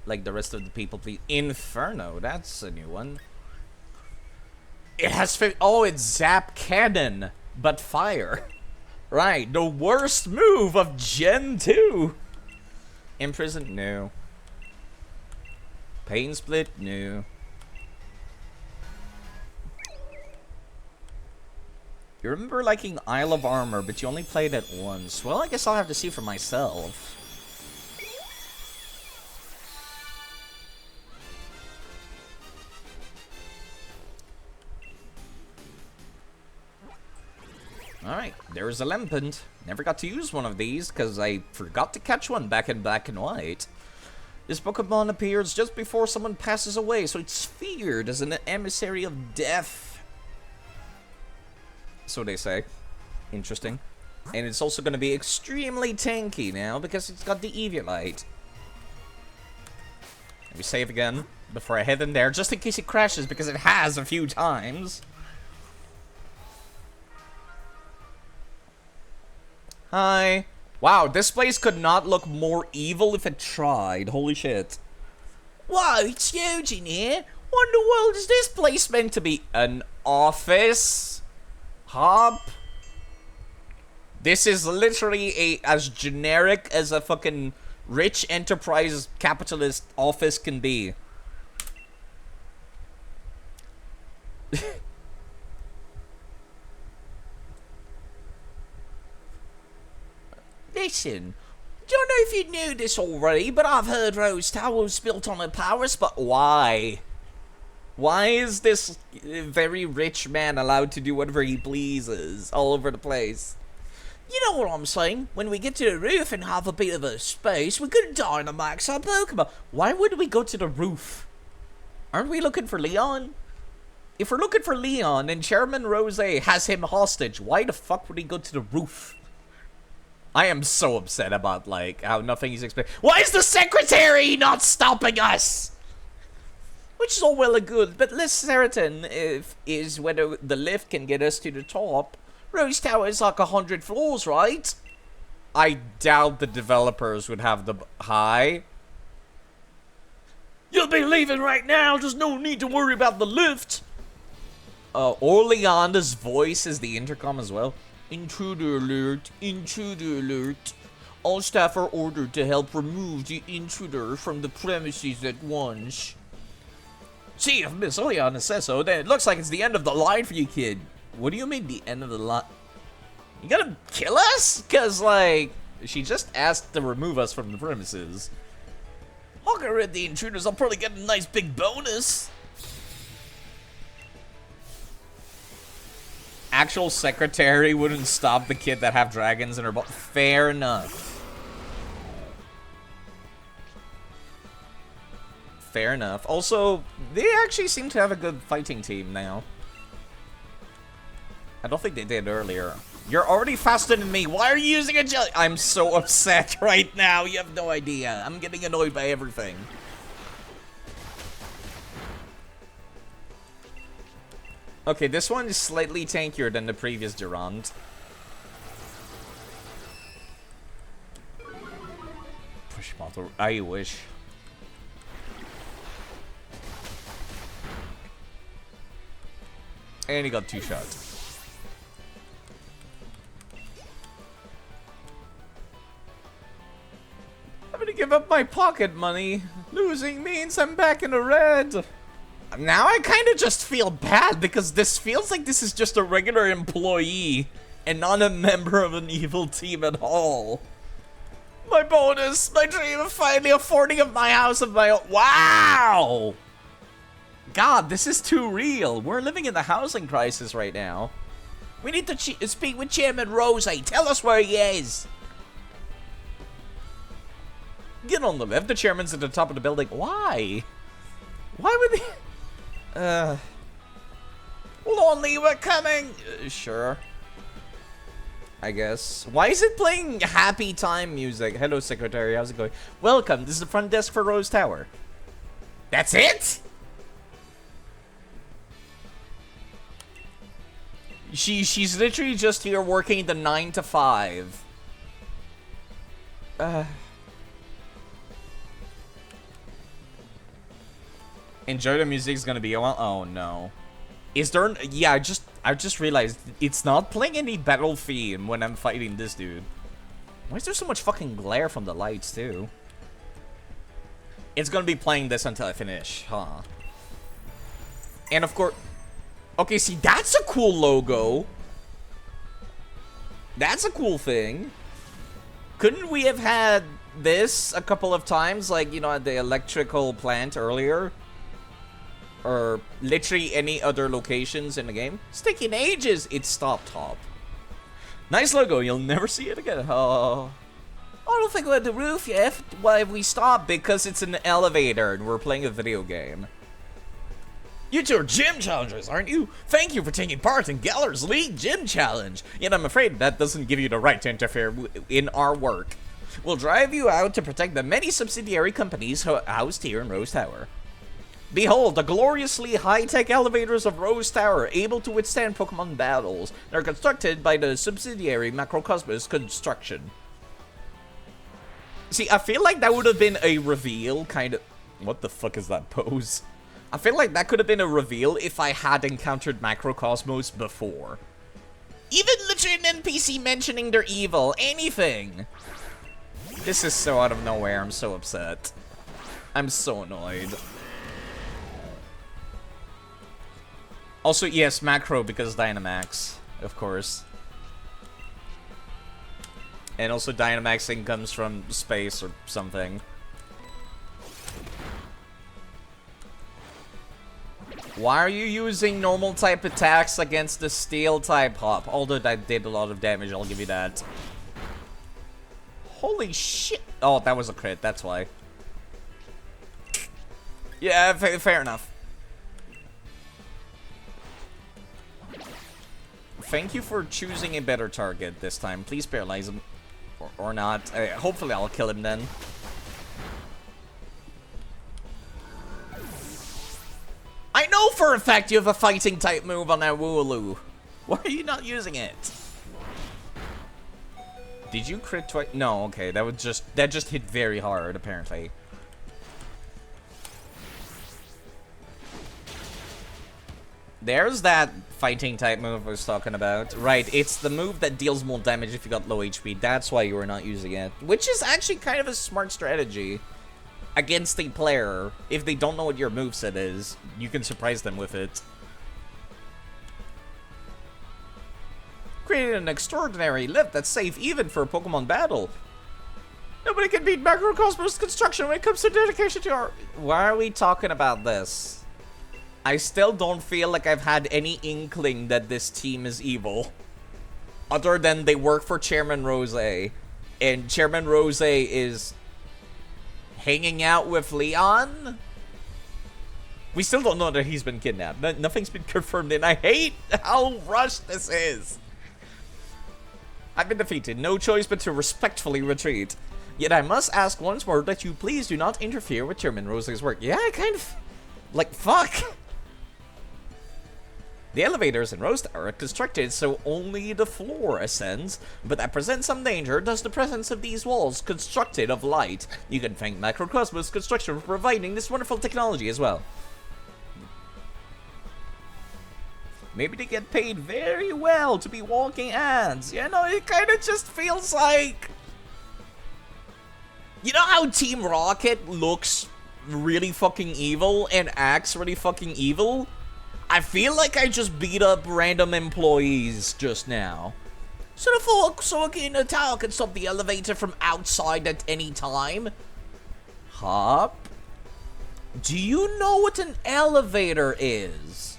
[SPEAKER 2] Like the rest of the people, please. Inferno, that's a new one. It has... Oh, it's Zap Cannon, but fire. Right, the worst move of Gen 2. Imprison? No. Pain Split? No. You remember liking Isle of Armor, but you only played it once. Well, I guess I'll have to see for myself. Alright, there's a Lampent. Never got to use one of these, because I forgot to catch one back in Black and White. This Pokemon appears just before someone passes away, so it's feared as an emissary of death. So they say. Interesting. And it's also going to be extremely tanky now, because it's got the Eviolite. Let me save again, before I head in there, just in case it crashes, because it has a few times. Hi. Wow, this place could not look more evil if it tried. Holy shit. Wow, it's huge in here. What in the world is this place meant to be? An office? Hop? This is literally as generic as a fucking rich enterprise capitalist office can be. Listen, don't know if you knew this already, but I've heard Rose Tower was built on a power spot. Why? Why is this very rich man allowed to do whatever he pleases all over the place? You know what I'm saying? When we get to the roof and have a bit of a space, we could Dynamax our Pokemon. Why would we go to the roof? Aren't we looking for Leon? If we're looking for Leon and Chairman Rose has him hostage, why the fuck would he go to the roof? I am so upset about, like, how nothing is explained. Why is the secretary not stopping us? Which is all well and good, but less certain is whether the lift can get us to the top. Rose Tower is like 100 floors, right? I doubt the developers would have the high.
[SPEAKER 4] You'll be leaving right now. There's no need to worry about the lift.
[SPEAKER 2] Orleanda's voice is the intercom as well. Intruder alert, intruder alert. All staff are ordered to help remove the intruder from the premises at once. See, if Miss Oleana says so, then it looks like it's the end of the line for you, kid. What do you mean the end of the line? You gonna kill us? Cause, like, she just asked to remove us from the premises.
[SPEAKER 4] I'll get rid of the intruders. I'll probably get a nice big bonus.
[SPEAKER 2] Actual secretary wouldn't stop the kid that have dragons in her butt. Fair enough. Fair enough. Also, they actually seem to have a good fighting team now. I don't think they did earlier. You're already faster than me. Why are you using a jelly? I'm so upset right now. You have no idea. I'm getting annoyed by everything. Okay, this one is slightly tankier than the previous Durand. Push motor. I wish. And he got 2 shots. I'm gonna give up my pocket money. Losing means I'm back in the red. Now I kind of just feel bad because this feels like this is just a regular employee and not a member of an evil team at all. My bonus, my dream of finally affording of my house of my own. Wow! God, this is too real. We're living in the housing crisis right now. We need to speak with Chairman Rose. Tell us where he is. Get on the left. The chairman's at the top of the building. Why? Why would they... Lonely, we're coming! Sure. I guess. Why is it playing happy time music? Hello, secretary. How's it going? Welcome. This is the front desk for Rose Tower. That's it? She's literally just here working the 9 to 5. Enjoy the music's gonna be well. Oh no. Is there? Yeah, I just realized it's not playing any battle theme when I'm fighting this dude. Why is there so much fucking glare from the lights too? It's gonna be playing this until I finish, huh? And of course, okay, see that's a cool logo. That's a cool thing. Couldn't we have had this a couple of times, like, you know, at the electrical plant earlier? Or literally any other locations in the game? It's taking ages. It's Stop Top. Nice logo. You'll never see it again. Oh. I don't think we're at the roof yet. Why have we stopped? Because it's an elevator and we're playing a video game.
[SPEAKER 4] You two are gym challengers, aren't you? Thank you for taking part in Geller's League Gym Challenge.
[SPEAKER 2] Yet I'm afraid that doesn't give you the right to interfere in our work. We'll drive you out to protect the many subsidiary companies housed here in Rose Tower. Behold, the gloriously high-tech elevators of Rose Tower, able to withstand Pokemon battles. They're constructed by the subsidiary Macrocosmos Construction. See, I feel like that would have been a reveal, kind of... What the fuck is that pose? I feel like that could have been a reveal if I had encountered Macrocosmos before. Even literally an NPC mentioning they're evil, anything. This is so out of nowhere, I'm so upset. I'm so annoyed. Also, yes, Macro because Dynamax, of course. And also Dynamaxing comes from space or something. Why are you using normal type attacks against the steel type hop? Although that did a lot of damage, I'll give you that. Holy shit. Oh, that was a crit, that's why. Yeah, fair enough. thank you for choosing a better target this time. Please paralyze him. Or not. Hopefully I'll kill him then. I know for a fact you have a fighting type move on that Wooloo. Why are you not using it? Did you crit twice? No, okay, that just hit very hard, apparently. There's that fighting type move I was talking about. Right, it's the move that deals more damage if you got low HP. That's why you were not using it. Which is actually kind of a smart strategy. Against the player, if they don't know what your moveset is, you can surprise them with it. Created an extraordinary lift that's safe even for a Pokemon battle. Nobody can beat Macrocosmos construction when it comes to dedication to our... Why are we talking about this? I still don't feel like I've had any inkling that this team is evil. Other than they work for Chairman Rose. And Chairman Rose is... hanging out with Leon? We still don't know that he's been kidnapped. Nothing's been confirmed, and I hate how rushed this is. I've been defeated. No choice but to respectfully retreat. Yet I must ask once more that you please do not interfere with Chairman Rose's work. Yeah, kind of... like, fuck. The elevators in Rose Tower are constructed so only the floor ascends, but that presents some danger does the presence of these walls constructed of light. You can thank Macrocosmos Construction for providing this wonderful technology as well. Maybe they get paid very well to be walking ads. You know, it kind of just feels like... You know how Team Rocket looks really fucking evil and acts really fucking evil? I feel like I just beat up random employees just now. So the folks working in the tower can stop the elevator from outside at any time. Hop? Do you know what an elevator is?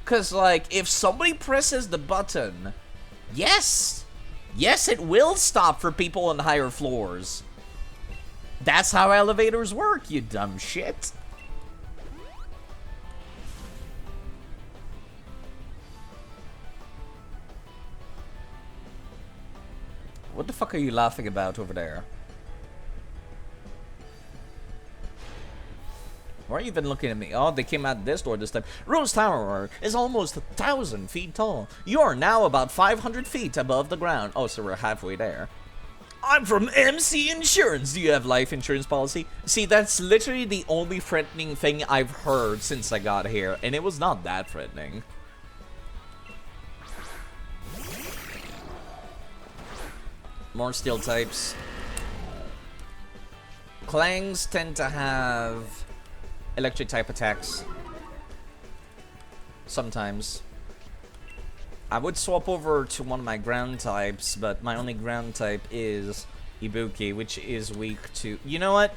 [SPEAKER 2] Cause like, if somebody presses the button, yes, it will stop for people on higher floors. That's how elevators work, you dumb shit. What the fuck are you laughing about over there? Why are you even looking at me? Oh, they came out this door this time. Rose Tower is almost 1,000 feet tall. You are now about 500 feet above the ground. Oh, so we're halfway there. I'm from MC Insurance. Do you have life insurance policy? See, that's literally the only threatening thing I've heard since I got here, and it was not that threatening. More steel types. Clangs tend to have electric type attacks. Sometimes. I would swap over to one of my ground types, but my only ground type is Ibuki, which is weak to... You know what?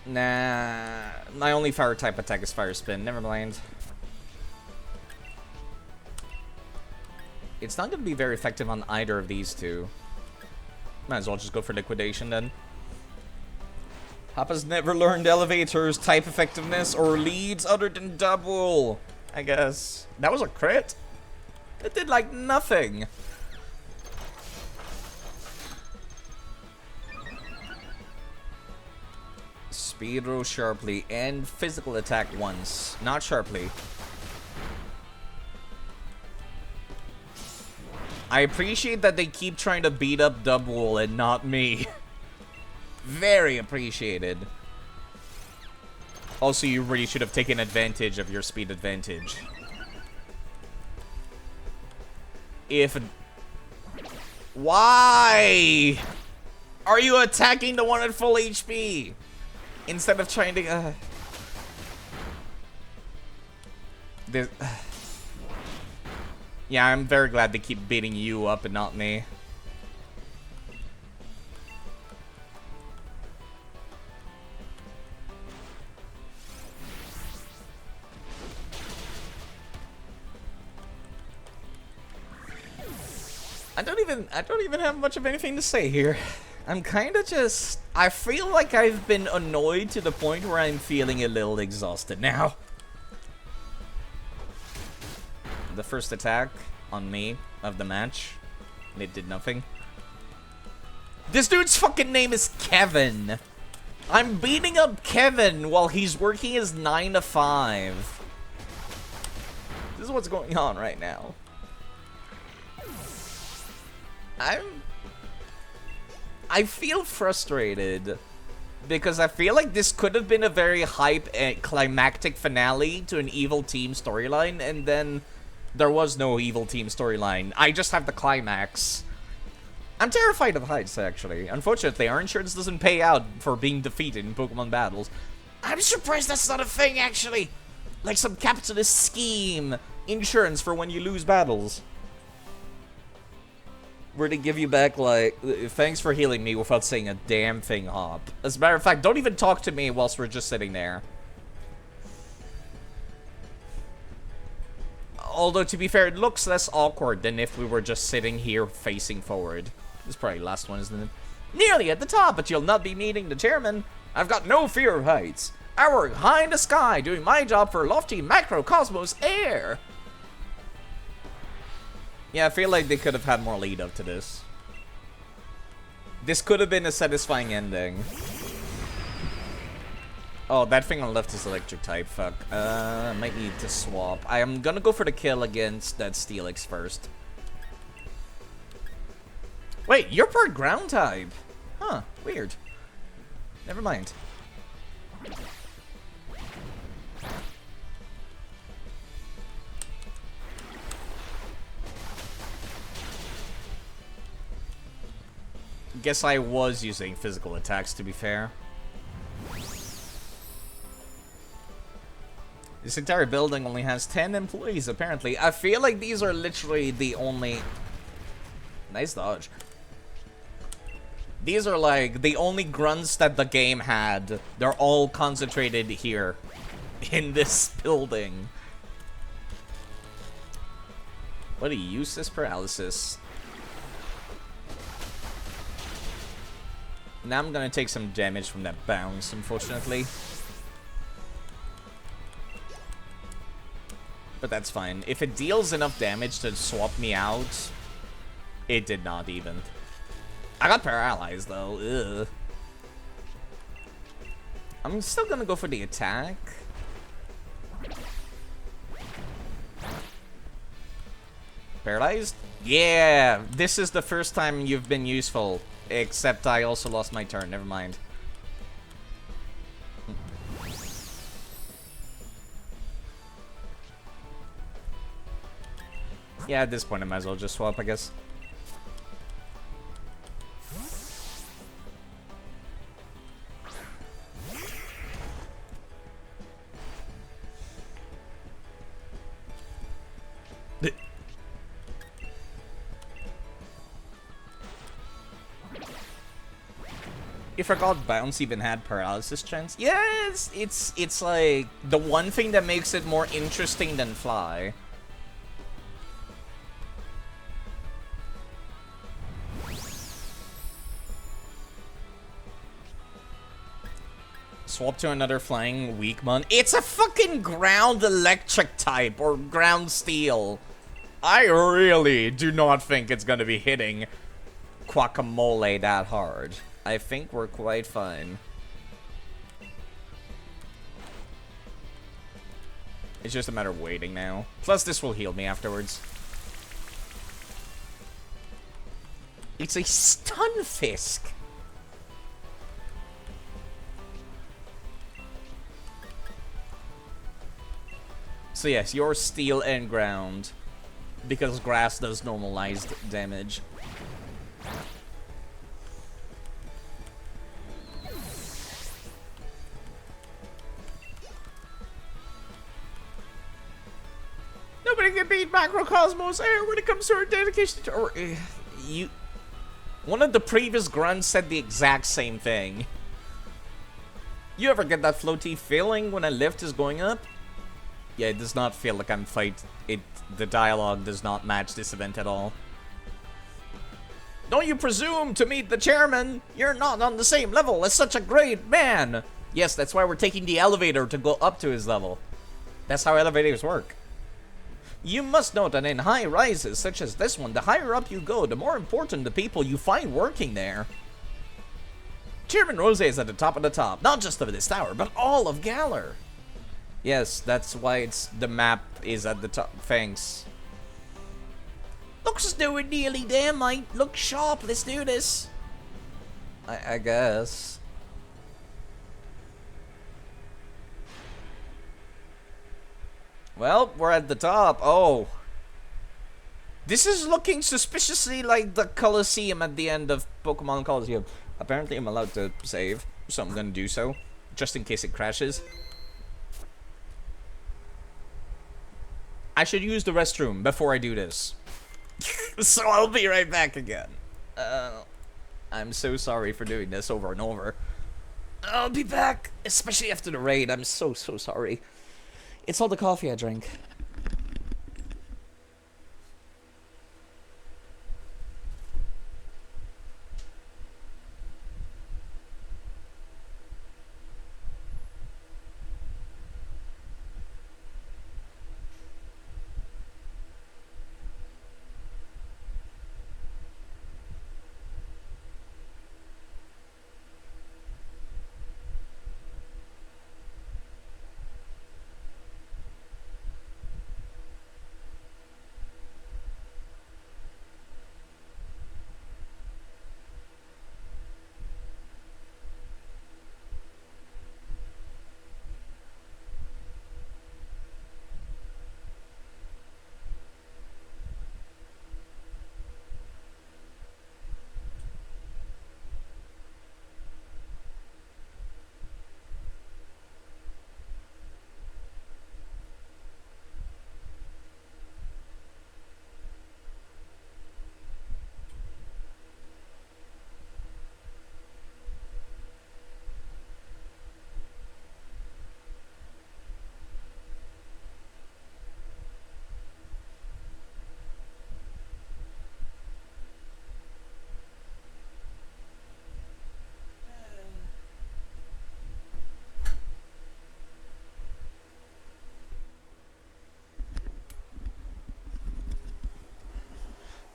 [SPEAKER 2] Nah. My only fire type attack is Fire Spin. Never mind. It's not going to be very effective on either of these two. Might as well just go for Liquidation then. Hoppa's never learned elevators, type effectiveness, or leads other than double, I guess. That was a crit? It did like nothing. Speed roll sharply and physical attack once. Not sharply. I appreciate that they keep trying to beat up Double and not me. Very appreciated. Also, you really should have taken advantage of your speed advantage. If... Why? Are you attacking the one at full HP? Instead of trying to... There's... Yeah, I'm very glad they keep beating you up and not me. I don't even have much of anything to say here. I'm kinda just... I feel like I've been annoyed to the point where I'm feeling a little exhausted now. the first attack on me of the match. And it did nothing. This dude's fucking name is Kevin. I'm beating up Kevin while he's working his 9 to 5. This is what's going on right now. I feel frustrated because I feel like this could have been a very hype and climactic finale to an evil team storyline, and then there was no evil team storyline. I just have the climax. I'm terrified of heights, actually. Unfortunately, our insurance doesn't pay out for being defeated in Pokemon battles. I'm surprised that's not a thing, actually. Like some capitalist scheme. Insurance for when you lose battles. Where they give you back, like, thanks for healing me without saying a damn thing, Hop. As a matter of fact, don't even talk to me whilst we're just sitting there. Although, to be fair, it looks less awkward than if we were just sitting here facing forward. This is probably the last one, isn't it? Nearly at the top, but you'll not be meeting the chairman. I've got no fear of heights. I work high in the sky, doing my job for lofty macrocosmos air. Yeah, I feel like they could have had more lead up to this. This could have been a satisfying ending. Oh, that thing on the left is electric type. Fuck. I might need to swap. I am gonna go for the kill against that Steelix first. Wait, you're part ground type. Huh, weird. Never mind. Guess I was using physical attacks, to be fair. This entire building only has 10 employees, apparently. I feel like these are literally the only... Nice dodge. These are like the only grunts that the game had. They're all concentrated here. In this building. What a useless paralysis. Now I'm gonna take some damage from that bounce, unfortunately. But that's fine. If it deals enough damage to swap me out, it did not even. I got paralyzed, though. Ugh. I'm still gonna go for the attack. Paralyzed? Yeah! This is the first time you've been useful. Except I also lost my turn. Never mind. Yeah, at this point I might as well just swap, I guess. You forgot bounce even had paralysis chance? Yes, it's like the one thing that makes it more interesting than fly. Swap to another flying weak mon. It's a fucking ground electric type or ground steel. I really do not think it's gonna be hitting Guacamole that hard. I think we're quite fine. It's just a matter of waiting now. Plus, this will heal me afterwards. It's a Stunfisk. So yes, you're steel and ground. Because grass does normalized damage. Nobody can beat Macrocosmos Air when it comes to our dedication to... One of the previous grunts said the exact same thing. You ever get that floaty feeling when a lift is going up? Yeah, it does not feel like I'm the dialogue does not match this event at all. Don't you presume to meet the chairman? You're not on the same level as such a great man. Yes, that's why we're taking the elevator to go up to his level. That's how elevators work. You must know that in high rises such as this one, the higher up you go, the more important the people you find working there. Chairman Rose is at the top of the top, not just of this tower, but all of Galar. Yes, that's why the map is at the top. Thanks. Looks as though we're nearly there, mate. Look sharp, let's do this. I guess. Well, we're at the top. Oh. This is looking suspiciously like the Colosseum at the end of Pokemon Colosseum. Apparently I'm allowed to save, so I'm gonna do so. Just in case it crashes. I should use the restroom before I do this. So I'll be right back again. I'm so sorry for doing this over and over. I'll be back, especially after the raid. I'm so sorry. It's all the coffee I drink.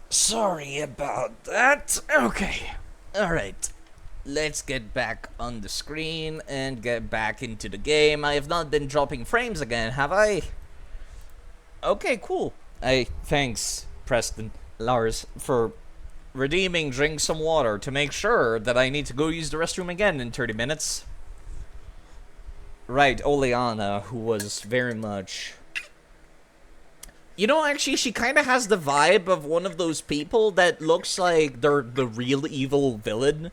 [SPEAKER 2] Sorry about that. Okay. Alright. Let's get back on the screen and get back into the game. I have not been dropping frames again, have I? Okay, cool. Thanks, Preston, Lars, for redeeming drink some water to make sure that I need to go use the restroom again in 30 minutes. Right, Oleana, who was very much... You know, actually, she kind of has the vibe of one of those people that looks like they're the real evil villain.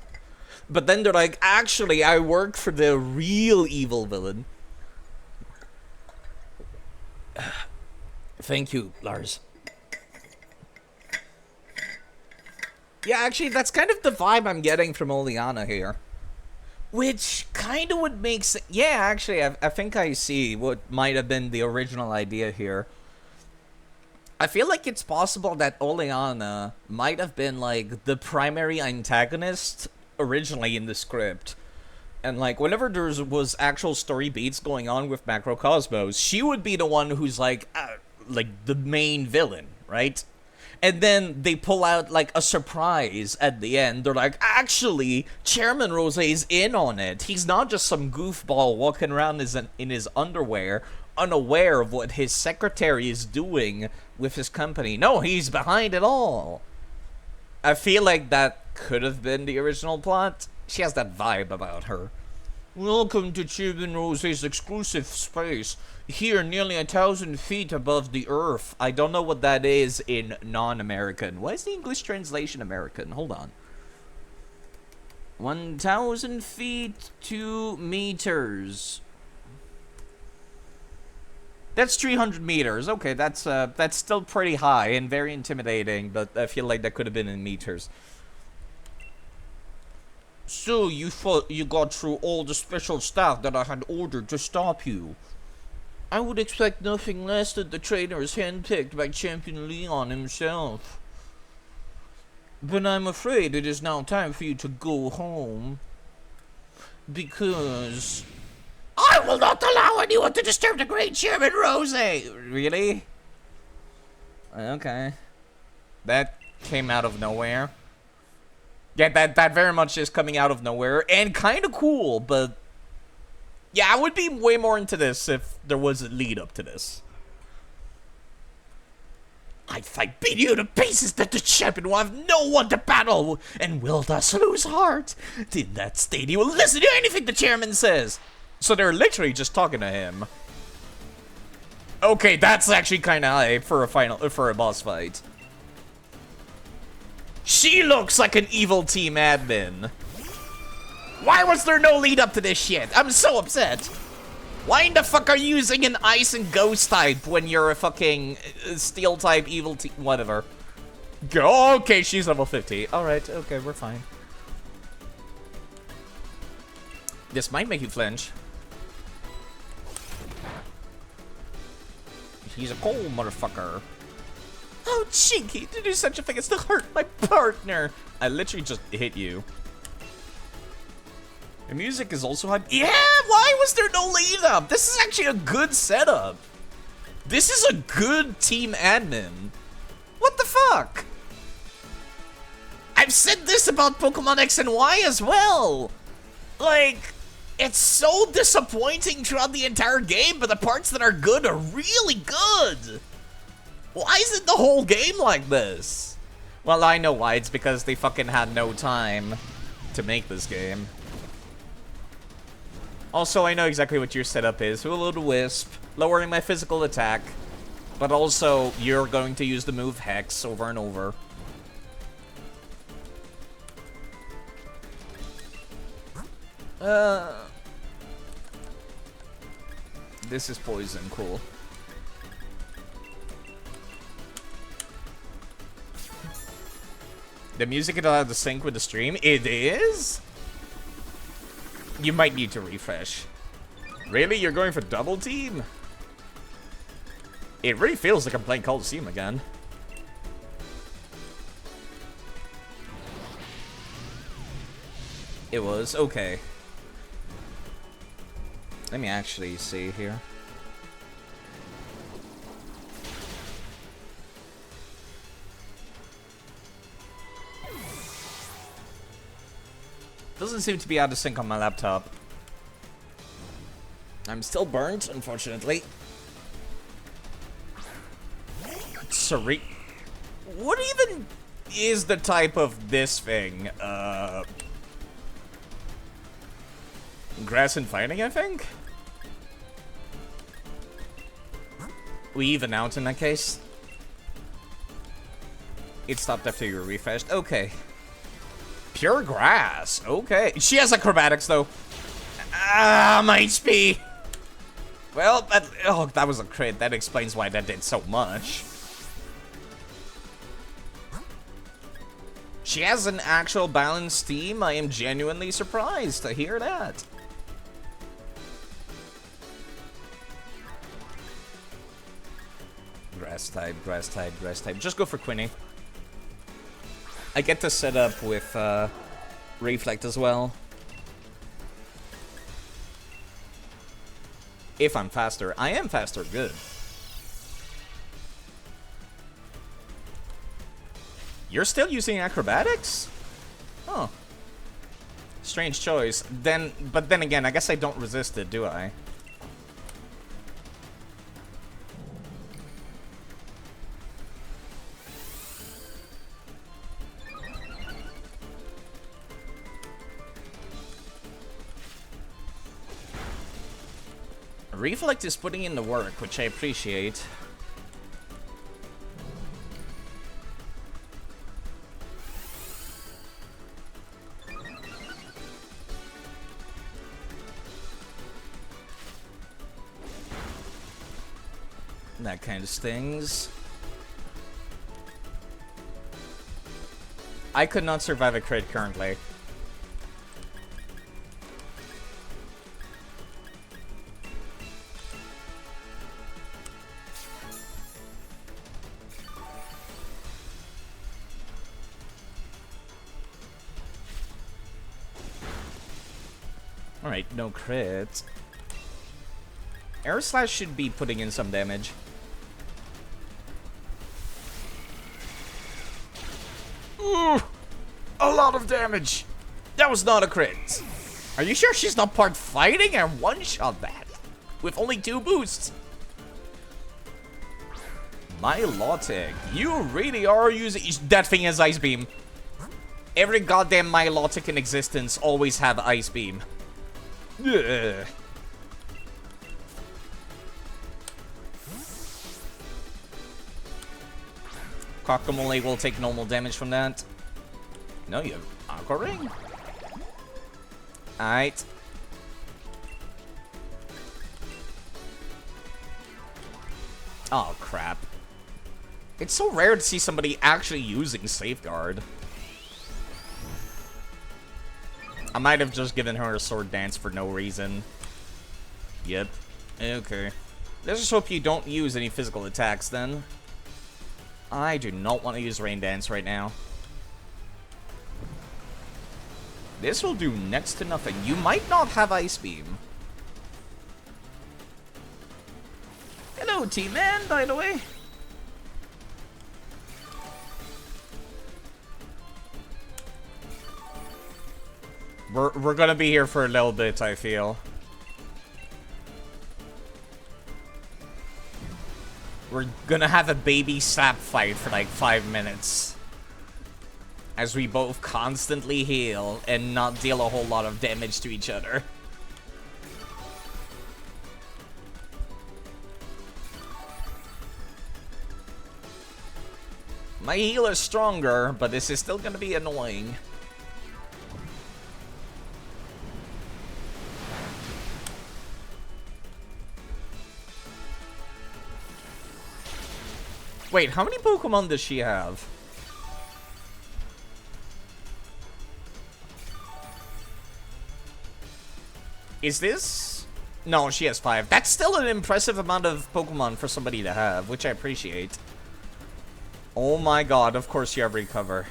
[SPEAKER 2] But then they're like, actually, I work for the real evil villain. Thank you, Lars. Yeah, actually, that's kind of the vibe I'm getting from Oleana here. Which kind of would make sense. Yeah, actually, I think I see what might have been the original idea here. I feel like it's possible that Oleana might have been, like, the primary antagonist originally in the script. And, like, whenever there was actual story beats going on with Macrocosmos, she would be the one who's, like, the main villain, right? And then they pull out, like, a surprise at the end. They're like, actually, Chairman Rose is in on it. He's not just some goofball walking around in his underwear, unaware of what his secretary is doing with his company. No, he's behind it all. I feel like that could have been the original plot. She has that vibe about her. Welcome to Chairman Rose's exclusive space. Here, nearly 1,000 feet above the earth. I don't know what that is in non-American. Why is the English translation American? Hold on. 1,000 feet, 2 meters. That's 300 meters. Okay, that's still pretty high and very intimidating, but I feel like that could have been in meters. So, you thought you got through all the special stuff that I had ordered to stop you. I would expect nothing less than the trainers handpicked by Champion Leon himself. But I'm afraid it is now time for you to go home. Because... I will not allow anyone to disturb the great Chairman Rose! Really?
[SPEAKER 1] Okay.
[SPEAKER 2] That came out of nowhere. Yeah, that very much is coming out of nowhere, and kind of cool, but... Yeah, I would be way more into this if there was a lead up to this. I fight beat you to pieces that the champion will have no one to battle, and will thus lose heart. In that state, he will listen to anything the chairman says. So they're literally just talking to him. Okay, that's actually kind of high for a boss fight. She looks like an evil team admin. Why was there no lead up to this shit? I'm so upset. Why in the fuck are you using an ice and ghost type when you're a fucking steel type evil team? Whatever. Go. Okay, she's level 50. Alright, okay, we're fine. This might make you flinch. He's a cold motherfucker. Oh, cheeky, to do such a thing as to hurt my partner. I literally just hit you. The music is also hype. Yeah, why was there no lead up? This is actually a good setup. This is a good team admin. What the fuck? I've said this about Pokemon X and Y as well. Like, it's so disappointing throughout the entire game, but the parts that are good are really good. Why isn't the whole game like this? Well, I know why. It's because they fucking had no time to make this game. Also, I know exactly what your setup is. Will-O-Wisp, lowering my physical attack, but also you're going to use the move Hex over and over. This is poison, cool. The music is allowed to sync with the stream? It is? You might need to refresh. Really? You're going for double team? It really feels like I'm playing Coliseum again. It was? Okay. Let me actually see here. Doesn't seem to be out of sync on my laptop. I'm still burnt, unfortunately. Sorry. What even is the type of this thing? Grass and fighting, I think? We even out in that case? It stopped after you were refreshed. Okay. Pure grass. Okay. She has acrobatics, though. Ah, my HP. Well, that was a crit. That explains why that did so much. She has an actual balanced team. I am genuinely surprised to hear that. Grass type, grass type, grass type. Just go for Quinny. I get to set up with Reflect as well. If I'm faster. I am faster, good. You're still using acrobatics? Oh. Strange choice. But then again, I guess I don't resist it, do I? Reflect is putting in the work, which I appreciate. That kind of stings. I could not survive a crit currently. Alright, no crit. Air Slash should be putting in some damage. Ooh, a lot of damage. That was not a crit. Are you sure she's not part fighting and one-shot that? With only 2 boosts. Milotic, you really are using... That thing has Ice Beam. Every goddamn Milotic in existence always have Ice Beam. Ugh. Guacamole will take normal damage from that. No, you have Aqua Ring. Alright. Oh, crap. It's so rare to see somebody actually using Safeguard. I might have just given her a sword dance for no reason. Yep. Okay. Let's just hope you don't use any physical attacks then. I do not want to use Rain Dance right now. This will do next to nothing. You might not have Ice Beam. Hello, T-Man, by the way. We're gonna be here for a little bit, I feel. We're gonna have a baby slap fight for like 5 minutes. As we both constantly heal and not deal a whole lot of damage to each other. My heal is stronger, but this is still gonna be annoying. Wait, how many Pokemon does she have? Is this? No, she has 5. That's still an impressive amount of Pokemon for somebody to have, which I appreciate. Oh my god, of course you have Recover.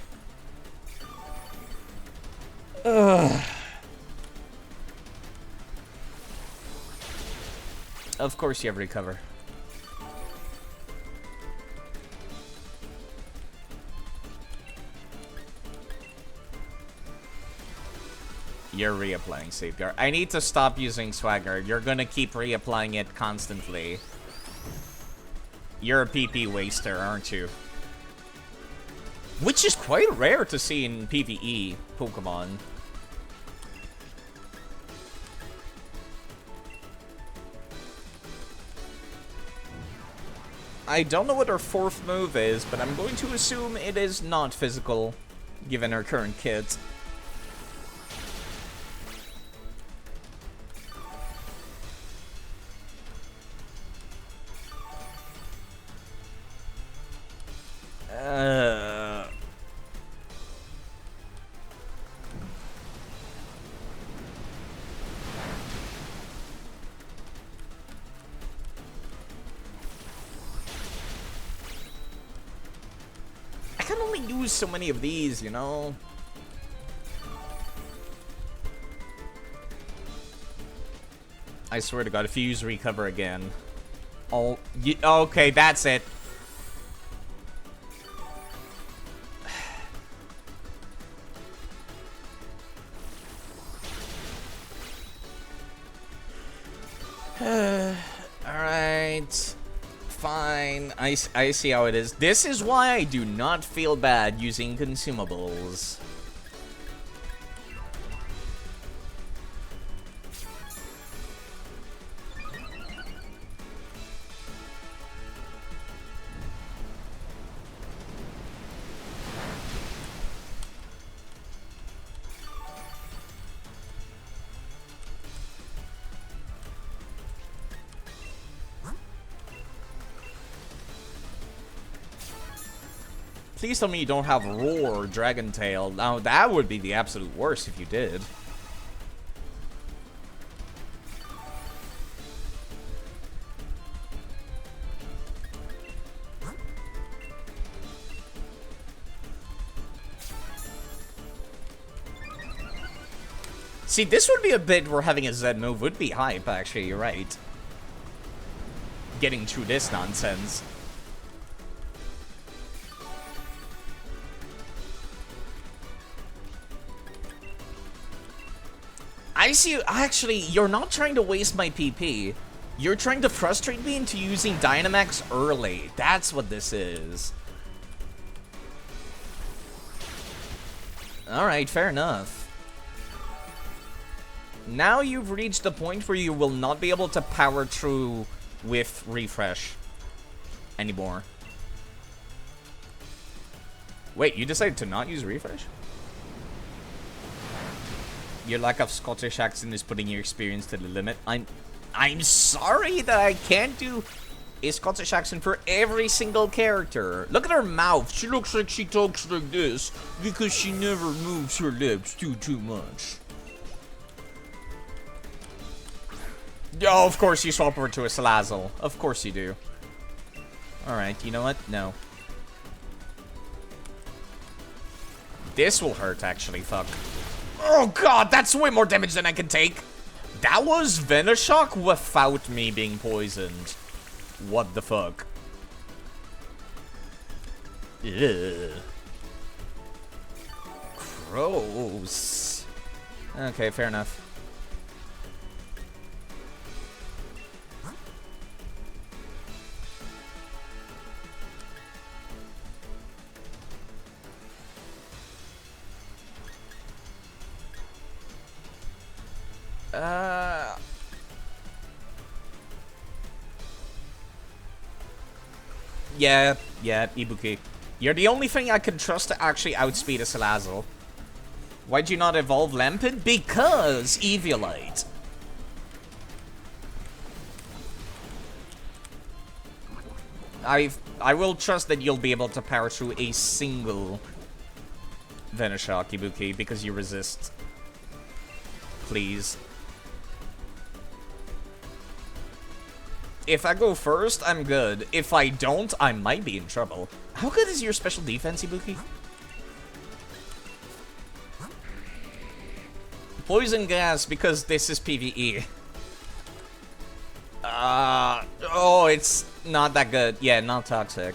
[SPEAKER 2] Ugh. Of course you have Recover. You're reapplying Safeguard. I need to stop using Swagger. You're gonna keep reapplying it constantly. You're a PP waster, aren't you? Which is quite rare to see in PvE Pokemon. I don't know what her 4th move is, but I'm going to assume it is not physical, given her current kit. I can only use so many of these, you know? I swear to God, if you use Recover again. Oh, okay, that's it. Alright. Fine. I see how it is. This is why I do not feel bad using consumables. Please tell me you don't have Roar or Dragon Tail. Now, that would be the absolute worst if you did. See, this would be a bit where having a Z move would be hype, actually, you're right. Getting through this nonsense. I see. Actually, you're not trying to waste my PP. You're trying to frustrate me into using Dynamax early. That's what this is. Alright, fair enough. Now you've reached the point where you will not be able to power through with Refresh anymore. Wait, you decided to not use Refresh? Your lack of Scottish accent is putting your experience to the limit. I'm sorry that I can't do a Scottish accent for every single character. Look at her mouth. She looks like she talks like this because she never moves her lips too much. Oh, of course you swap over to a Salazzle. Of course you do. Alright, you know what? No. This will hurt, actually. Fuck. Oh god, that's way more damage than I can take. That was Venoshock without me being poisoned. What the fuck? Ugh. Gross. Okay, fair enough. Yeah, Ibuki. You're the only thing I can trust to actually outspeed a Salazzle. Why'd you not evolve Lampent? Because Eviolite. I will trust that you'll be able to power through a single Venoshock, Ibuki, because you resist. Please. If I go first, I'm good. If I don't, I might be in trouble. How good is your special defense, Ibuki? Poison gas, because this is PvE. Oh, it's not that good. Yeah, not toxic.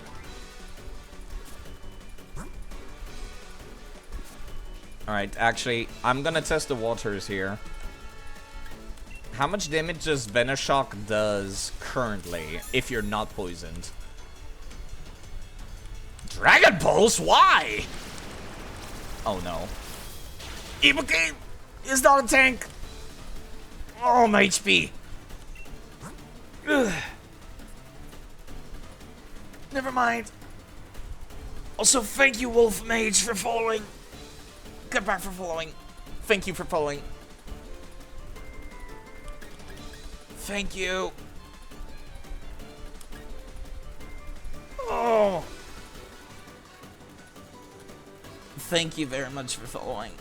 [SPEAKER 2] Alright, actually, I'm gonna test the waters here. How much damage does Venoshock does currently if you're not poisoned? Dragon Pulse? Why? Oh no. Ibuki is not a tank. Oh, my HP. Ugh. Never mind. Also, thank you, Wolf Mage, for following. Goodbye for following. Thank you for following. Thank you. Oh. Thank you very much for following.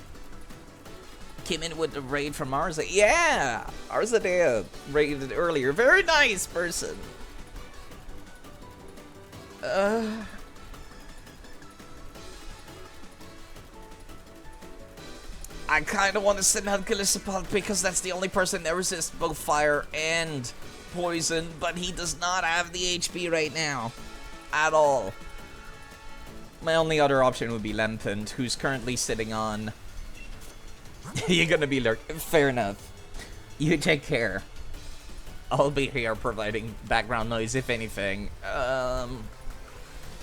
[SPEAKER 2] Came in with the raid from Arza. Yeah! Arzadea raided earlier. Very nice person. I kind of want to send out Gillespie because that's the only person that resists both fire and poison, but he does not have the HP right now. At all. My only other option would be Lampent, who's currently sitting on... You're gonna be lurking. Fair enough. You take care. I'll be here providing background noise, if anything.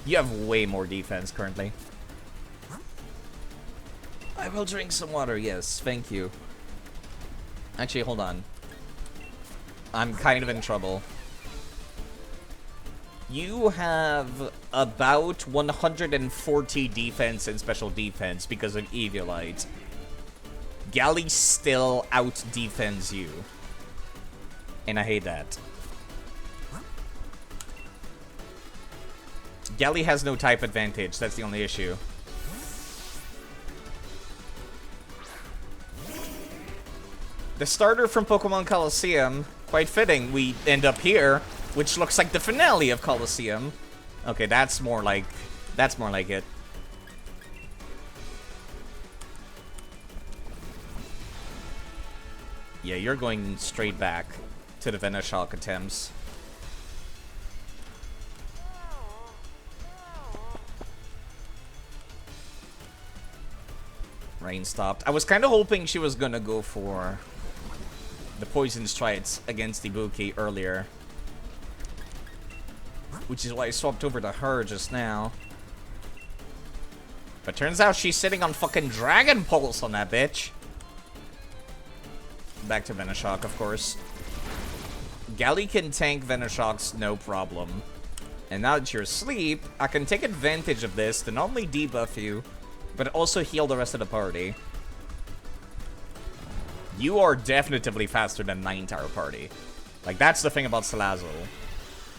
[SPEAKER 2] You have way more defense currently. I will drink some water, yes, thank you. Actually, hold on. I'm kind of in trouble. You have about 140 defense and special defense because of Eviolite. Gally still out-defends you. And I hate that. Gally has no type advantage, that's the only issue. The starter from Pokemon Colosseum, quite fitting, we end up here, which looks like the finale of Colosseum. Okay, that's more like it. Yeah, you're going straight back to the Venoshock attempts. Rain stopped. I was kind of hoping she was gonna go for the poison strikes against Ibuki earlier. Which is why I swapped over to her just now. But turns out she's sitting on fucking Dragon Pulse on that bitch. Back to Venoshock, of course. Gally can tank Venoshocks, no problem. And now that you're asleep, I can take advantage of this to not only debuff you, but also heal the rest of the party. You are definitively faster than my entire party. Like, that's the thing about Salazzle.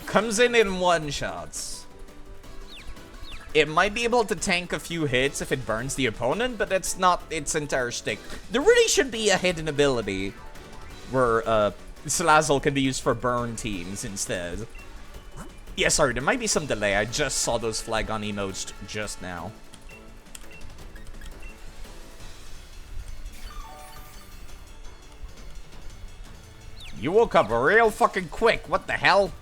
[SPEAKER 2] Comes in one-shots. It might be able to tank a few hits if it burns the opponent, but that's not its entire shtick. There really should be a hidden ability where Salazzle can be used for burn teams instead. Yeah, sorry, there might be some delay. I just saw those Flagon emotes just now. You woke up real fucking quick. What the hell?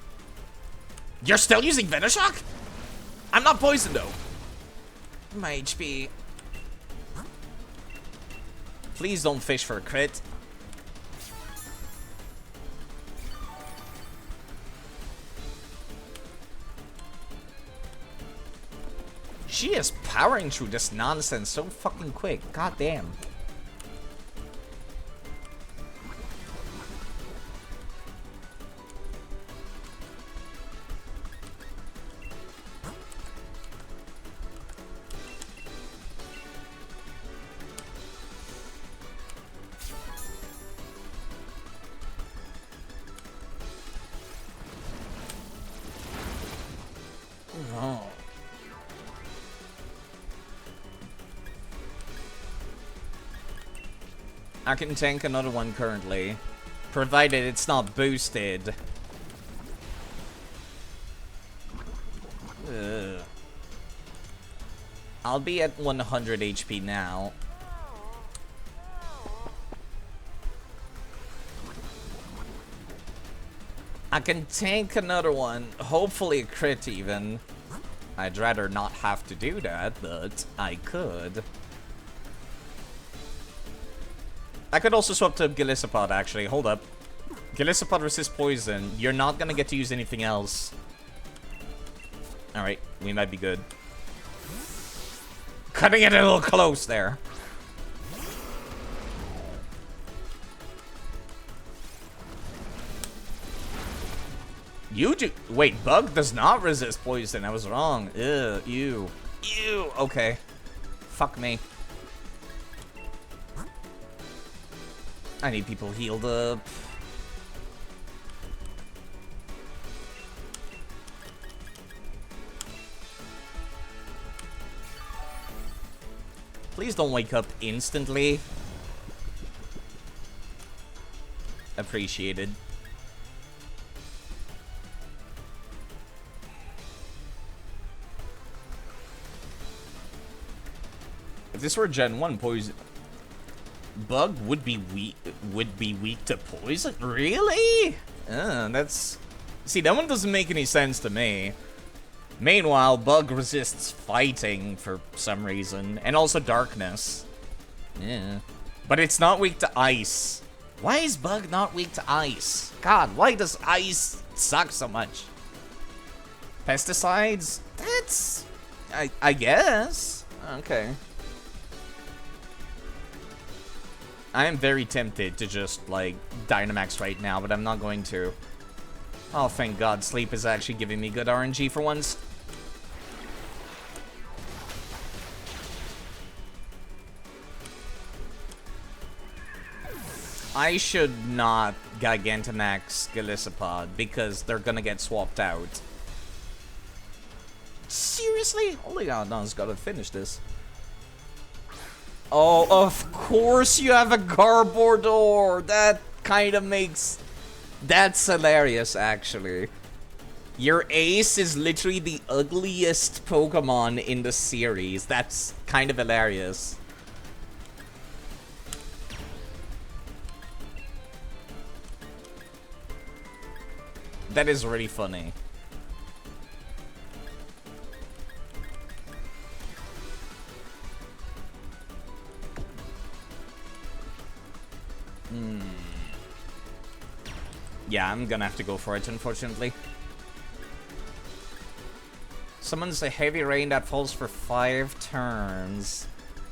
[SPEAKER 2] You're still using Venoshock? I'm not poisoned, though. My HP. Please don't fish for a crit. She is powering through this nonsense so fucking quick. God damn. I can tank another one currently, provided it's not boosted. Ugh. I'll be at 100 HP now. I can tank another one, hopefully a crit even. I'd rather not have to do that, but I could. I could also swap to Gliscopod, actually. Hold up. Gliscopod resists poison. You're not gonna get to use anything else. Alright, we might be good. Cutting it a little close there. You do- wait, Bug does not resist poison. I was wrong. Ew, ew. Ew, okay. Fuck me. I need people healed up. Please don't wake up instantly. Appreciated. If this were Gen 1 poison, Bug would be weak to poison? Really? That's... See, that one doesn't make any sense to me. Meanwhile, Bug resists fighting for some reason, and also darkness. Yeah. But it's not weak to ice. Why is Bug not weak to ice? God, why does ice suck so much? Pesticides? That's... I guess. Okay. I am very tempted to just, like, Dynamax right now, but I'm not going to. Oh, thank God, sleep is actually giving me good RNG for once. I should not Gigantamax Gliscopod, because they're gonna get swapped out. Seriously? Holy God, no, I just gotta finish this. Oh, of course you have a Garbodor! That kind of makes... That's hilarious, actually. Your ace is literally the ugliest Pokemon in the series. That's kind of hilarious. That is really funny. Yeah, I'm gonna have to go for it, unfortunately. Summons a heavy rain that falls for 5 turns.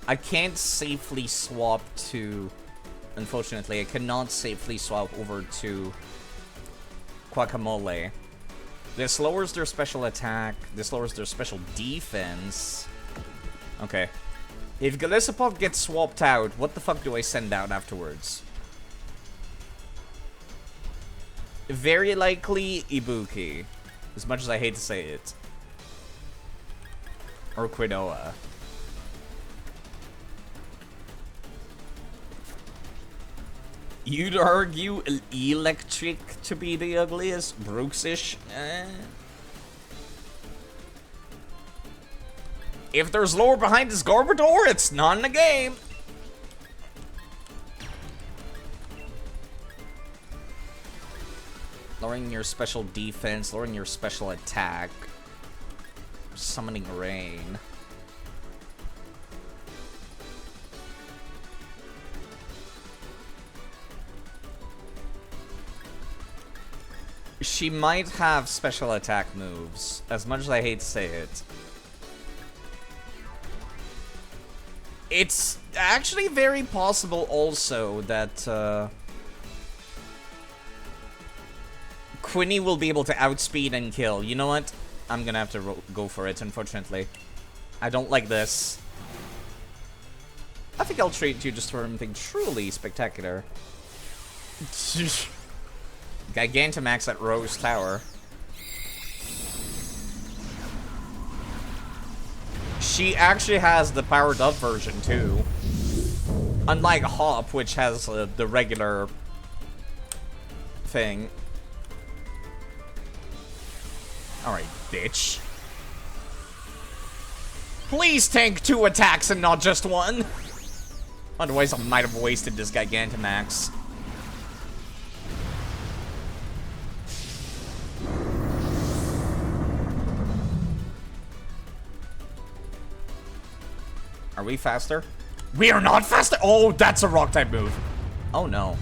[SPEAKER 2] I can't safely swap to... Unfortunately, I cannot safely swap over to Guacamole. This lowers their special attack. This lowers their special defense. Okay. If Galisipov gets swapped out, what the fuck do I send out afterwards? Very likely Ibuki. As much as I hate to say it. Or Quinoa. You'd argue electric to be the ugliest? Brooks-ish? If there's lore behind this Garbodor, it's not in the game. Lowering your special defense, lowering your special attack. Summoning rain. She might have special attack moves, as much as I hate to say it. It's actually very possible also that Quinny will be able to outspeed and kill. You know what? I'm gonna have to go for it, unfortunately. I don't like this. I think I'll treat you just for something truly spectacular. Gigantamax at Rose Tower. She actually has the powered up version too. Unlike Hop, which has the regular thing. Alright, bitch. Please tank 2 attacks and not just 1. Otherwise, I might have wasted this Gigantamax. Are we faster? We are not faster! Oh, that's a rock-type move. Oh, no.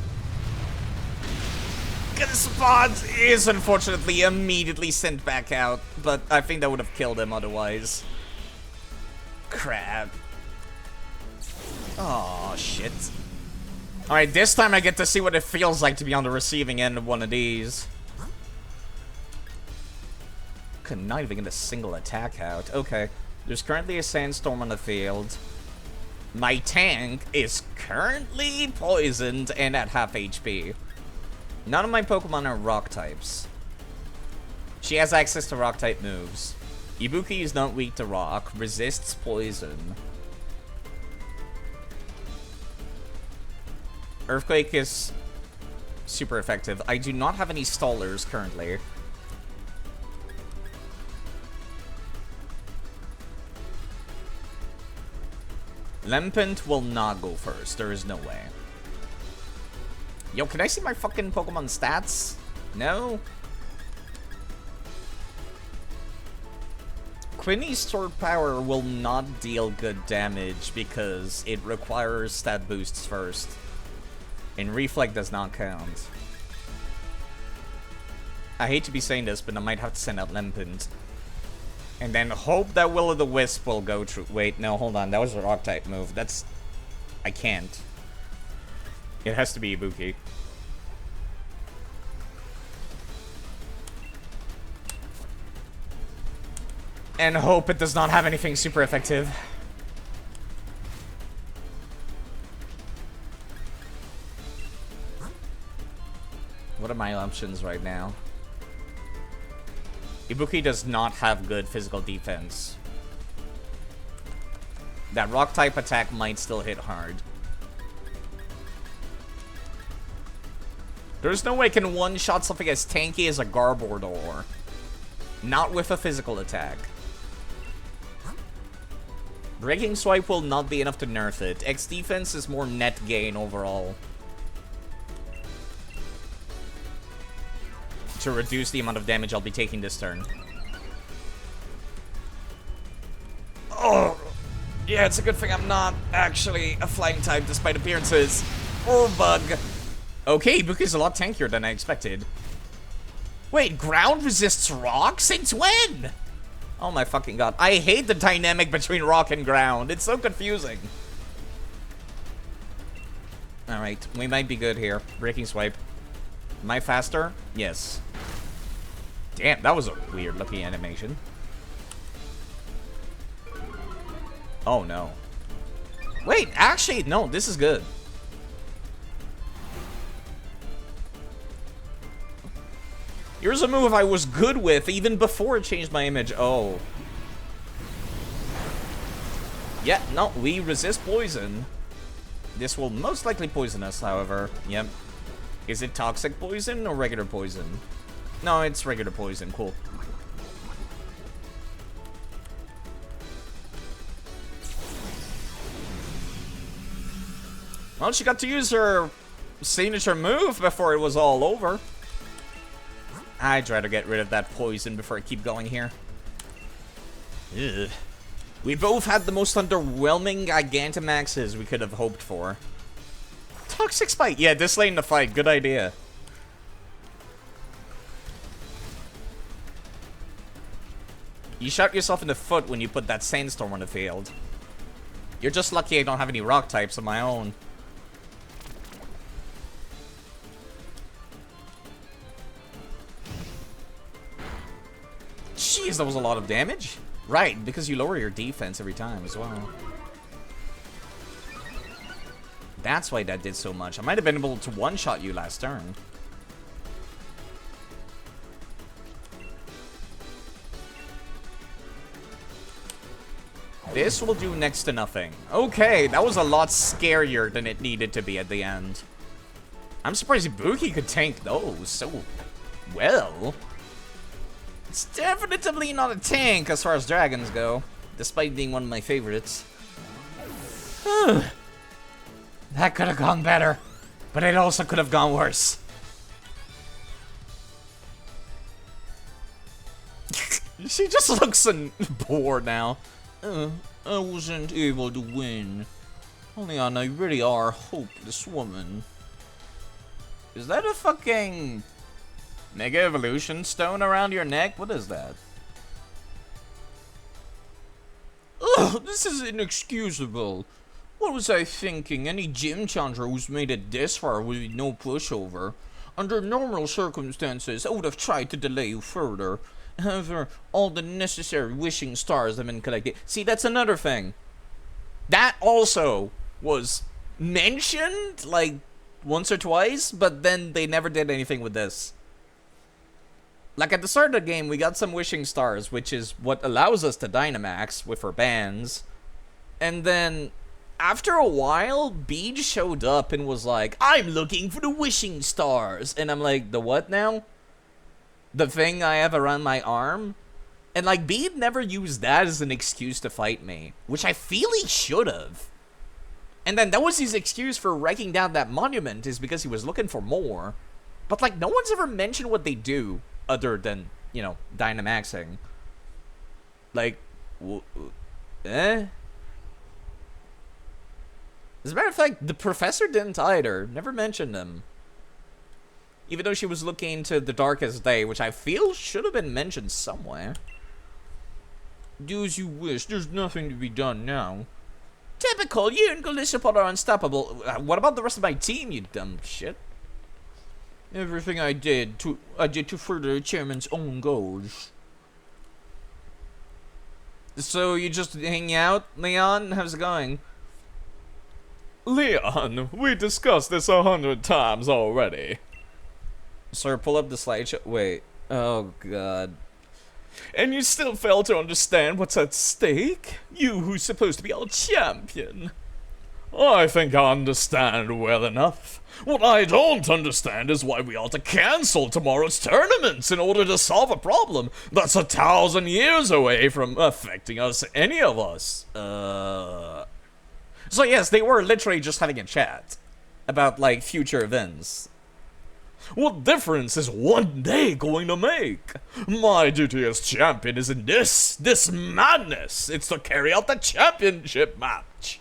[SPEAKER 2] Galisipod is unfortunately immediately sent back out, but I think that would have killed him otherwise. Crap. Oh shit. Alright, this time I get to see what it feels like to be on the receiving end of one of these. Could not even get a single attack out. Okay. There's currently a sandstorm on the field. My tank is currently poisoned and at half HP. None of my Pokemon are rock types. She has access to rock type moves. Ibuki is not weak to rock, resists poison. Earthquake is super effective. I do not have any stallers currently. Lampent will not go first. There is no way. Yo, can I see my fucking Pokemon stats? No? Quinny's Sword Power will not deal good damage because it requires stat boosts first. And Reflect does not count. I hate to be saying this, but I might have to send out Lampent. And then hope that Will-O-The-Wisp will go through. Wait, no, hold on. That was a Rock-type move. That's... I can't. It has to be Ibuki. And hope it does not have anything super effective. What are my options right now? Ibuki does not have good physical defense. That rock-type attack might still hit hard. There's no way I can one-shot something as tanky as a Garbodor. Not with a physical attack. Breaking Swipe will not be enough to nerf it. X defense is more net gain overall. To reduce the amount of damage I'll be taking this turn.
[SPEAKER 4] Oh, yeah, it's a good thing I'm not actually a flying type despite appearances. Oh, bug.
[SPEAKER 2] Okay, Buki's a lot tankier than I expected. Wait, ground resists rock? Since when? Oh my fucking god. I hate the dynamic between rock and ground. It's so confusing. Alright, we might be good here. Breaking swipe. Am I faster? Yes. Damn, that was a weird looking animation. Oh no. Wait, actually, no, this is good. Here's a move I was good with even before it changed my image. Oh. Yeah, no, we resist poison. This will most likely poison us, however. Yep. Is it toxic poison or regular poison? No, it's regular poison. Cool. Well, she got to use her signature move before it was all over. I'd rather get rid of that poison before I keep going here. Ugh. We both had the most underwhelming Gigantamaxes we could have hoped for. Toxic Spike. Yeah, this lane the fight. Good idea. You shot yourself in the foot when you put that Sandstorm on the field. You're just lucky I don't have any rock types of my own. Jeez, that was a lot of damage. Right, because you lower your defense every time as well. That's why that did so much. I might have been able to one-shot you last turn. This will do next to nothing. Okay, that was a lot scarier than it needed to be at the end. I'm surprised Ibuki could tank those so well. It's definitely not a tank as far as dragons go, despite being one of my favorites. That could have gone better, but it also could have gone worse. She just looks bored now. I wasn't able to win. Leon, you really are a hopeless woman. Is that a fucking Mega Evolution stone around your neck? What is that? Ugh, this is inexcusable. What was I thinking? Any gym challenger who's made it this far would be no pushover. Under normal circumstances, I would have tried to delay you further. However, all the necessary wishing stars have been collected. See, that's another thing. That also was mentioned, like, once or twice, but then they never did anything with this. Like, at the start of the game, we got some wishing stars, which is what allows us to Dynamax with our bands. And then, after a while, Bede showed up and was like, I'm looking for the wishing stars. And I'm like, the what now? The thing I have around my arm? And, like, Bede never used that as an excuse to fight me, which I feel he should have. And then that was his excuse for wrecking down that monument, is because he was looking for more. But, like, no one's ever mentioned what they do. Other than, you know, Dynamaxing. Like, eh? As a matter of fact, the professor didn't either. Never mentioned them. Even though she was looking to the darkest day, which I feel should have been mentioned somewhere. Do as you wish. There's nothing to be done now. Typical, you and Galishapod are unstoppable. What about the rest of my team, you dumb shit? Everything I did to further the chairman's own goals. So you just hang out, Leon? How's it going?
[SPEAKER 3] Leon, we discussed this 100 times already.
[SPEAKER 1] Sir, pull up the slideshow. Wait. Oh, God.
[SPEAKER 3] And you still fail to understand what's at stake? You who's supposed to be our champion. I think I understand well enough. What I don't understand is why we ought to cancel tomorrow's tournaments in order to solve a problem that's 1,000 years away from affecting us, any of us.
[SPEAKER 2] So yes, they were literally just having a chat about, like, future events.
[SPEAKER 3] What difference is one day going to make? My duty as champion is in this madness. It's to carry out the championship match.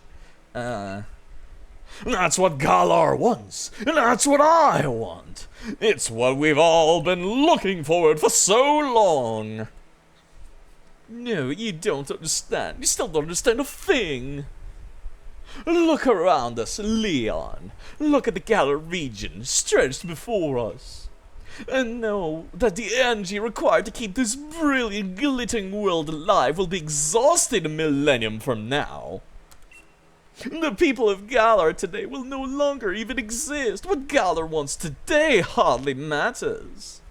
[SPEAKER 3] That's what Galar wants, and that's what I want. It's what we've all been looking forward for so long. No, you don't understand. You still don't understand a thing. Look around us, Leon. Look at the Galar region stretched before us. And know that the energy required to keep this brilliant, glittering world alive will be exhausted a millennium from now. The people of Galar today will no longer even exist. What Galar wants today hardly matters.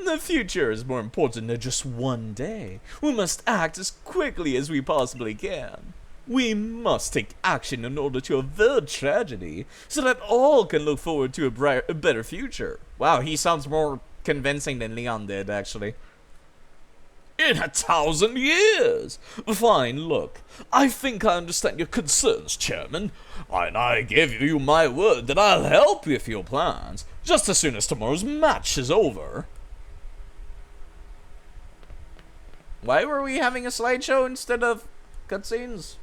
[SPEAKER 3] The future is more important than just one day. We must act as quickly as we possibly can. We must take action in order to avert tragedy, so that all can look forward to a better future.
[SPEAKER 2] Wow, he sounds more convincing than Leon did, actually.
[SPEAKER 3] In 1,000 years! Fine, look. I think I understand your concerns, Chairman. And I give you my word that I'll help you with your plans, just as soon as tomorrow's match is over.
[SPEAKER 2] Why were we having a slideshow instead of cutscenes?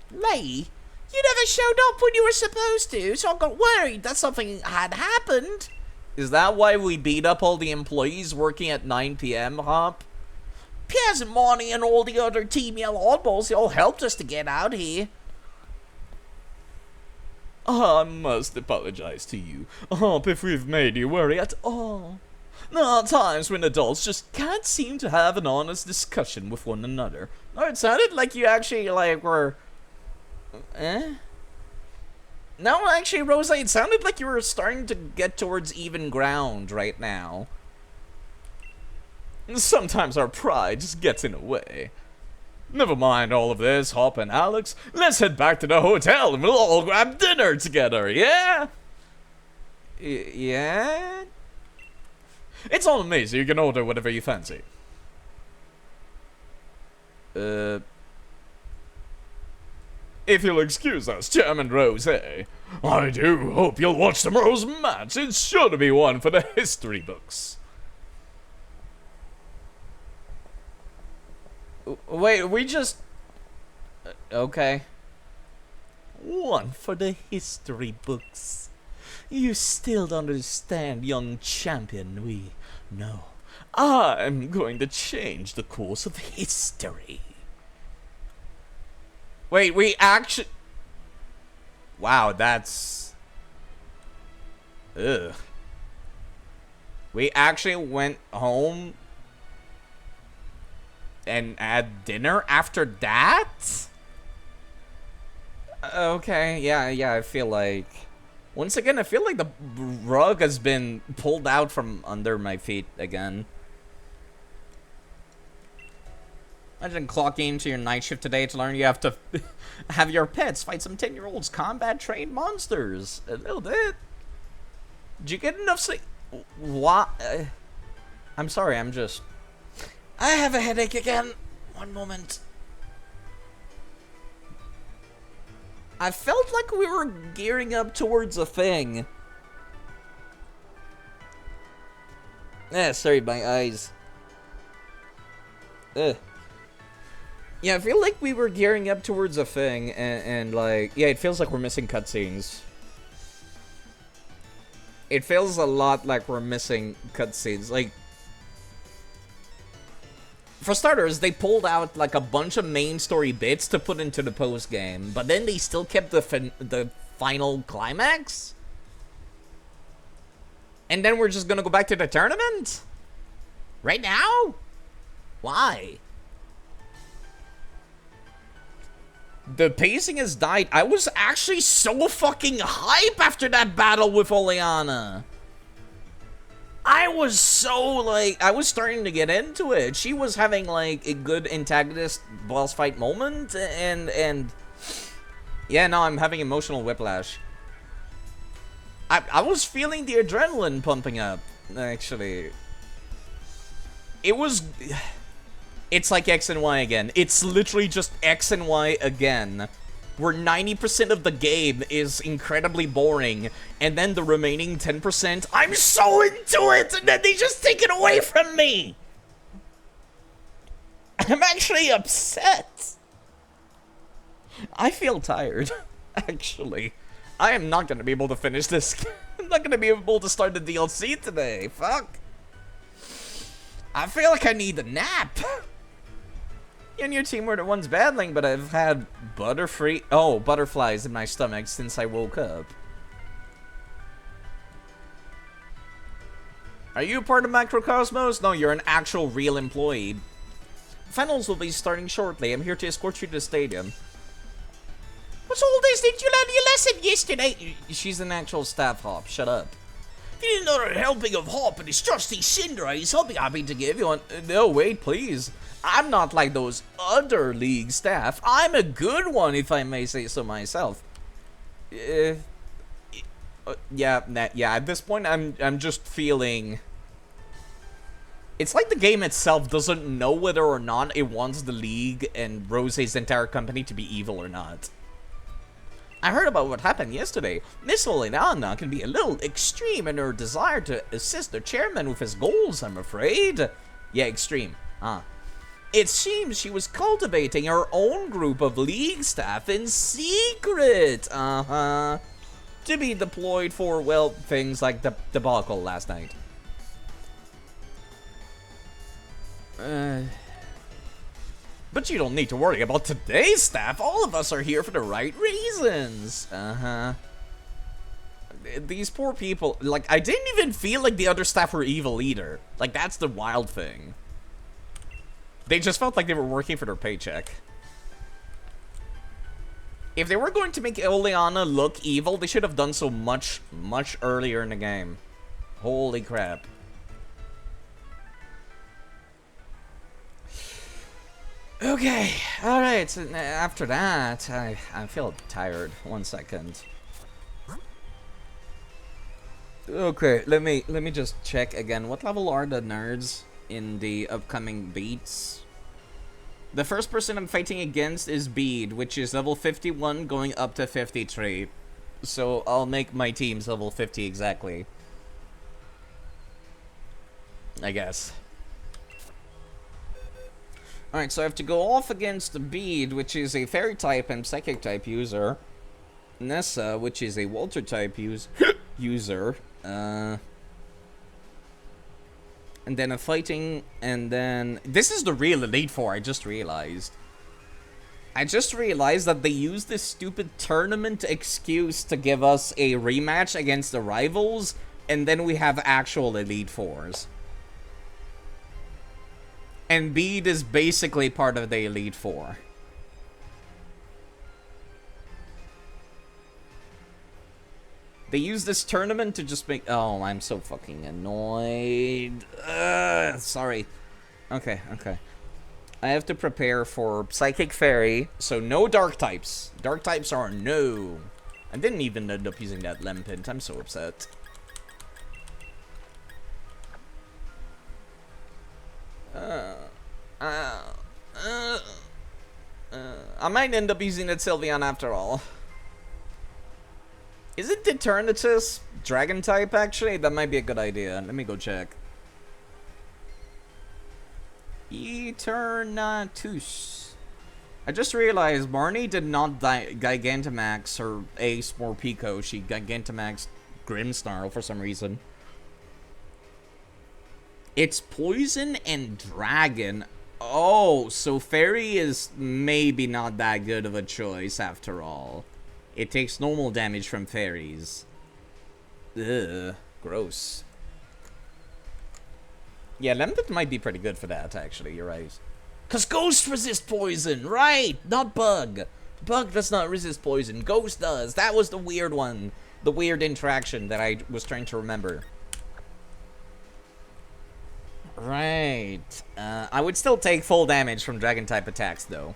[SPEAKER 5] Me? You never showed up when you were supposed to, so I got worried that something had happened.
[SPEAKER 2] Is that why we beat up all the employees working at 9 p.m., Hop?
[SPEAKER 5] Piers and Marnie and all the other Team Yellow oddballs, they all helped us to get out here.
[SPEAKER 3] I must apologize to you, Hop, if we've made you worry at all. There are times when adults just can't seem to have an honest discussion with one another.
[SPEAKER 2] No, it sounded like you actually, like, were... No, actually, Rosa, it sounded like you were starting to get towards even ground right now.
[SPEAKER 3] Sometimes our pride just gets in the way. Never mind all of this, Hop and Alex. Let's head back to the hotel and we'll all grab dinner together, yeah?
[SPEAKER 2] Yeah?
[SPEAKER 3] It's on me, so you can order whatever you fancy. If you'll excuse us, Chairman Rose, I do hope you'll watch tomorrow's match. It's sure to be one for the history books.
[SPEAKER 2] Wait, we just... Okay.
[SPEAKER 3] One for the history books. You still don't understand, young champion. We know. I'm going to change the course of history.
[SPEAKER 2] Wait, we actually... Wow, that's... Ugh. We actually went home and had dinner after that? Okay, yeah, I feel like... Once again, I feel like the rug has been pulled out from under my feet again. Imagine clocking into your night shift today to learn you have to have your pets fight some 10-year-olds combat-trained monsters. A little bit. Did you get enough sleep? What? I'm sorry, I'm just...
[SPEAKER 5] I have a headache again. One moment.
[SPEAKER 2] I felt like we were gearing up towards a thing. Sorry, my eyes. Ugh. Yeah, I feel like we were gearing up towards a thing, and like, yeah, it feels like we're missing cutscenes. It feels a lot like we're missing cutscenes. Like, for starters, they pulled out like a bunch of main story bits to put into the post game, but then they still kept the final climax. And then we're just gonna go back to the tournament? Right now? Why? The pacing has died. I was actually so fucking hype after that battle with Oleana. I was so, like, I was starting to get into it. She was having, like, a good antagonist boss fight moment, and yeah, no, I'm having emotional whiplash. I was feeling the adrenaline pumping up, actually. It's like X and Y again. It's literally just X and Y again, where 90% of the game is incredibly boring, and then the remaining 10%, I'm so into it, and then they just take it away from me! I'm actually upset. I feel tired, actually. I am not gonna be able to finish this. I'm not gonna be able to start the DLC today. Fuck. I feel like I need a nap. You and your team were the ones battling, but I've had butterflies in my stomach since I woke up. Are you a part of Macrocosmos? No, you're an actual real employee. Finals will be starting shortly. I'm here to escort you to the stadium.
[SPEAKER 5] What's all this? Did you learn your lesson yesterday?
[SPEAKER 2] She's an actual staff hop. Shut up.
[SPEAKER 5] Need another helping of hop and his trusty Cinderace. I'll be happy to give you one.
[SPEAKER 2] No, wait, please. I'm not like those other league staff. I'm a good one, if I may say so myself. Yeah, at this point, I'm just feeling... It's like the game itself doesn't know whether or not it wants the league and Rose's entire company to be evil or not. I heard about what happened yesterday. Miss Oleana can be a little extreme in her desire to assist the chairman with his goals, I'm afraid. Yeah, extreme. It seems she was cultivating her own group of league staff in secret. To be deployed for, well, things like the debacle last night. But you don't need to worry about today's staff. All of us are here for the right reasons. These poor people, like, I didn't even feel like the other staff were evil either. Like, that's the wild thing. They just felt like they were working for their paycheck. If they were going to make Oleana look evil, they should have done so much earlier in the game. Holy crap. Okay, alright, so after that, I feel tired. 1 second. Okay, let me just check again. What level are the nerds in the upcoming beats? The first person I'm fighting against is Bede, which is level 51 going up to 53. So I'll make my teams level 50 exactly. I guess. Alright, so I have to go off against the Bede, which is a Fairy type and Psychic type user. Nessa, which is a Water type user. And then a fighting, and then... This is the real Elite Four, I just realized. I just realized that they used this stupid tournament excuse to give us a rematch against the rivals, and then we have actual Elite Fours. And Bede is basically part of the Elite Four. They use this tournament to just make... Oh, I'm so fucking annoyed. Sorry. Okay. I have to prepare for Psychic Fairy, so no Dark types. Dark types are no. I didn't even end up using that Lempint. I'm so upset. I might end up using that Sylveon after all. Is it Eternatus Dragon type, actually? That might be a good idea. Let me go check. Eternatus. I just realized Barney did not Gigantamax or Ace Morpeko. She Gigantamaxed Grimmsnarl for some reason. It's Poison and Dragon. Oh, so Fairy is maybe not that good of a choice after all. It takes normal damage from fairies. Ugh, gross. Yeah, Lempit might be pretty good for that, actually, you're right. 'Cause Ghost resist poison, right? Not Bug. Bug does not resist poison, Ghost does. That was the weird one. The weird interaction that I was trying to remember. Right. I would still take full damage from Dragon-type attacks, though.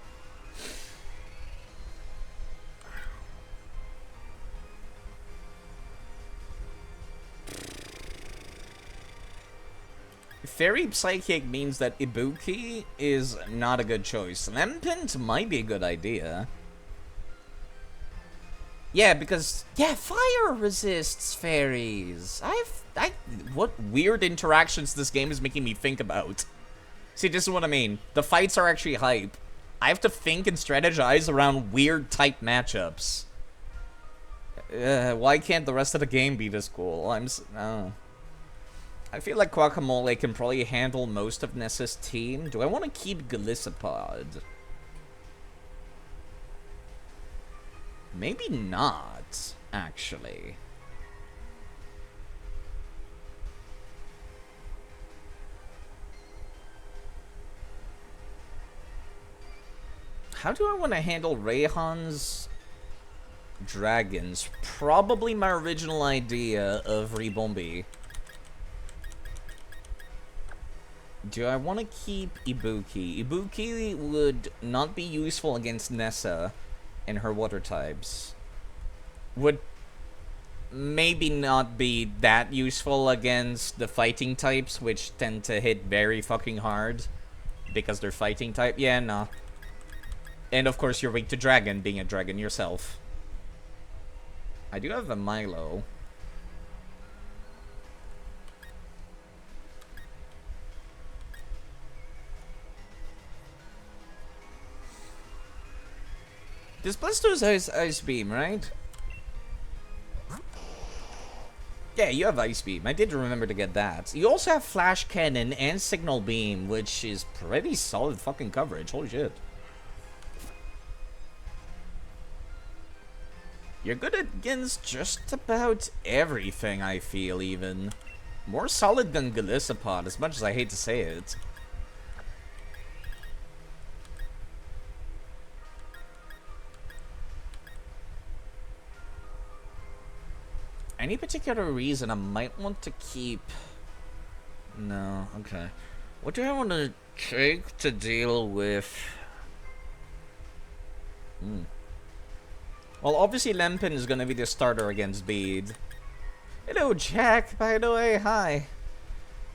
[SPEAKER 2] Fairy Psychic means that Ibuki is not a good choice. Lampint might be a good idea. Yeah, because... Yeah, fire resists fairies. What weird interactions this game is making me think about. See, this is what I mean. The fights are actually hype. I have to think and strategize around weird type matchups. Why can't the rest of the game be this cool? I feel like Guacamole can probably handle most of Nessa's team. Do I want to keep Galissapod? Maybe not, actually. How do I want to handle Rayhan's dragons? Probably my original idea of Rebombi. Do I want to keep Ibuki? Ibuki would not be useful against Nessa and her water types. Would maybe not be that useful against the fighting types, which tend to hit very fucking hard because they're fighting type. Yeah, nah. And of course you're weak to dragon, being a dragon yourself. I do have a Milo. This Blastoise has Ice Beam, right? Yeah, you have Ice Beam. I did remember to get that. You also have Flash Cannon and Signal Beam, which is pretty solid fucking coverage. Holy shit. You're good against just about everything, I feel, even. More solid than Galissapod, as much as I hate to say it. Any particular reason I might want to keep... No, okay. What do I want to take to deal with... Well, obviously Lempin is gonna be the starter against Bede. Hello, Jack, by the way, hi.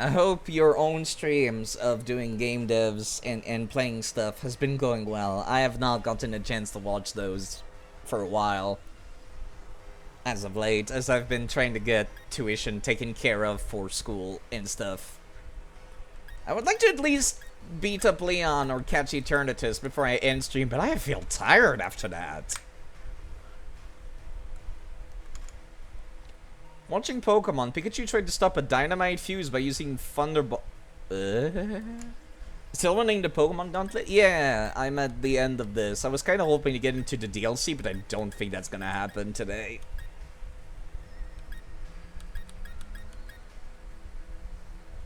[SPEAKER 2] I hope your own streams of doing game devs and playing stuff has been going well. I have not gotten a chance to watch those for a while. As of late, as I've been trying to get tuition taken care of for school and stuff. I would like to at least beat up Leon or catch Eternatus before I end stream, but I feel tired after that. Watching Pokemon, Pikachu tried to stop a dynamite fuse by using Thunderbolt. Still running the Pokemon Gauntlet? Yeah, I'm at the end of this. I was kind of hoping to get into the DLC, but I don't think that's gonna happen today.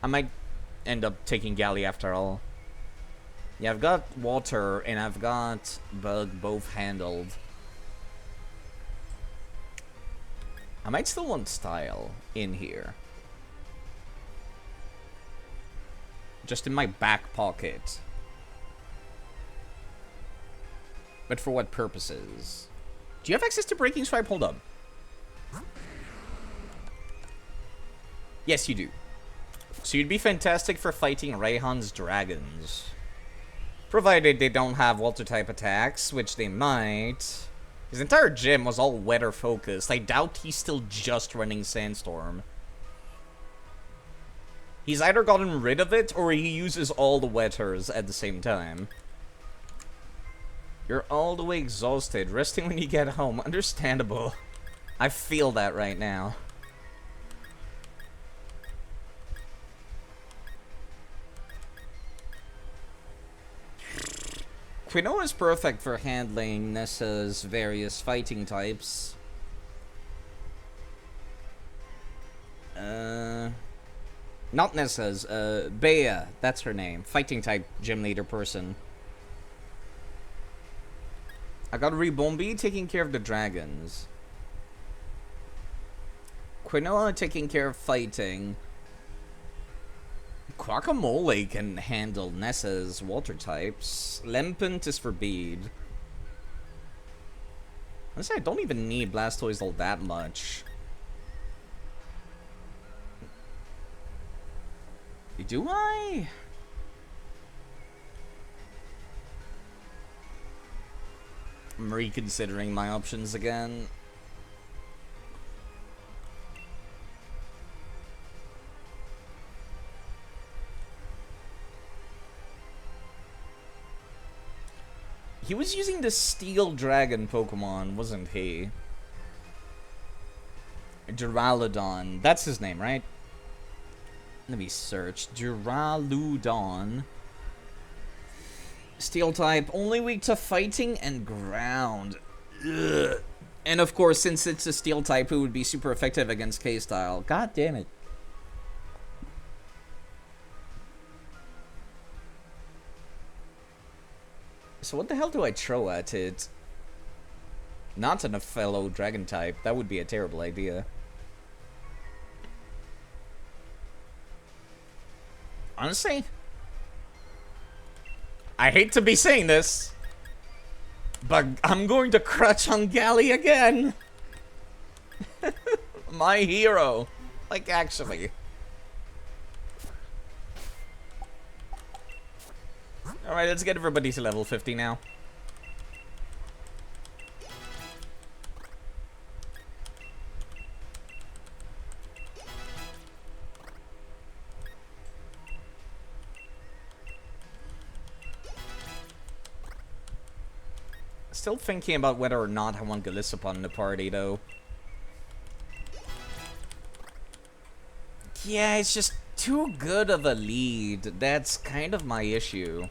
[SPEAKER 2] I might end up taking Galley after all. Yeah, I've got Water and I've got Bug both handled. I might still want Style in here. Just in my back pocket. But for what purposes? Do you have access to Breaking Stripe? Hold up. Yes, you do. So you'd be fantastic for fighting Rayhan's dragons. Provided they don't have water-type attacks, which they might. His entire gym was all weather focused. I doubt he's still just running Sandstorm. He's either gotten rid of it, or he uses all the wetters at the same time. You're all the way exhausted, resting when you get home. Understandable. I feel that right now. Quinoa is perfect for handling Nessa's various fighting types. Not Nessa's, Bea, that's her name. Fighting type gym leader person. I got Rebombi taking care of the dragons. Quinoa taking care of fighting. Guacamole can handle Nessa's water types. Lempent is for Bede. Honestly, I don't even need Blastoise all that much. Do I? I'm reconsidering my options again. He was using the Steel Dragon Pokemon, wasn't he?
[SPEAKER 1] Duraludon. That's his name, right? Let me search. Duraludon. Steel type, only weak to fighting and ground. Ugh. And of course, since it's a steel type, it would be super effective against K-Style. God damn it. So what the hell do I throw at it? Not a fellow dragon type. That would be a terrible idea. Honestly, I hate to be saying this, but I'm going to crutch on Gally again. My hero. Like, actually. Alright, let's get everybody to level 50 now. Still thinking about whether or not I want Galisopon in the party, though. Yeah, it's just too good of a lead. That's kind of my issue.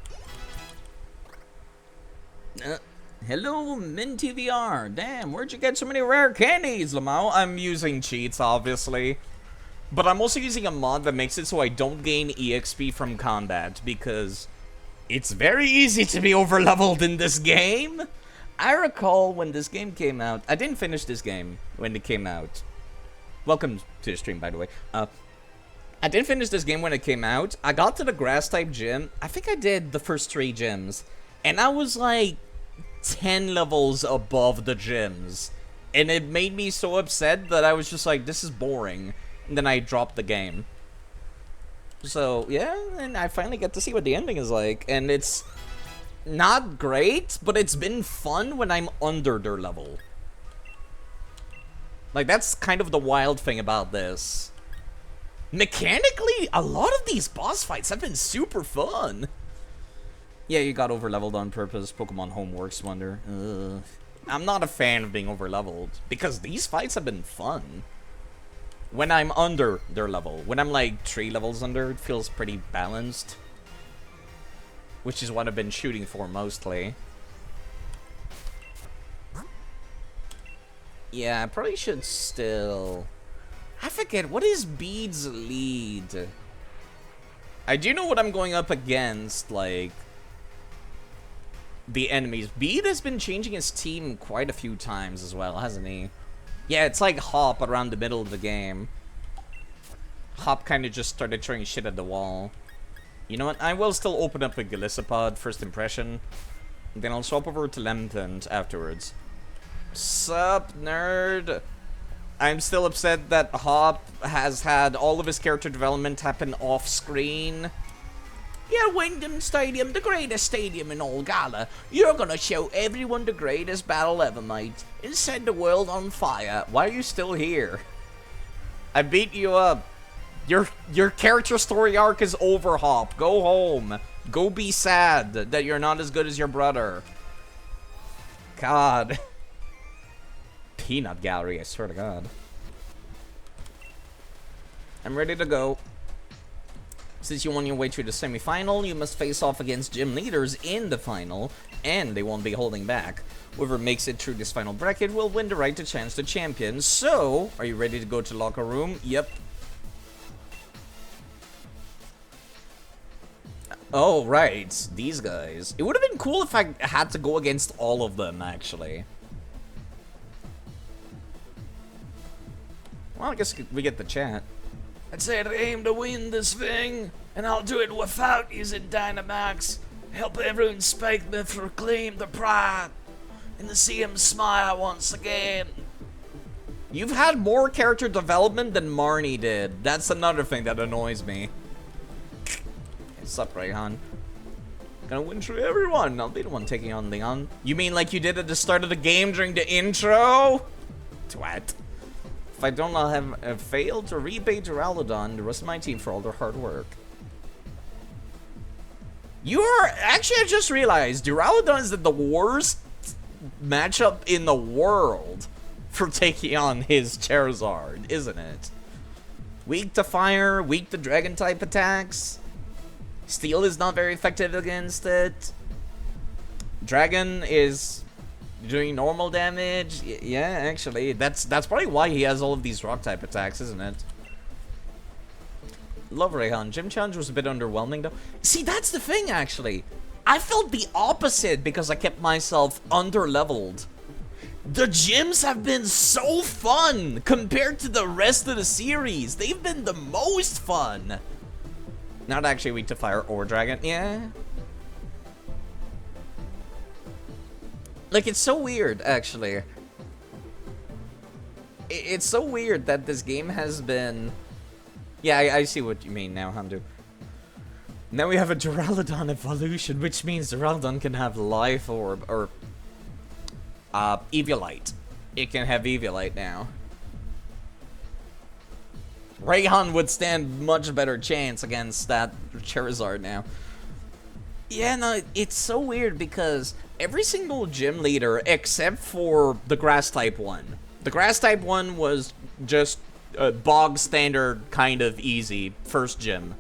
[SPEAKER 1] Hello, Minty VR. Damn, where'd you get so many rare candies, Lamau? I'm using cheats, obviously. But I'm also using a mod that makes it so I don't gain EXP from combat, because it's very easy to be overleveled in this game. I recall when this game came out. I didn't finish this game when it came out. Welcome to the stream, by the way. I didn't finish this game when it came out. I got to the grass-type gym. I think I did the first 3 gyms. And I was like 10 levels above the gyms. And it made me so upset that I was just like, this is boring. And then I dropped the game. So, yeah, and I finally get to see what the ending is like. And it's not great, but it's been fun when I'm under their level. Like, that's kind of the wild thing about this. Mechanically, a lot of these boss fights have been super fun. Yeah, you got overleveled on purpose. Pokemon Homeworks wonder. I'm not a fan of being overleveled, because these fights have been fun. When I'm under their level. When I'm like 3 levels under, it feels pretty balanced. Which is what I've been shooting for mostly. Yeah, I probably should still... I forget, what is Bede's lead? I do know what I'm going up against, like... the enemies. Bede has been changing his team quite a few times as well, hasn't he? Yeah, it's like Hop around the middle of the game. Hop kind of just started throwing shit at the wall. You know what? I will still open up with Galisopod, first impression. Then I'll swap over to Lemtent afterwards. Sup, nerd? I'm still upset that Hop has had all of his character development happen off-screen.
[SPEAKER 5] Yeah, Wyndham Stadium, the greatest stadium in all Gala. You're gonna show everyone the greatest battle ever, mate, and set the world on fire.
[SPEAKER 1] Why are you still here? I beat you up. Your character story arc is over, Hop. Go home. Go be sad that you're not as good as your brother. God. Peanut gallery, I swear to God. I'm ready to go. Since you won your way through the semi-final, you must face off against gym leaders in the final, and they won't be holding back. Whoever makes it through this final bracket will win the right to challenge the champion. So, are you ready to go to locker room? Yep. Oh, right. These guys. It would have been cool if I had to go against all of them, actually. Well, I guess we get the chat.
[SPEAKER 4] I'd say I aim to win this thing, and I'll do it without using Dynamax. Help everyone Spike Myth reclaim their pride, and to see him smile once again.
[SPEAKER 1] You've had more character development than Marnie did. That's another thing that annoys me. What's up, Rayhan? Gonna win through everyone. I'll be the one taking on Leon. You mean like you did at the start of the game during the intro? Twat. If I don't, I'll have failed to repay Duraludon and the rest of my team for all their hard work. Actually, I just realized Duraludon is the worst matchup in the world.
[SPEAKER 2] for taking on his Charizard, isn't it? Weak to fire, weak to dragon type attacks. Steel is not very effective against it. Dragon is doing normal damage. Yeah, actually, that's probably why he has all of these rock type attacks, isn't it? Love Rayhan. Gym challenge was a bit underwhelming though. See, that's the thing actually. I felt the opposite because I kept myself under-leveled. The gyms have been so fun compared to the rest of the series. They've been the most fun. Not actually weak to fire or dragon. Yeah. Like, it's so weird, actually. It's so weird that this game has been... Yeah, I see what you mean now, Hamdu. Now we have a Duraludon evolution, which means Duraludon can have Life Orb, or... Eviolite. It can have Eviolite now. Rayhan would stand much better chance against that Charizard now. Yeah, no, it's so weird because every single gym leader except for the grass type one. The grass type one was just a bog standard kind of easy first gym.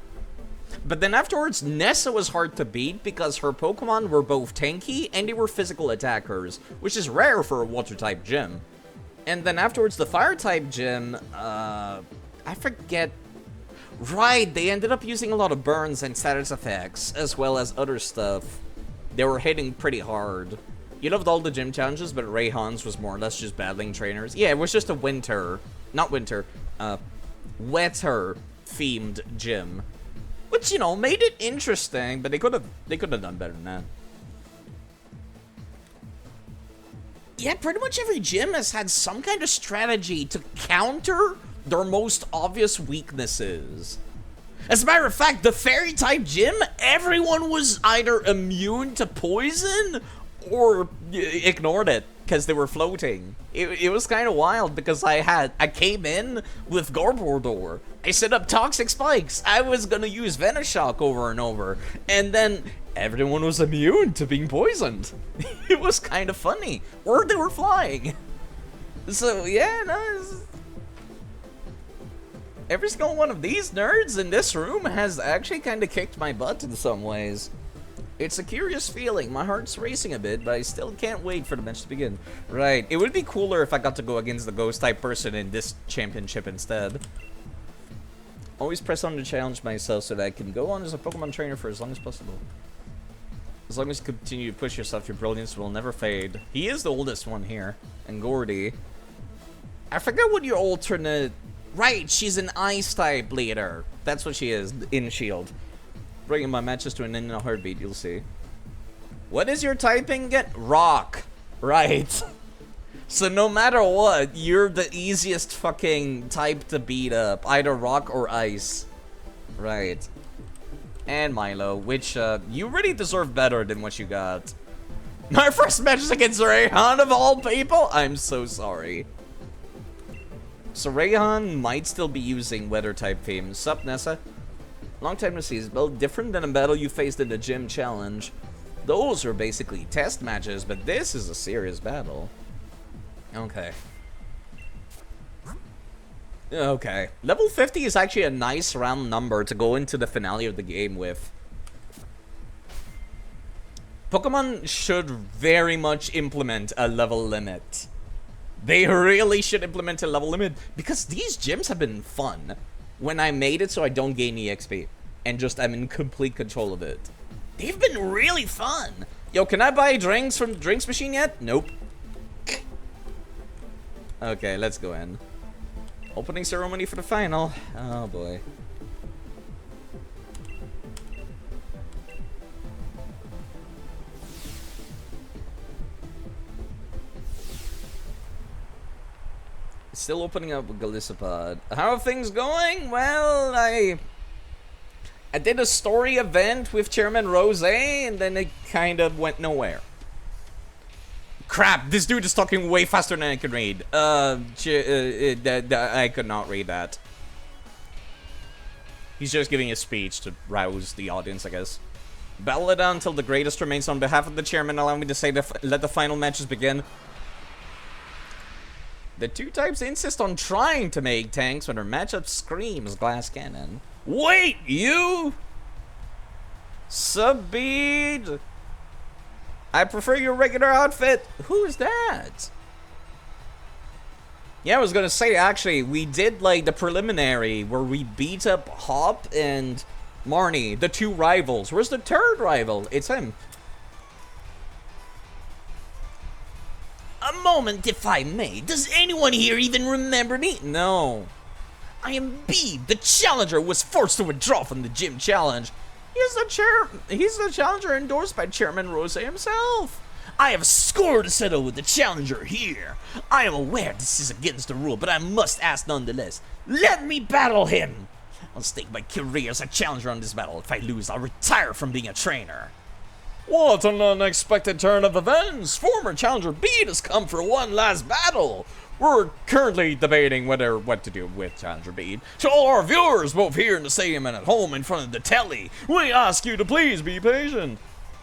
[SPEAKER 2] But then afterwards, Nessa was hard to beat because her Pokemon were both tanky and they were physical attackers, which is rare for a water type gym. And then afterwards, the fire type gym, I forget. Right, they ended up using a lot of burns and status effects, as well as other stuff. They were hitting pretty hard. You loved all the gym challenges, but Rayhan's was more or less just battling trainers. Yeah, it was just a wetter themed gym. Which, you know, made it interesting, but they could have done better than that. Yeah, pretty much every gym has had some kind of strategy to counter their most obvious weaknesses. As a matter of fact, the fairy type gym, everyone was either immune to poison or ignored it because they were floating. It was kind of wild because I came in with Garbodor. I set up toxic spikes. I was gonna use Venoshock over and over, and then everyone was immune to being poisoned. It was kind of funny, or they were flying. So yeah, no. Every single one of these nerds in this room has actually kind of kicked my butt in some ways. It's a curious feeling. My heart's racing a bit, but I still can't wait for the match to begin. Right. It would be cooler if I got to go against the ghost-type person in this championship instead. Always press on to challenge myself so that I can go on as a Pokemon trainer for as long as possible. As long as you continue to push yourself, your brilliance will never fade. He is the oldest one here. And Gordy. I forget what your alternate... Right, she's an Ice-type leader. That's what she is in Shield. Bringing my matches to an end in a heartbeat, you'll see. What is your typing again? Rock. Right. So no matter what, you're the easiest fucking type to beat up. Either rock or ice. Right. And Milo, which, you really deserve better than what you got. My first match is against Rayhan of all people? I'm so sorry. So Rayhan might still be using weather-type themes. Sup, Nessa? Long time no see. Is build different than a battle you faced in the gym challenge. Those are basically test matches, but this is a serious battle. Okay. Okay. Level 50 is actually a nice round number to go into the finale of the game with. Pokemon should very much implement a level limit. They really should implement a level limit because these gyms have been fun. When I made it so I don't gain EXP and just I'm in complete control of it. They've been really fun. Yo, can I buy drinks from the drinks machine yet? Nope. Okay, let's go in. Opening ceremony for the final. Oh boy. Still opening up with Golisopod. How are things going? Well, I did a story event with Chairman Rose, and then it kind of went nowhere. Crap, this dude is talking way faster than I can read. I could not read that. He's just giving a speech to rouse the audience, I guess. Battle it out until the greatest remains. On behalf of the chairman, allow me to say let the final matches begin.
[SPEAKER 1] The two types insist on trying to make tanks when their matchup screams glass cannon.
[SPEAKER 3] Wait, you?
[SPEAKER 1] Subbead! I prefer your regular outfit. Who's that? Yeah, I was gonna say, actually, we did, like, the preliminary where we beat up Hop and Marnie, the two rivals. Where's the third rival? It's him.
[SPEAKER 5] A moment, if I may. Does anyone here even remember me?
[SPEAKER 1] No.
[SPEAKER 5] I am Bede, the challenger who was forced to withdraw from the gym challenge.
[SPEAKER 1] He's the challenger endorsed by Chairman Rose himself.
[SPEAKER 5] I have a score to settle with the challenger here. I am aware this is against the rule, but I must ask nonetheless. Let me battle him. I'll stake my career as a challenger on this battle. If I lose, I'll retire from being a trainer.
[SPEAKER 3] What an unexpected turn of events! Former challenger Bede has come for one last battle! We're currently debating what to do with Challenger Bede. To all our viewers, both here in the stadium and at home in front of the telly, we ask you to please be patient.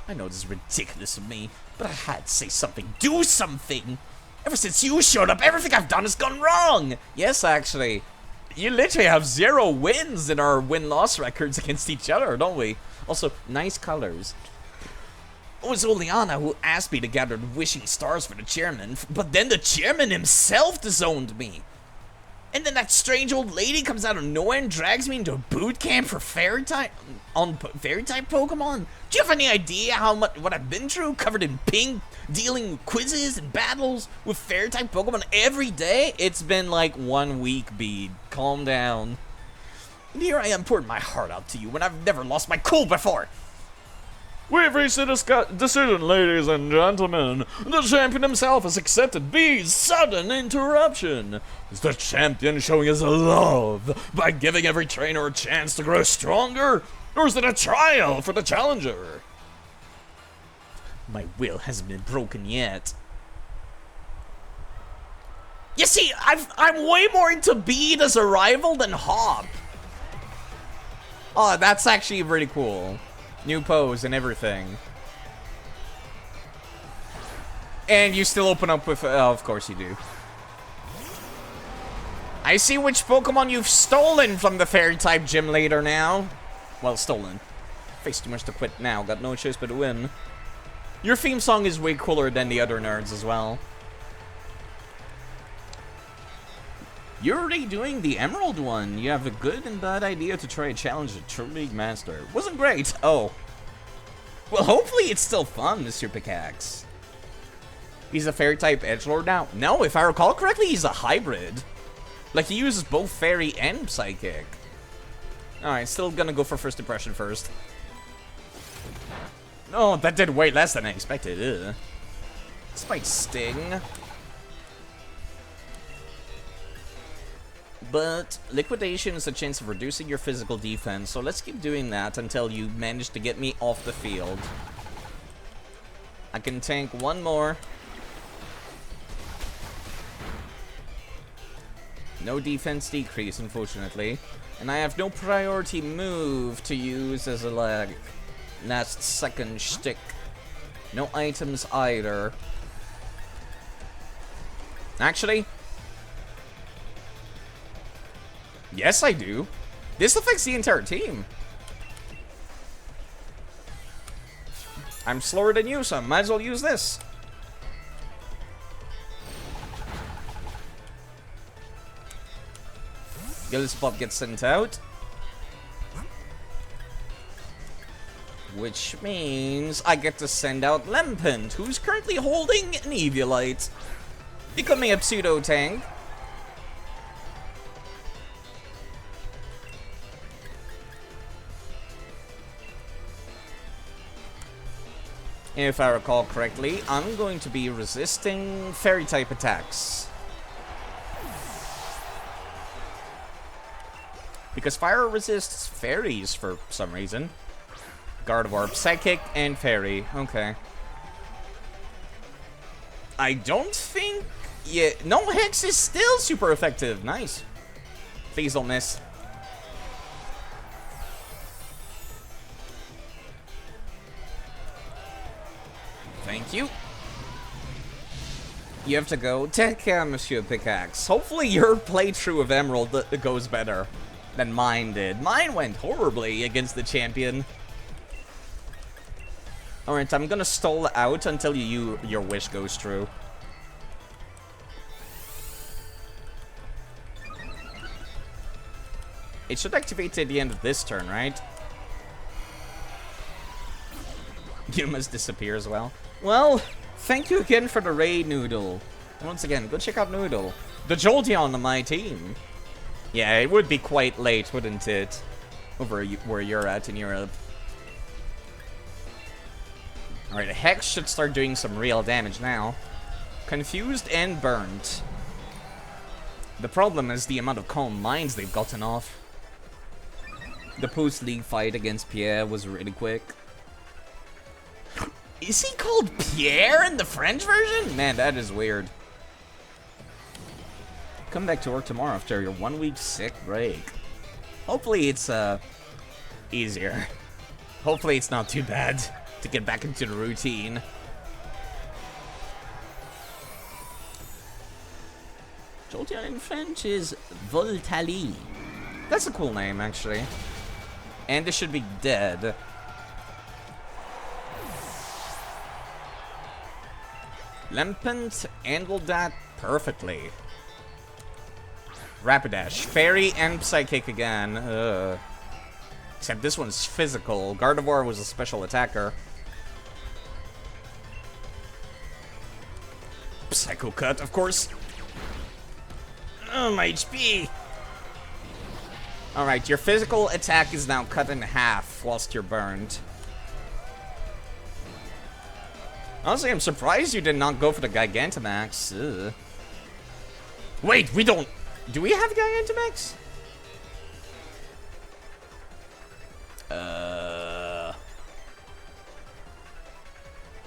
[SPEAKER 5] I know this is ridiculous of me, but I had to say something. Do something! Ever since you showed up, everything I've done has gone wrong!
[SPEAKER 1] Yes, actually. You literally have 0 wins in our win-loss records against each other, don't we? Also, nice colors.
[SPEAKER 5] It was Oleana who asked me to gather the wishing stars for the chairman, but then the chairman himself disowned me. And then that strange old lady comes out of nowhere and drags me into a boot camp for fairy type Pokemon. Do you have any idea what I've been through? Covered in pink, dealing quizzes and battles with fairy type Pokemon every day?
[SPEAKER 1] It's been like 1 week, Bede. Calm down.
[SPEAKER 5] And here I am pouring my heart out to you when I've never lost my cool before.
[SPEAKER 3] We've reached a decision, ladies and gentlemen. The champion himself has accepted Bede's sudden interruption. Is the champion showing his love by giving every trainer a chance to grow stronger? Or is it a trial for the challenger?
[SPEAKER 5] My will hasn't been broken yet. You see, I'm way more into Bede as a rival than Hop.
[SPEAKER 1] Oh, that's actually pretty cool. New pose and everything. And you still open up with... oh, of course you do. I see which Pokemon you've stolen from the Fairy-type gym leader now. Well, stolen. Face too much to quit now. Got no choice but to win. Your theme song is way cooler than the other nerds as well. You're already doing the Emerald one. You have a good and bad idea to try to challenge a True League Master. Wasn't great. Oh. Well, hopefully it's still fun, Mr. Pickaxe. He's a Fairy-type Edgelord now? No, if I recall correctly, he's a hybrid. Like, he uses both Fairy and Psychic. Alright, still gonna go for first impression first. Oh, that did way less than I expected. Ugh. This might sting. But liquidation is a chance of reducing your physical defense, so let's keep doing that until you manage to get me off the field. I can tank one more. No defense decrease, unfortunately. And I have no priority move to use as a last second shtick. No items either. Actually, yes, I do. This affects the entire team. I'm slower than you, so I might as well use this. Gillispot gets sent out. Which means I get to send out Lempent, who's currently holding an Eviolite. Becoming a pseudo-tank. If I recall correctly, I'm going to be resisting Fairy-type attacks. Because Fire resists Fairies for some reason. Gardevoir, Psychic, and Fairy. Okay. I don't think... yeah, no, Hex is still super effective. Nice. Please don't miss. Thank you. You have to go. Take care, Monsieur Pickaxe. Hopefully your playthrough of Emerald goes better than mine did. Mine went horribly against the champion. Alright, I'm gonna stall out until your wish goes true. It should activate at the end of this turn, right? You must disappear as well. Well, thank you again for the raid, Noodle. Once again, go check out Noodle. The Jolteon on my team. Yeah, it would be quite late, wouldn't it? Over where you're at in Europe. Alright, Hex should start doing some real damage now. Confused and burned. The problem is the amount of calm minds they've gotten off. The post-league fight against Pierre was really quick. Is he called Pierre in the French version? Man, that is weird. Come back to work tomorrow after your 1 week sick break. Hopefully it's, easier. Hopefully it's not too bad to get back into the routine. Jolteon in French is Voltali. That's a cool name, actually. And this should be dead. Lempent handled that perfectly. Rapidash, Fairy, and Psychic again. Except this one's physical. Gardevoir was a special attacker. Psycho Cut, of course. Oh, my HP. Alright, your physical attack is now cut in half whilst you're burned. Honestly, I'm surprised you did not go for the Gigantamax. Ugh. Wait, we don't... Do we have Gigantamax?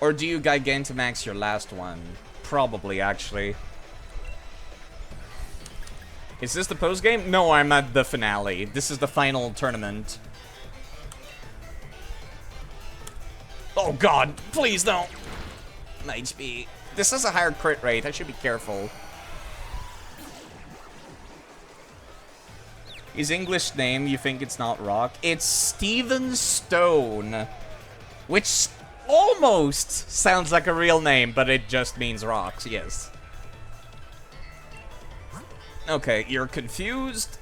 [SPEAKER 1] Or do you Gigantamax your last one? Probably, actually. Is this the post-game? No, I'm at the finale. This is the final tournament. Oh god, please don't. My HP. This is a higher crit rate. I should be careful. His English name, you think it's not Rock? It's Steven Stone. Which almost sounds like a real name, but it just means rocks, yes. Okay, you're confused.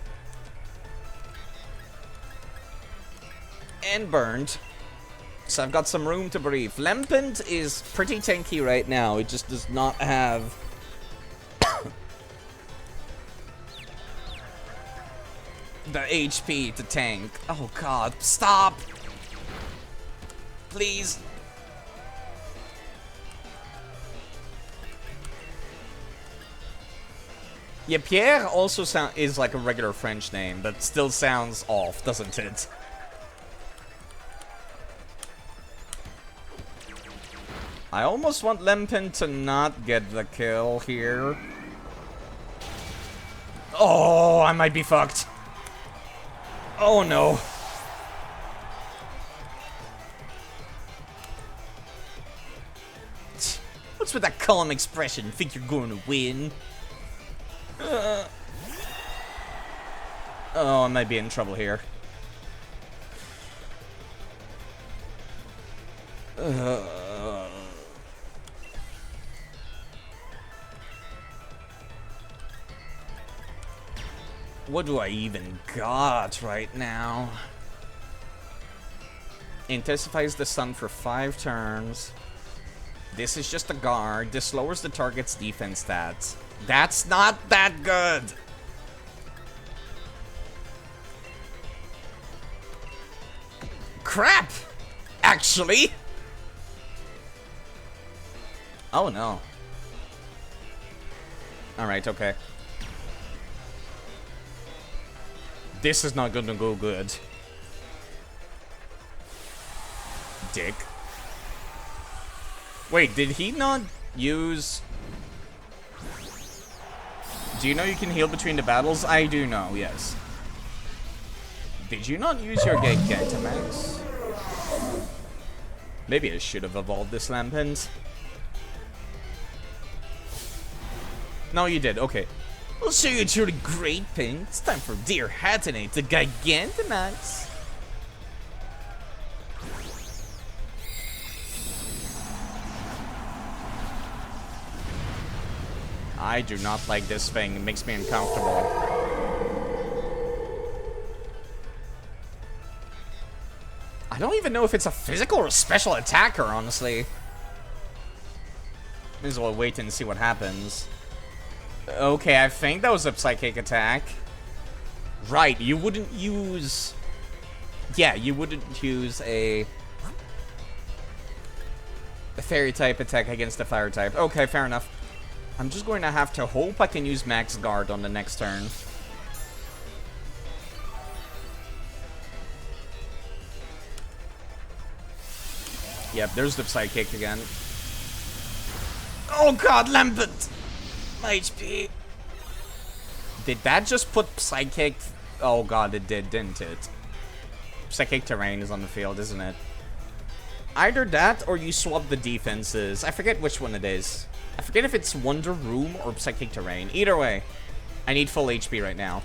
[SPEAKER 1] And burned. So I've got some room to breathe. Lempent is pretty tanky right now. It just does not have... the HP to tank. Oh god, stop! Please. Yeah, Pierre also is like a regular French name, but still sounds off, doesn't it? I almost want Lempin to not get the kill here. Oh, I might be fucked. Oh no. What's with that calm expression? Think you're going to win? Oh, I might be in trouble here. What do I even got right now? Intensifies the stun for 5 turns. This is just a guard. This lowers the target's defense stats. That's not that good. Crap! Actually. Oh no. Alright, okay. This is not gonna go good. Dick. Wait, did he not use... Do you know you can heal between the battles? I do know, yes. Did you not use your Gigantamax? Maybe I should have evolved this Lampent.
[SPEAKER 2] No, you did. Okay. I'll show you a truly great thing. It's time for Dear Hatinate, the Gigantamax. I do not like this thing. It makes me uncomfortable. I don't even know if it's a physical or a special attacker, honestly. May as well wait and see what happens. Okay, I think that was a psychic attack. Right, you wouldn't use... Yeah, you wouldn't use a fairy type attack against a fire type. Okay, fair enough. I'm just going to have to hope I can use Max Guard on the next turn. Yep, there's the Psychic again. Oh god, Lambent! My HP. Did that just put Psychic? Oh god, it did, didn't it? Psychic Terrain is on the field, isn't it? Either that or you swap the defenses. I forget which one it is. I forget if it's Wonder Room or Psychic Terrain. Either way, I need full HP right now.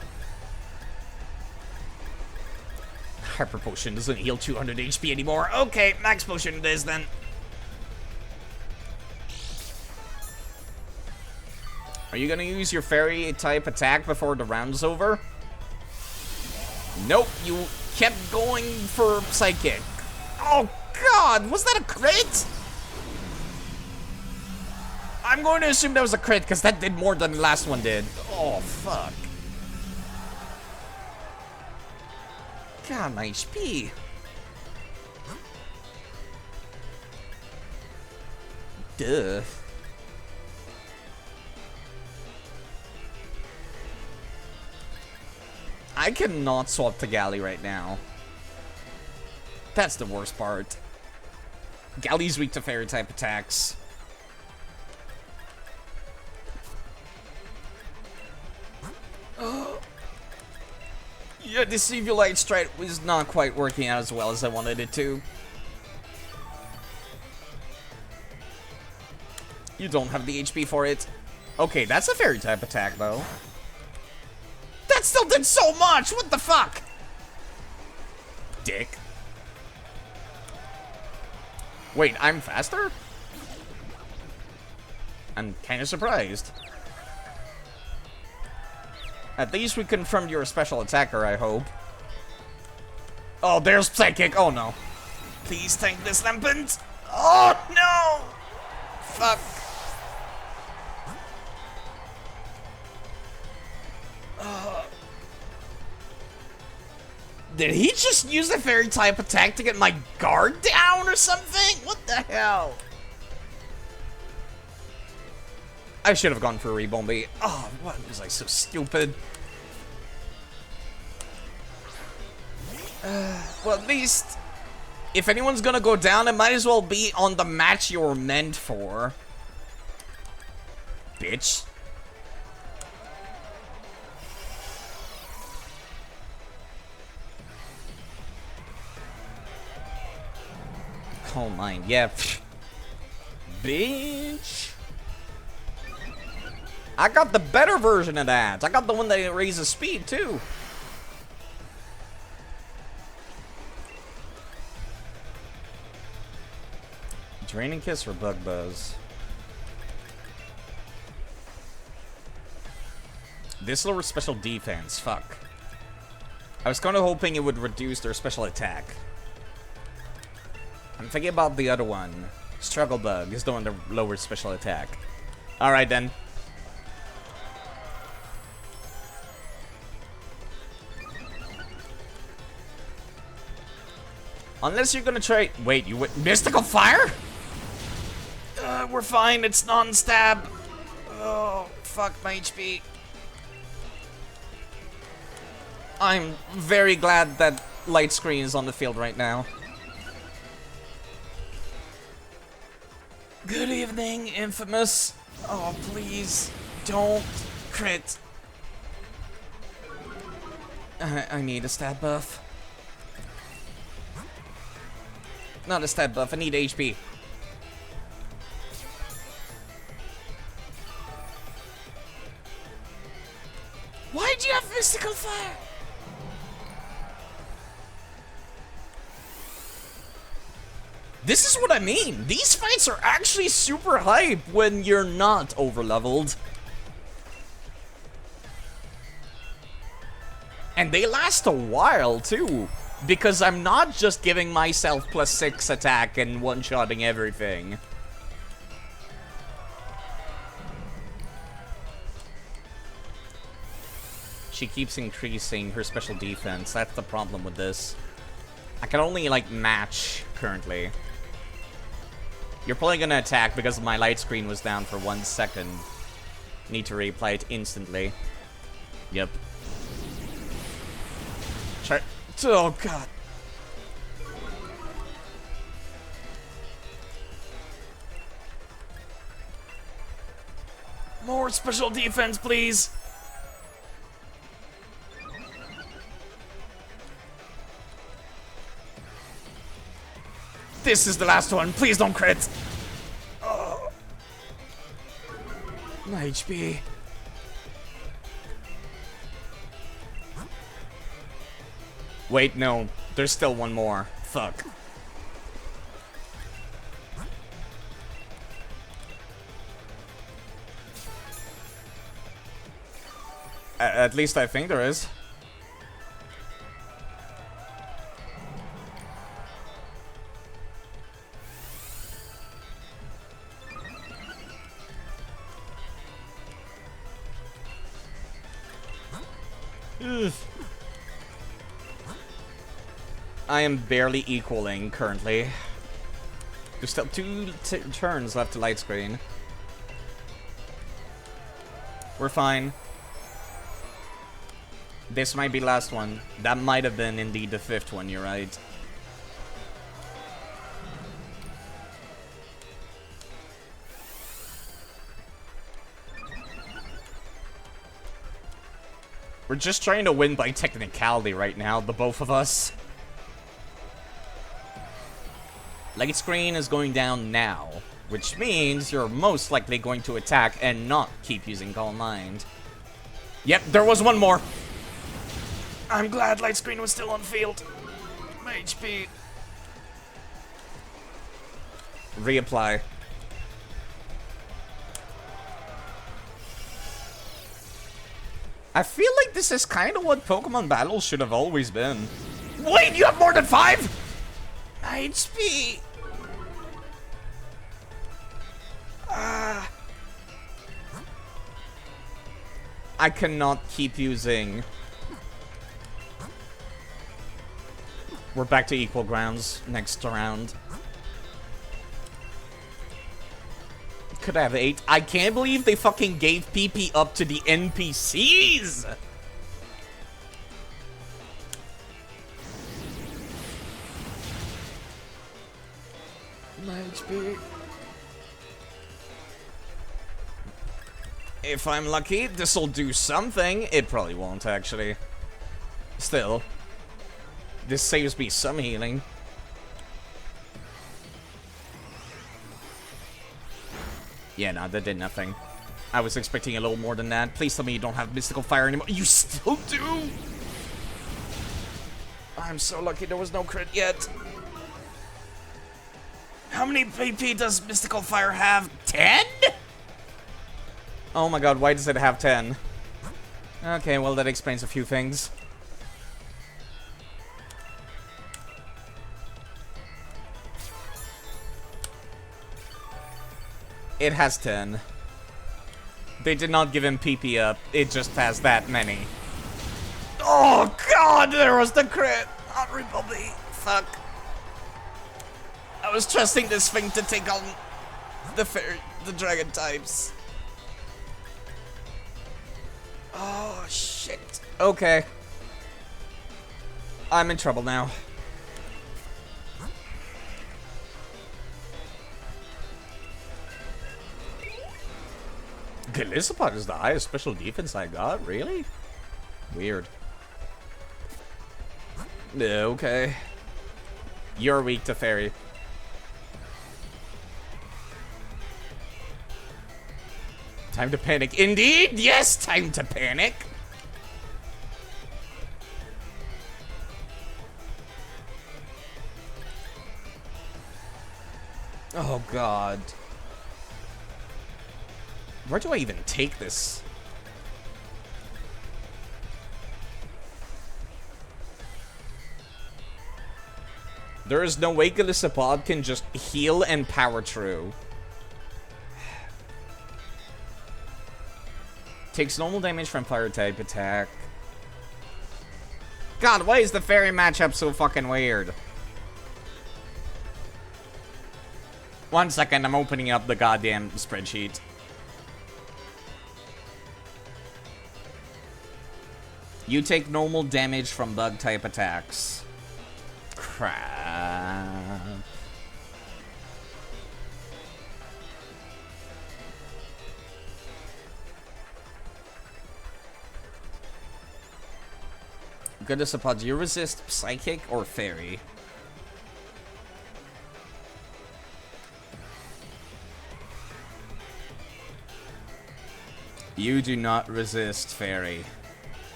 [SPEAKER 2] Hyper Potion doesn't heal 200 HP anymore. Okay, Max Potion it is then. Are you gonna use your fairy type attack before the round's over? Nope, you kept going for Psychic. Oh god, was that a crit? I'm going to assume that was a crit because that did more than the last one did. Oh fuck. God, my HP. Duh. I cannot swap to Galley right now. That's the worst part. Galley's weak to fairy type attacks. Yeah, this Evilite Strike was not quite working out as well as I wanted it to. You don't have the HP for it. Okay, that's a fairy type attack though. That still did so much! What the fuck? Dick. Wait, I'm faster? I'm kinda surprised. At least we confirmed you're a special attacker, I hope. Oh, there's Psychic. Oh, no. Please tank this, Lampent. Oh, no! Fuck. Did he just use a fairy type attack to get my guard down or something? What the hell? I should have gone for a Rebombi. Oh, what was I so stupid? Well, at least, if anyone's gonna go down, it might as well be on the match you were meant for. Bitch. Oh, mine. Yeah. Bitch. I got the better version of that. I got the one that raises speed, too. Draining Kiss or Bug Buzz? This lowers special defense. Fuck. I was kind of hoping it would reduce their special attack. I'm thinking about the other one. Struggle Bug is the one that lowers special attack. Alright, then. Unless you're gonna try... Wait, you went... Mystical Fire? We're fine. It's non-stab. Oh, fuck my HP. I'm very glad that Light Screen is on the field right now. Good evening, Infamous. Oh, please. Don't crit. I need a stat buff. Not a stat buff, I need HP.
[SPEAKER 4] fire!
[SPEAKER 2] This is what I mean. These fights are actually super hype when you're not overleveled. And they last a while, too. Because I'm not just giving myself +6 attack and one-shotting everything. She keeps increasing her special defense. That's the problem with this. I can only, like, match currently. You're probably gonna attack because my light screen was down for 1 second. Need to replay it instantly. Yep. Try. Oh, God.
[SPEAKER 4] More special defense, please.
[SPEAKER 2] This is the last one. Please don't crit.
[SPEAKER 4] My HP.
[SPEAKER 2] Wait, no. There's still one more. Fuck. At least I think there is. Ugh. I am barely equaling currently. There's still 2 turns left to light screen. We're fine. This might be the last one. That might have been indeed the 5th one, you're right. We're just trying to win by technicality right now, the both of us. Light screen is going down now, which means you're most likely going to attack and not keep using Calm Mind. Yep, there was one more.
[SPEAKER 4] I'm glad light screen was still on field. My HP.
[SPEAKER 2] Reapply. I feel like this is kind of what Pokemon battles should have always been. Wait, you have more than 5?
[SPEAKER 4] My HP.
[SPEAKER 2] I cannot keep using. We're back to equal grounds next round. Could I have 8? I can't believe they fucking gave PP up to the NPCs!
[SPEAKER 4] My HP.
[SPEAKER 2] If I'm lucky, this'll do something. It probably won't, actually. Still. This saves me some healing. Yeah, no, that did nothing. I was expecting a little more than that. Please tell me you don't have Mystical Fire anymore. You still do?
[SPEAKER 4] I'm so lucky there was no crit yet. How many PP does Mystical Fire have?
[SPEAKER 2] 10? Oh my god, why does it have 10? Okay, well that explains a few things. It has 10. They did not give him PP up, it just has that many. Oh god, there was the crit!
[SPEAKER 4] Honorary Bobby.
[SPEAKER 2] Fuck. I was trusting this thing to take on the dragon types.
[SPEAKER 4] Oh, shit.
[SPEAKER 2] Okay. I'm in trouble now. Gliscopod is the highest special defense I got? Really? Weird. Okay. You're weak to fairy. Time to panic. Indeed! Yes, time to panic! Oh god. Where do I even take this? There is no way Glisipod can just heal and power through. Takes normal damage from fire type attack. God, why is the fairy matchup so fucking weird? 1 second, I'm opening up the goddamn spreadsheet. You take normal damage from bug type attacks. Crap. Goodness upon you resist psychic or fairy? You do not resist fairy.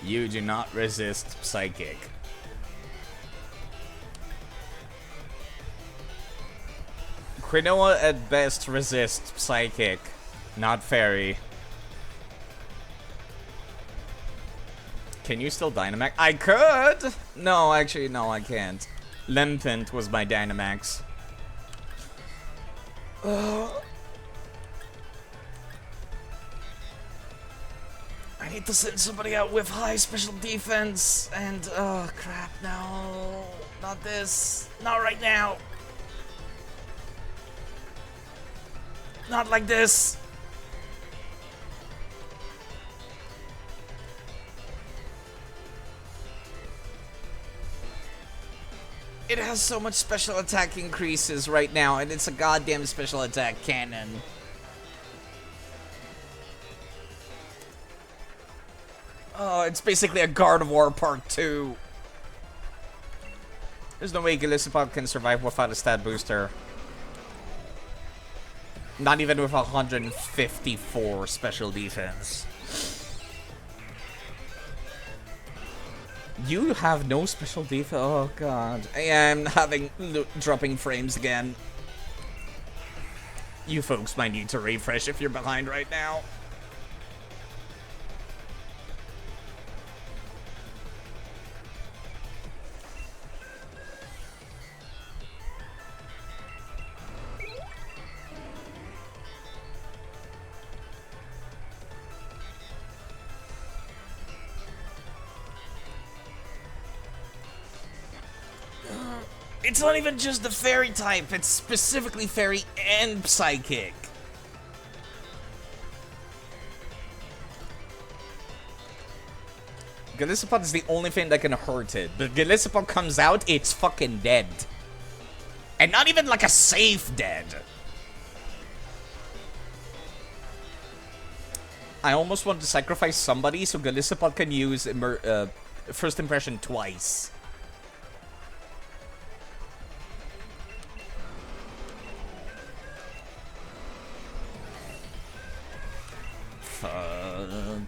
[SPEAKER 2] You do not resist psychic. Quinoa at best resists psychic, not fairy. Can you still Dynamax? I could! No, actually, no, I can't. Lempent was my Dynamax.
[SPEAKER 4] I need to send somebody out with high special defense, and oh crap, no, not this, not right now, not like this.
[SPEAKER 2] It has so much special attack increases right now, and it's a goddamn special attack cannon. Oh, it's basically a Gardevoir Part 2. There's no way Glisipod can survive without a stat booster. Not even with 154 special defense. You have no special defense? Oh god. I am having dropping frames again. You folks might need to refresh if you're behind right now.
[SPEAKER 4] It's not even just the fairy type, it's specifically fairy and psychic.
[SPEAKER 2] Glisipod is the only thing that can hurt it. But Glisipod comes out, it's fucking dead. And not even like a safe dead. I almost want to sacrifice somebody so Glisipod can use First Impression twice. Fuck.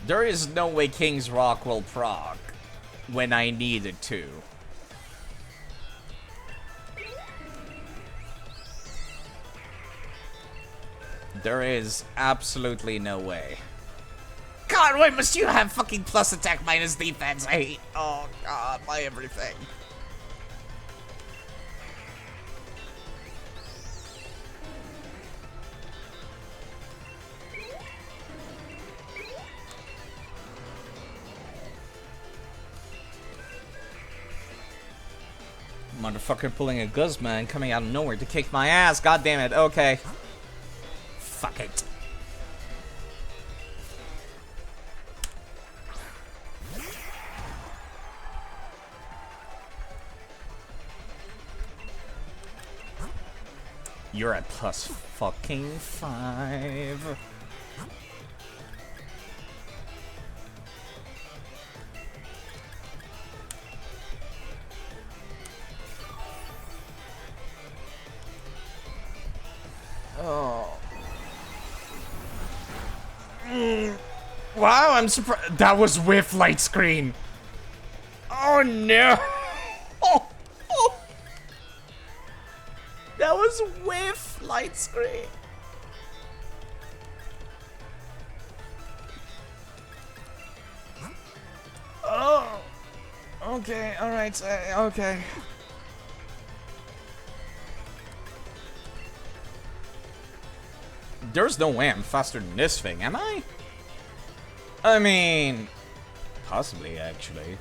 [SPEAKER 2] There is no way King's Rock will proc when I need it to. There is absolutely no way. God, why must you have fucking plus attack minus defense? I hate. Oh god, my everything. Motherfucker pulling a Guzma coming out of nowhere to kick my ass. God damn it. Okay. Fuck it. You're at plus fucking 5. Wow, I'm surprised. That was with light screen. Oh no. Oh, oh. That was with light screen.
[SPEAKER 4] Oh. Okay, alright, okay.
[SPEAKER 2] There's no way I'm faster than this thing, am I? I mean, possibly, actually.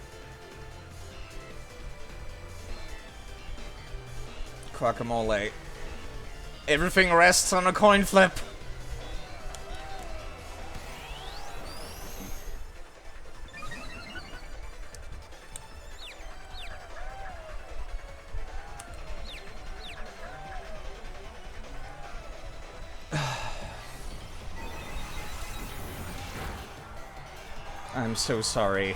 [SPEAKER 2] Guacamole. Everything rests on a coin flip. I'm so sorry.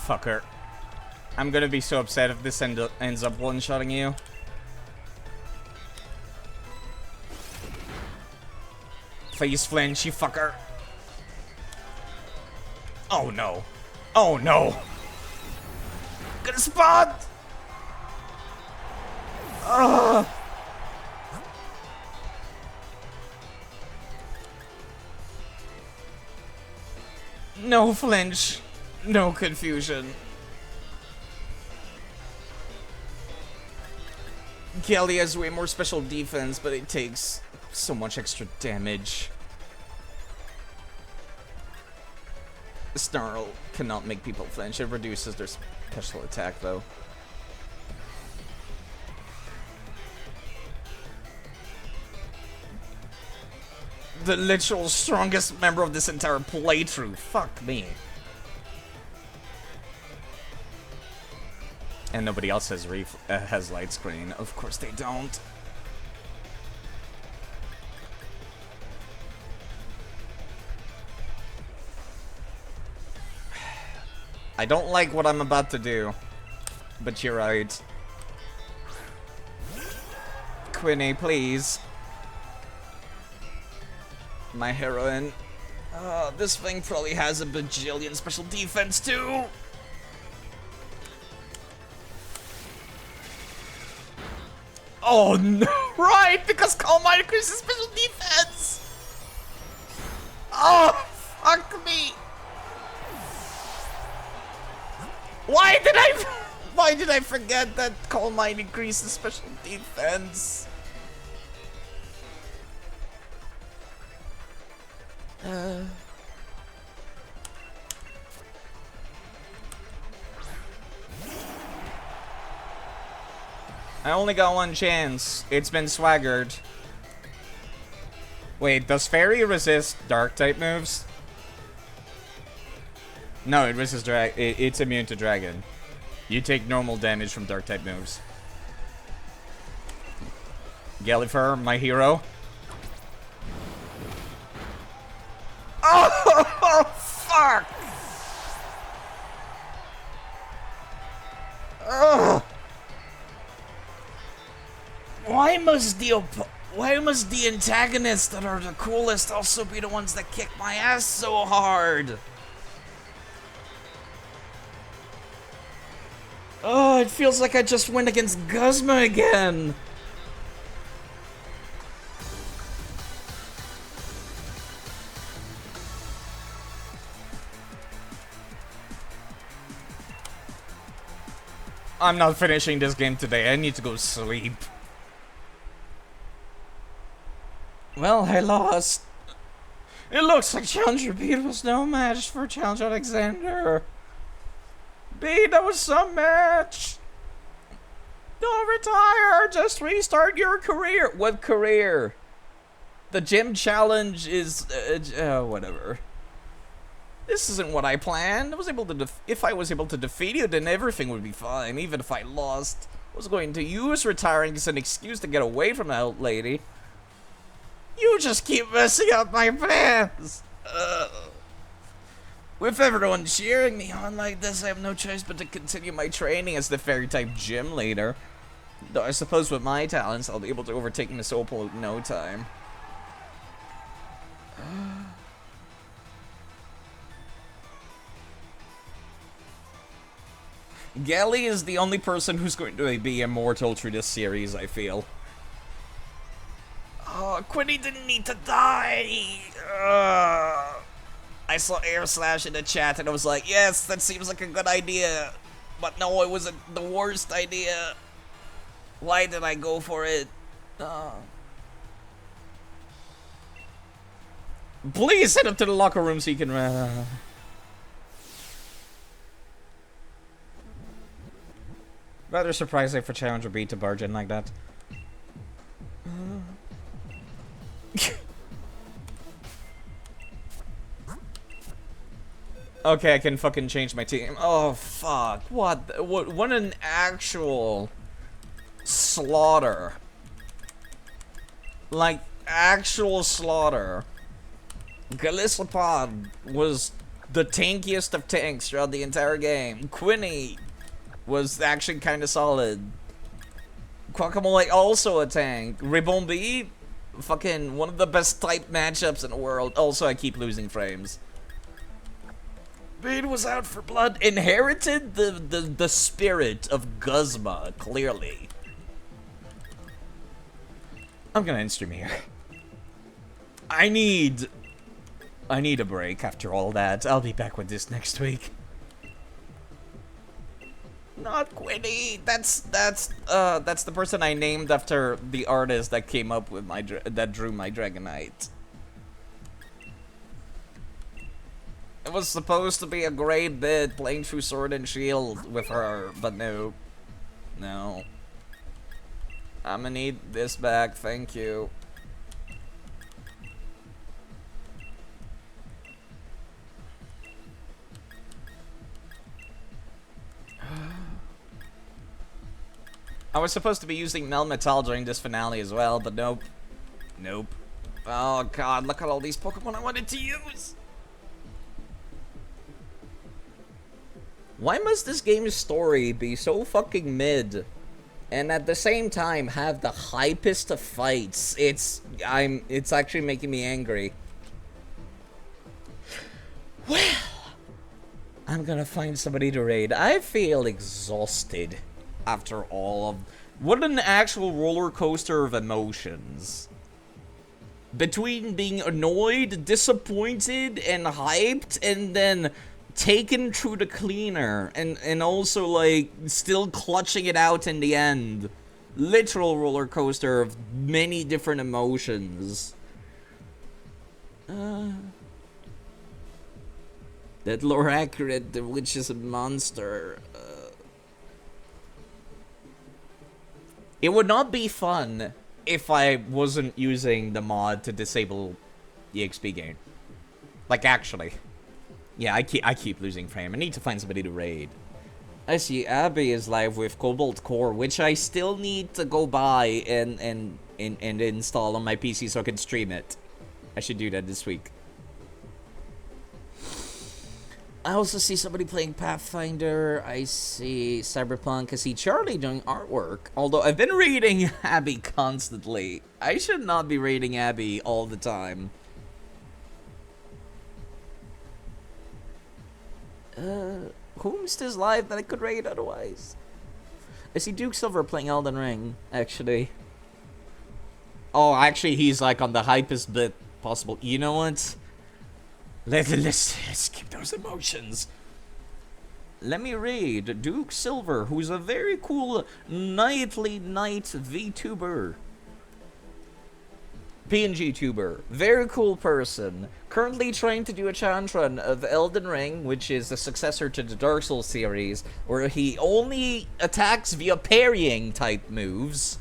[SPEAKER 2] Fucker. I'm gonna be so upset if this ends up one-shotting you. Face flinch, you fucker. Oh no. Oh no. Good spot! Ugh. No flinch. No confusion. Kelly has way more special defense, but it takes so much extra damage. Snarl cannot make people flinch. It reduces their special attack, though. The literal strongest member of this entire playthrough. Fuck me. And nobody else has light screen. Of course they don't. I don't like what I'm about to do, but you're right. Quinny, please. My heroine. This thing probably has a bajillion special defense too. Oh no! Right, because Calm Mind increases special defense. Oh, fuck me! Why did I forget that Calm Mind increases special defense? I only got one chance. It's been swaggered. Wait, does Fairy resist dark type moves? No, it resists it's immune to dragon. You take normal damage from dark type moves. Gallifur, my hero. Oh, fuck! Ugh. Why must the antagonists that are the coolest also be the ones that kick my ass so hard? Oh, it feels like I just went against Guzma again. I'm not finishing this game today. I need to go sleep. Well, I lost. It looks like Challenger Beat was no match for Challenger Alexander. B, that was some match. Don't retire. Just restart your career. What career? The gym challenge is whatever. This isn't what I planned. If I was able to defeat you, then everything would be fine, even if I lost. was going to use retiring as an excuse to get away from that old lady. You just keep messing up my plans. With everyone cheering me on like this, I have no choice but to continue my training as the fairy-type gym leader. Though I suppose with my talents, I'll be able to overtake Miss Opal in no time. Gally is the only person who's going to be immortal through this series, I feel.
[SPEAKER 4] Oh, Quinny didn't need to die.
[SPEAKER 2] I saw Air Slash in the chat and I was like, yes, that seems like a good idea. But no, it was the worst idea. Why did I go for it? Please head up to the locker room so you can... Rather surprising for Challenger B to barge in like that. Okay, I can fucking change my team. Oh, fuck. What an actual slaughter. Like, actual slaughter. Galissapod was the tankiest of tanks throughout the entire game. Quinny was actually kind of solid. Guacamole also a tank. Ribombi, fucking one of the best type matchups in the world. Also, I keep losing frames.
[SPEAKER 4] Bede was out for blood.
[SPEAKER 2] Inherited the spirit of Guzma, clearly. I'm gonna end stream here. I need a break after all that. I'll be back with this next week. Not Quinny. That's the person I named after the artist that came up with that drew my Dragonite. It was supposed to be a great bit playing through Sword and Shield with her, but no. No. I'm gonna need this back, thank you. I was supposed to be using Melmetal during this finale as well, but nope. Nope. Oh god, look at all these Pokemon I wanted to use! Why must this game's story be so fucking mid? And at the same time have the hypest of fights? It's actually making me angry. Well, I'm gonna find somebody to raid. I feel exhausted after all of... What an actual roller coaster of emotions. Between being annoyed, disappointed, and hyped, and then taken through the cleaner, and also, like, still clutching it out in the end. Literal roller coaster of many different emotions. That lore accurate, the witch is a monster. It would not be fun if I wasn't using the mod to disable EXP gain. Like, actually. Yeah, I keep losing frame. I need to find somebody to raid. I see Abby is live with Cobalt Core, which I still need to go buy and install on my PC so I can stream it. I should do that this week. I also see somebody playing Pathfinder. I see Cyberpunk. I see Charlie doing artwork. Although I've been raiding Abby constantly. I should not be raiding Abby all the time. Whom's this live that I could raid otherwise? I see Duke Silver playing Elden Ring, actually. Oh, actually, he's like on the hypest bit possible. You know what? Let's keep those emotions. Let me read Duke Silver, who's a very cool nightly night VTuber. PNG tuber. Very cool person. Currently trying to do a challenge run of Elden Ring, which is the successor to the Dark Souls series, where he only attacks via parrying type moves.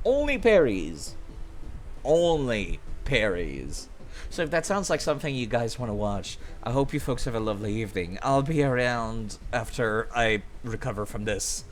[SPEAKER 2] Only parries. Only parries. So if that sounds like something you guys want to watch, I hope you folks have a lovely evening. I'll be around after I recover from this.